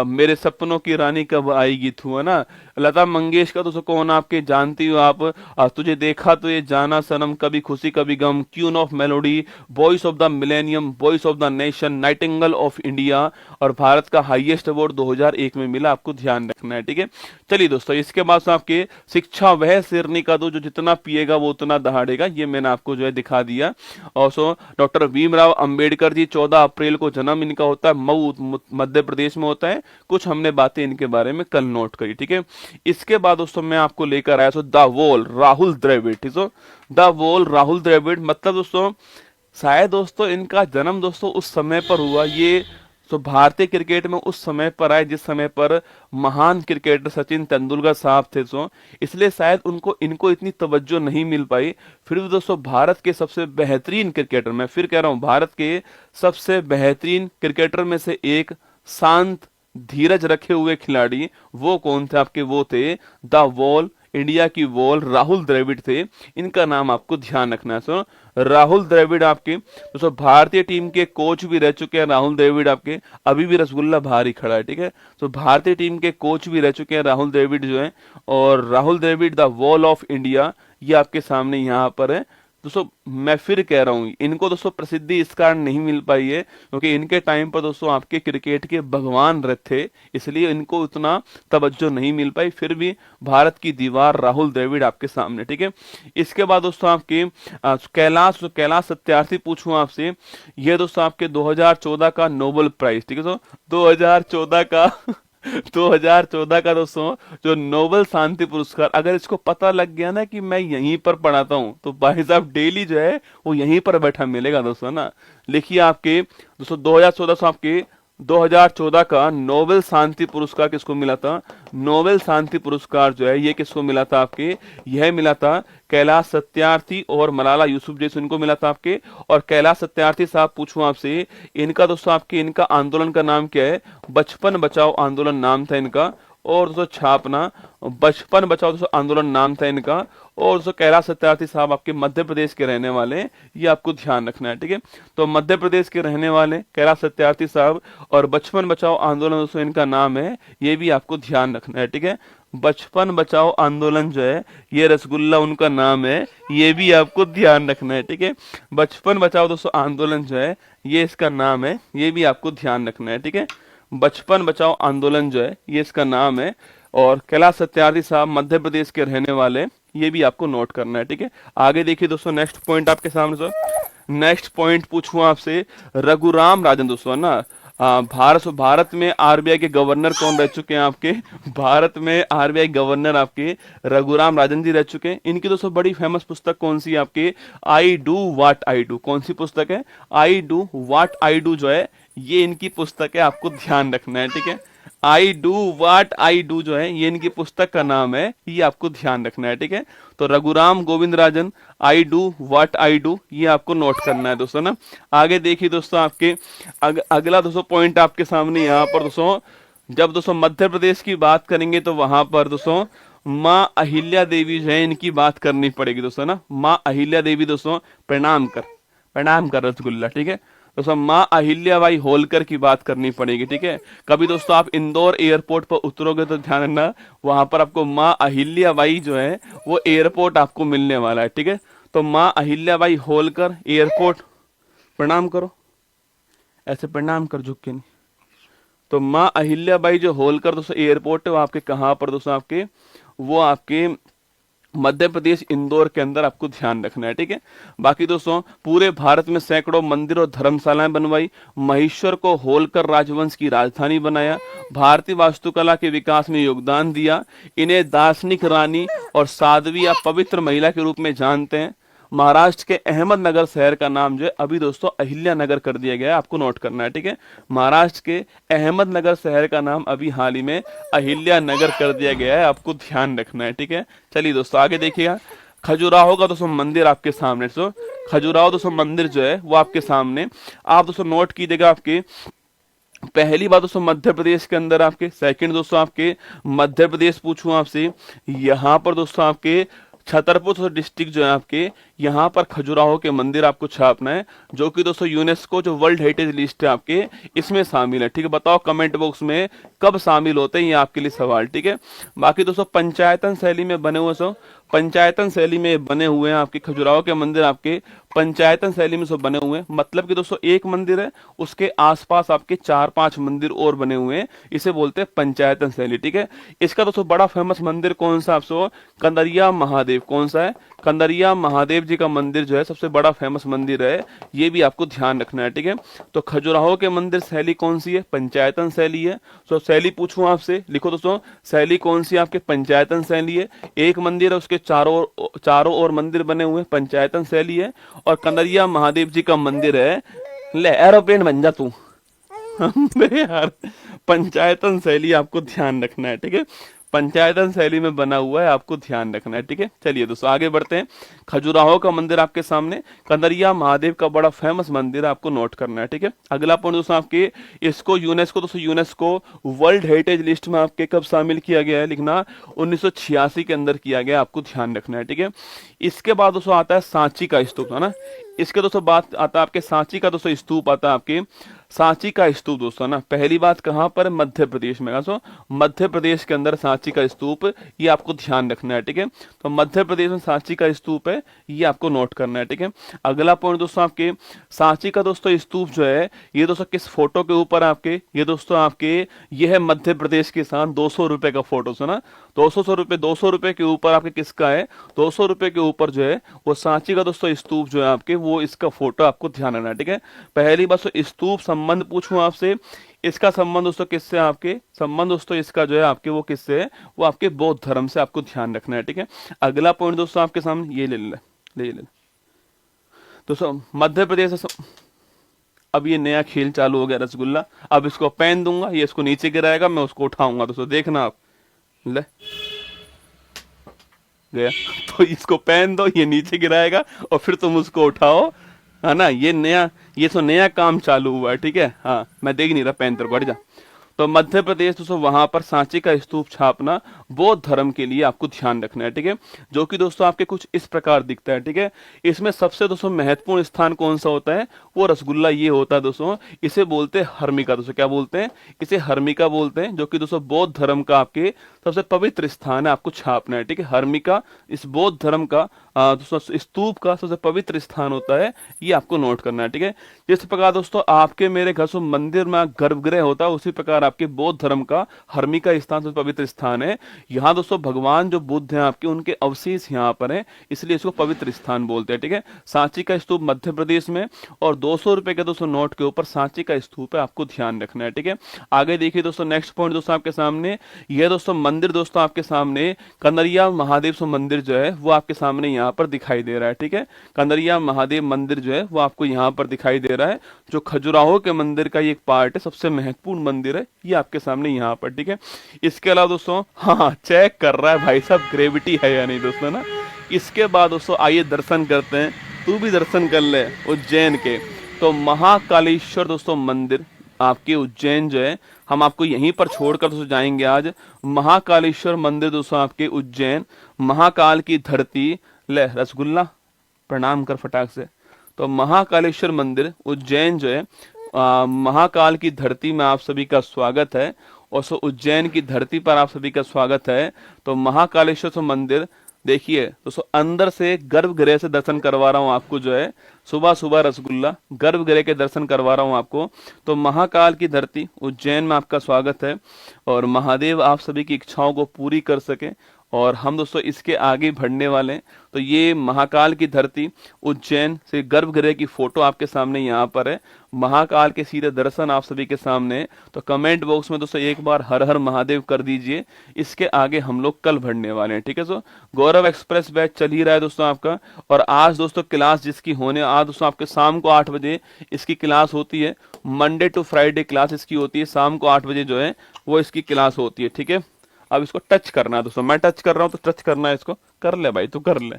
मेरे सपनों की रानी कब आएगी तू, है ना। लता मंगेशकर दोस्तों कौन आपके जानती हो आप, तुझे देखा तो ये जाना सनम, Kabhi Khushi Kabhi Gham, queen of melody, voice of the millennium, voice of the nation, nightingale of India, और भारत का हाईएस्ट अवार्ड 2001 में मिला, आपको ध्यान रखना है। ठीक है, चलिए दोस्तों, इसके बाद से आपके शिक्षा वह शेरनी का दो जो जितना पिएगा वो उतना दहाड़ेगा, ये मैंने आपको जो है दिखा दिया। और सो डॉक्टर भीमराव अंबेडकर जी, 14 अप्रैल को जन्म इनका होता है, मऊ मध्य प्रदेश में होता है। कुछ हमने बातें इनके बारे में कल नोट करी। ठीक है, इसके बाद दोस्तों मैं आपको लेकर आया द वॉल राहुल द्रविड़। ठीक है, द वॉल राहुल द्रविड़, मतलब दोस्तों शायद दोस्तों इनका जन्म दोस्तों उस समय पर हुआ, ये तो भारतीय क्रिकेट में उस समय पर आए जिस समय पर महान क्रिकेटर सचिन तेंदुलकर साहब थे। सो इसलिए शायद इनको इतनी तवज्जो नहीं मिल पाई। फिर भी दोस्तों भारत के सबसे बेहतरीन क्रिकेटर, मैं फिर कह रहा हूं भारत के सबसे बेहतरीन क्रिकेटर में से एक, शांत धीरज रखे हुए खिलाड़ी, वो कौन थे आपके? वो थे द वॉल इंडिया की बॉल राहुल द्रविड़ थे, इनका नाम आपको ध्यान रखना है। सो राहुल द्रविड़ आपके दोस्तों भारतीय टीम के कोच भी रह चुके हैं। राहुल द्रविड़ आपके अभी भी रसगुल्ला बाहर ही खड़ा है, ठीक है। तो भारतीय टीम के कोच भी रह चुके हैं राहुल द्रविड़ जो है, और Rahul Dravid the wall of India, ये आपके सामने यहाँ पर है। दोस्तों मैं फिर कह रहा हूँ, इनको दोस्तों प्रसिद्धि इस कारण नहीं मिल पाई है क्योंकि इनके टाइम पर दोस्तों आपके क्रिकेट के भगवान रहे थे, इसलिए इनको उतना तवज्जो नहीं मिल पाई। फिर भी भारत की दीवार राहुल द्रविड़ आपके सामने, ठीक है। इसके बाद दोस्तों आपके कैलाश कैलाश सत्यार्थी पूछूं आपसे, ये दोस्तों आपके 2014 का नोबेल प्राइज, ठीक है। तो 2014 का 2014 का दोस्तों जो नोबेल शांति पुरस्कार, अगर इसको पता लग गया ना कि मैं यहीं पर पढ़ाता हूं तो भाई साहब डेली जो है वो यहीं पर बैठा मिलेगा दोस्तों ना। लिखिए आपके दोस्तों 2014 से आपके 2014 का नोबेल शांति पुरस्कार किसको मिला था? नोबेल शांति पुरस्कार जो है ये किसको मिला था आपके? यह मिला था कैलाश सत्यार्थी और मलाला यूसुफजई, इनको मिला था आपके। और कैलाश सत्यार्थी साहब पूछूं आपसे, इनका दोस्तों आपके इनका आंदोलन का नाम क्या है? बचपन बचाओ आंदोलन नाम था इनका। और दोस्तों छापना बचपन बचाओ दोस्तों आंदोलन नाम था इनका। और दोस्तों कैलाश सत्यार्थी साहब आपके मध्य प्रदेश के रहने वाले, ये आपको ध्यान रखना है, ठीक है। तो मध्य प्रदेश के रहने वाले कैलाश सत्यार्थी साहब, और बचपन बचाओ आंदोलन दोस्तों इनका नाम है, ये भी आपको ध्यान रखना है, ठीक है। बचपन बचाओ आंदोलन जो है ये रसगुल्ला उनका नाम है, ये भी आपको ध्यान रखना है, ठीक है। बचपन बचाओ दोस्तों आंदोलन जो है ये इसका नाम है, ये भी आपको ध्यान रखना है, ठीक है। बचपन बचाओ आंदोलन जो है ये इसका नाम है। और कैलाश सत्यार्थी साहब मध्य प्रदेश के रहने वाले, ये भी आपको नोट करना है, ठीक है। आगे देखिए दोस्तों नेक्स्ट पॉइंट आपके सामने सर, नेक्स्ट पॉइंट पूछूं आपसे, रघुराम राजन दोस्तों है ना। भारत में आरबीआई के गवर्नर कौन रह चुके हैं आपके? भारत में आरबीआई गवर्नर आपके रघुराम राजन जी रह चुके हैं। इनकी दोस्तों बड़ी फेमस पुस्तक कौन सी है आपके? आई डू व्हाट आई डू। कौन सी पुस्तक है? आई डू व्हाट आई डू जो है ये इनकी पुस्तक है, आपको ध्यान रखना है, ठीक है। आई डू व्हाट आई डू जो है ये इनकी पुस्तक का नाम है, ये आपको ध्यान रखना है, ठीक है। तो Raghuram Govind Rajan, I do what I do, ये आपको नोट करना है दोस्तों ना। आगे देखिए दोस्तों आपके अगला दोस्तों पॉइंट आपके सामने यहाँ पर दोस्तों, जब दोस्तों मध्य प्रदेश की बात करेंगे तो वहां पर दोस्तों माँ अहिल्या देवी जो है इनकी बात करनी पड़ेगी दोस्तों ना। माँ अहिल्या देवी दोस्तों, प्रणाम कर रसगुल्ला, ठीक है। दोस्तों माँ अहिल्याबाई होलकर की बात करनी पड़ेगी, ठीक है। कभी दोस्तों आप इंदौर एयरपोर्ट पर उतरोगे तो ध्यान रखना, वहां पर आपको माँ अहिल्याबाई जो है वो एयरपोर्ट आपको मिलने वाला है, ठीक है। तो माँ अहिल्याबाई होलकर एयरपोर्ट, प्रणाम करो, ऐसे प्रणाम कर झुक के नहीं। तो माँ अहिल्याबाई जो होलकर दोस्तों एयरपोर्ट है वो आपके कहाँ पर दोस्तों? आपके वो आपके मध्य प्रदेश इंदौर के अंदर, आपको ध्यान रखना है, ठीक है। बाकी दोस्तों पूरे भारत में सैकड़ों मंदिर और धर्मशालाएं बनवाई, महेश्वर को होलकर राजवंश की राजधानी बनाया, भारतीय वास्तुकला के विकास में योगदान दिया। इन्हें दार्शनिक रानी और साध्वी या पवित्र महिला के रूप में जानते हैं। महाराष्ट्र के अहमदनगर शहर का नाम जो है अभी दोस्तों अहिल्या नगर कर दिया गया है, आपको नोट करना है, ठीक है। महाराष्ट्र के अहमदनगर शहर का नाम अभी हाल ही में अहिल्या नगर कर दिया गया है, आपको ध्यान रखना है, ठीक है। चलिए दोस्तों आगे देखिएगा, खजुराहो का दोस्तों मंदिर आपके सामने। तो खजुराहो दोस्तों मंदिर जो है वो आपके सामने, आप दोस्तों नोट कीजिएगा। आपके पहली बात दोस्तों मध्य प्रदेश के अंदर आपके, सेकंड दोस्तों आपके मध्य प्रदेश पूछूं आपसे, यहाँ पर दोस्तों आपके छतरपुर डिस्ट्रिक्ट जो है आपके, यहाँ पर खजुराहो के मंदिर आपको छापना है, जो कि दोस्तों यूनेस्को जो वर्ल्ड हेरिटेज लिस्ट है आपके इसमें शामिल है, ठीक है। बताओ कमेंट बॉक्स में कब शामिल होते हैं, ये आपके लिए सवाल, ठीक है। बाकी दोस्तों पंचायतन शैली में बने हुए सो, पंचायतन शैली में बने हुए हैं आपके खजुराहो के मंदिर, आपके पंचायतन शैली में सब बने हुए हैं। मतलब कि दोस्तों एक मंदिर है, उसके आसपास आपके 4-5 मंदिर और बने हुए हैं, इसे बोलते हैं पंचायतन शैली, ठीक है। इसका दोस्तों बड़ा फेमस मंदिर कौन सा आपसे? कंदरिया महादेव। कौन सा है? कंदरिया महादेव जी का मंदिर जो है सबसे बड़ा फेमस मंदिर है, ये भी आपको ध्यान रखना है, ठीक है। तो खजुराहो के मंदिर शैली कौन सी है? पंचायतन शैली है। तो शैली पूछूं आपसे, लिखो दोस्तों, शैली कौन सी आपके? पंचायतन शैली है। एक मंदिर है, उसके चारों ओर मंदिर बने हुए, पंचायतन शैली है। और कंदरिया महादेव जी का मंदिर है, ले एरोप्लेन बन जा तू यार, पंचायतन शैली आपको ध्यान रखना है, ठीक है। पंचायतन शैली में बना हुआ है, आपको ध्यान रखना है, ठीक है। चलिए दोस्तों आगे बढ़ते हैं। खजुराहो का मंदिर आपके सामने, कंदरिया महादेव का बड़ा फेमस मंदिर है, आपको नोट करना है, ठीक है। अगला पॉइंट दोस्तों आपके, इसको यूनेस्को, दोस्तों यूनेस्को वर्ल्ड हेरिटेज लिस्ट में आपके कब शामिल किया गया है, लिखना 1986 के अंदर किया गया, आपको ध्यान रखना है, ठीक है। इसके बाद दोस्तों आता है सांची का स्तूप, है ना। इसके दोस्तों बात आता है आपके सांची का दोस्तों स्तूप आता है आपके, सांची का स्तूप दोस्तों ना, पहली बात कहां पर, मध्य प्रदेश में। सो मध्य प्रदेश के अंदर सांची का स्तूप, ये आपको ध्यान रखना है, ठीक है। तो मध्य प्रदेश में सांची का स्तूप है, ये आपको नोट करना है, ठीक है। अगला पॉइंट दोस्तों आपके, सांची का दोस्तों स्तूप जो है, ये दोस्तों किस फोटो के ऊपर आपके, ये दोस्तों आपके, ये है मध्य प्रदेश किसान 200 रुपए का फोटो, सुना, 200 रुपए के ऊपर आपके किसका है, 200 रुपए के ऊपर जो है वो सांची का दोस्तों स्तूप जो है आपके, वो इसका फोटो आपको ध्यान रखना है, ठीक है। पहली बात तो स्तूप संबंध पूछूं आपसे, इसका संबंध दोस्तों किससे, आपके संबंध दोस्तों इसका जो है आपके वो किससे है, वो आपके बौद्ध धर्म से, आपको ध्यान रखना है, ठीक है। अगला पॉइंट दोस्तों आपके सामने ये ले ले दोस्तों, मध्य प्रदेश से अब ये नया खेल चालू हो गया रसगुल्ला, अब इसको पहन दूंगा, ये इसको नीचे गिराएगा, मैं उसको उठाऊंगा दोस्तों, देखना आप, ले गया तो इसको पहन दो, ये नीचे गिराएगा और फिर तुम उसको उठाओ, है ना। ये तो नया काम चालू हुआ है, ठीक है। हाँ मैं देख नहीं रहा, पहन तेरे को, हट जा। तो मध्य प्रदेश दोस्तों वहां पर सांची का स्तूप छापना बौद्ध धर्म के लिए आपको ध्यान रखना है, ठीक है। जो कि दोस्तों आपके कुछ इस प्रकार दिखता है, ठीक है। इसमें सबसे दोस्तों महत्वपूर्ण स्थान कौन सा होता है, वो रसगुल्ला ये होता है दोस्तों, इसे बोलते हैं हर्मिका दोस्तों, क्या बोलते हैं, इसे हर्मिका बोलते हैं, जो कि दोस्तों बौद्ध धर्म का आपके सबसे पवित्र स्थान है, आपको छापना है, ठीक है। हर्मिका इस बौद्ध धर्म का दोस्तों स्तूप का सबसे पवित्र स्थान होता है, ये आपको नोट करना है, ठीक है। जिस प्रकार दोस्तों आपके मेरे घर से मंदिर में गर्भगृह होता है, उसी प्रकार आपके बौद्ध धर्म का हर्मिका स्थान सबसे पवित्र स्थान है। यहाँ दोस्तों भगवान जो बुद्ध हैं आपके, उनके अवशेष यहाँ पर हैं, इसलिए इसको पवित्र स्थान बोलते हैं, ठीक है। सांची का स्तूप मध्य प्रदेश में, और 200 रुपए के दोस्तों नोट के ऊपर सांची का स्तूप है, आपको ध्यान रखना है, ठीक है। आगे देखिए दोस्तों, नेक्स्ट पॉइंट दोस्तों आपके सामने, यह दोस्तों मंदिर दोस्तों आपके सामने, कंदरिया महादेव मंदिर जो है वो आपके सामने यहाँ पर दिखाई दे रहा है, ठीक है। कंदरिया महादेव मंदिर जो है वो आपको यहाँ पर दिखाई दे रहा है, जो खजुराहो के मंदिर का ये एक पार्ट है, सबसे महत्वपूर्ण मंदिर है, ये आपके सामने यहाँ पर, ठीक है। इसके अलावा दोस्तों, हाँ चेक कर रहा है भाई साहब ग्रेविटी है या नहीं दोस्तों ना। इसके बाद दोस्तों आइए दर्शन करते हैं, तू भी दर्शन कर ले उज्जैन के। तो महाकालेश्वर दोस्तों मंदिर आपके उज्जैन जो है, हम आपको यहीं पर छोड़कर दोस्तों जाएंगे आज। महाकालेश्वर मंदिर दोस्तों आपके उज्जैन, महाकाल की धरती, ले रसगुल्ला प्रणाम कर फटाक से। तो महाकालेश्वर मंदिर उज्जैन जो है, महाकाल की धरती में आप सभी का स्वागत है, और सो उज्जैन की धरती पर आप सभी का स्वागत है। तो महाकालेश्वर मंदिर देखिए दोस्तों, अंदर से गर्भगृह से दर्शन करवा रहा हूं आपको, जो है सुबह सुबह रसगुल्ला गर्भगृह के दर्शन करवा रहा हूं आपको। तो महाकाल की धरती उज्जैन में आपका स्वागत है, और महादेव आप सभी की इच्छाओं को पूरी कर सके, और हम दोस्तों इसके आगे बढ़ने वाले हैं। तो ये महाकाल की धरती उज्जैन से गर्भगृह की फोटो आपके सामने यहाँ पर है, महाकाल के सीधे दर्शन आप सभी के सामने। तो कमेंट बॉक्स में दोस्तों एक बार हर हर महादेव कर दीजिए, इसके आगे हम लोग कल बढ़ने वाले हैं, ठीक है। सो गौरव एक्सप्रेस बैच चल ही रहा है दोस्तों आपका, और आज दोस्तों क्लास जिसकी होने, आज दोस्तों आपके शाम को 8 बजे इसकी क्लास होती है, मंडे टू फ्राइडे क्लास इसकी होती है, शाम को 8 बजे जो है वो इसकी क्लास होती है, ठीक है। अब इसको टच करना है दोस्तों, मैं टच कर रहा हूं तो टच करना है, इसको कर ले भाई, तू कर ले।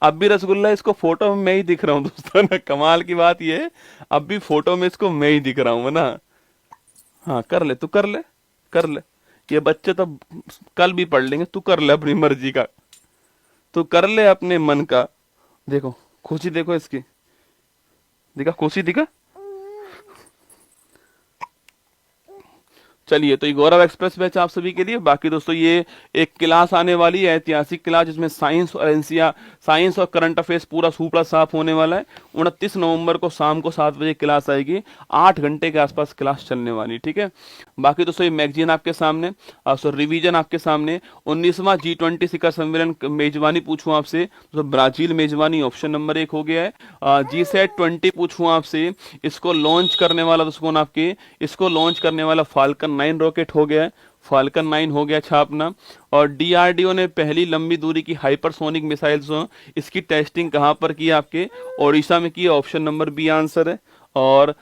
अब भी रसगुल्ला इसको फोटो में मैं ही दिख रहा हूं दोस्तों ना, कमाल की बात ये है, अब भी फोटो में इसको मैं ही दिख रहा हूं ना। हाँ कर ले, तू कर ले, कर ले, ये बच्चे तो कल भी पढ़ लेंगे, तू कर ले अपनी मर्जी का, तू कर ले अपने मन का। देखो खुशी, देखो इसकी, दिखा खुशी, दिखा। चलिए, तो ये गौरव एक्सप्रेस बैच आप सभी के लिए। बाकी दोस्तों ये एक क्लास आने वाली है, ऐतिहासिक क्लास, जिसमें साइंस और एनसीआर, साइंस और करंट अफेयर्स पूरा सुपड़ा साफ होने वाला है। 29 नवंबर को शाम को 7 बजे क्लास आएगी, 8 घंटे के आसपास क्लास चलने वाली, ठीक है। बाकी दोस्तों ये मैगजीन आपके सामने, रिवीजन आपके सामने। 19वां G20 शिखर सम्मेलन मेजबानी पूछूं आपसे, तो ब्राजील मेजबानी ऑप्शन नंबर 1 हो गया है। G-SAT 20 पूछूं आपसे, इसको लॉन्च करने वाला दोस्तों आपके, इसको लॉन्च करने वाला फाल्कन 9 रॉकेट हो गया है, फाल्कन 9 हो गया छापना। और डीआरडीओ ने पहली लंबी दूरी की हाइपरसोनिक मिसाइल्स, इसकी टेस्टिंग कहां पर की, आपके ओडिशा में की, ऑप्शन नंबर बी आंसर है। और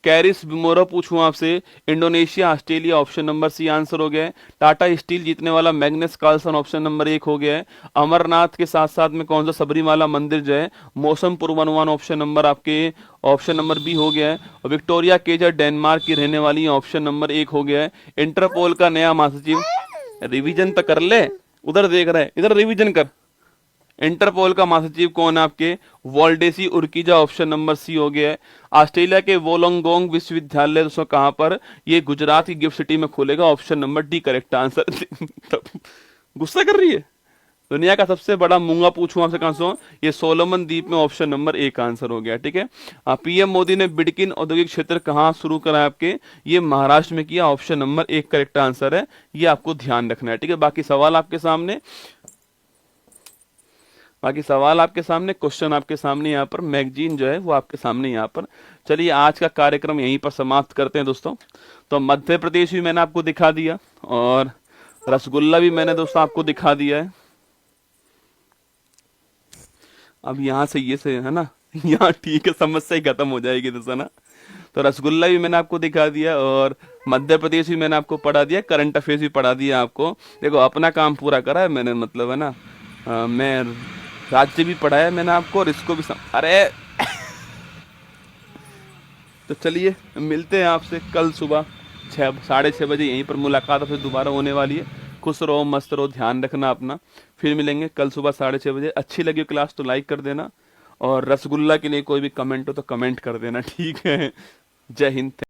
कैरिस बिमोरा पूछूं आपसे, Indonesia Australia, option number C answer हो गया है। टाटा स्टील जीतने वाला मैग्नस कार्लसन, ऑप्शन नंबर 1 हो गया है। अमरनाथ के साथ साथ में कौन सा सबरीमाला मंदिर जो है, मौसम पूर्वानुमान, ऑप्शन नंबर आपके ऑप्शन नंबर बी हो गया है। और विक्टोरिया केजर डेनमार्क की रहने वाली है, ऑप्शन नंबर 1 हो गया है। इंटरपोल का नया महासचिव, रिवीजन तो कर ले, उधर देख रहे हैं, इधर रिवीजन कर। इंटरपोल का महासचिव कौन है आपके, वॉल्डेसी उर्किजा, ऑप्शन नंबर सी हो गया है। ऑस्ट्रेलिया के वोलोंगोंग विश्वविद्यालय दोस्तों कहां पर, ये गुजरात की गिफ्ट सिटी में खुलेगा, option number D correct answer. गुस्सा कर रही है। दुनिया का सबसे बड़ा मूंगा पूछूं आपसे कहां से, ये सोलोमन द्वीप में, ऑप्शन नंबर 1 आंसर हो गया। ठीक है, पीएम मोदी ने बिडकिन औद्योगिक क्षेत्र कहां शुरू करा है आपके, ये महाराष्ट्र में किया, ऑप्शन नंबर 1 करेक्ट आंसर है। ये आपको ध्यान रखना है। ठीक है, बाकी सवाल आपके सामने, क्वेश्चन आपके सामने, यहाँ पर मैगजीन जो है वो आपके सामने यहाँ पर। चलिए आज का कार्यक्रम यहीं पर समाप्त करते हैं दोस्तों। तो मध्य प्रदेश भी मैंने आपको दिखा दिया और रसगुल्ला भी मैंने दोस्तों आपको दिखा दिया है। अब यहाँ से ये से है ना, यहाँ ठीक है, समस्या ही खत्म हो जाएगी दोस्तों ना। तो रसगुल्ला भी मैंने आपको दिखा दिया और मध्य प्रदेश भी मैंने आपको पढ़ा दिया, करंट अफेयर्स भी पढ़ा दिया आपको। देखो अपना काम पूरा करा है मैंने, मतलब है ना, मैं राज्य भी पढ़ाया मैंने आपको और इसको भी अरे तो चलिए मिलते हैं आपसे कल सुबह 6:30 बजे, यहीं पर मुलाकात फिर दोबारा होने वाली है। खुश रहो, मस्त रहो, ध्यान रखना अपना। फिर मिलेंगे कल सुबह 6:30 बजे। अच्छी लगी क्लास तो लाइक कर देना और रसगुल्ला के लिए कोई भी कमेंट हो तो कमेंट कर देना। ठीक है, जय हिंद।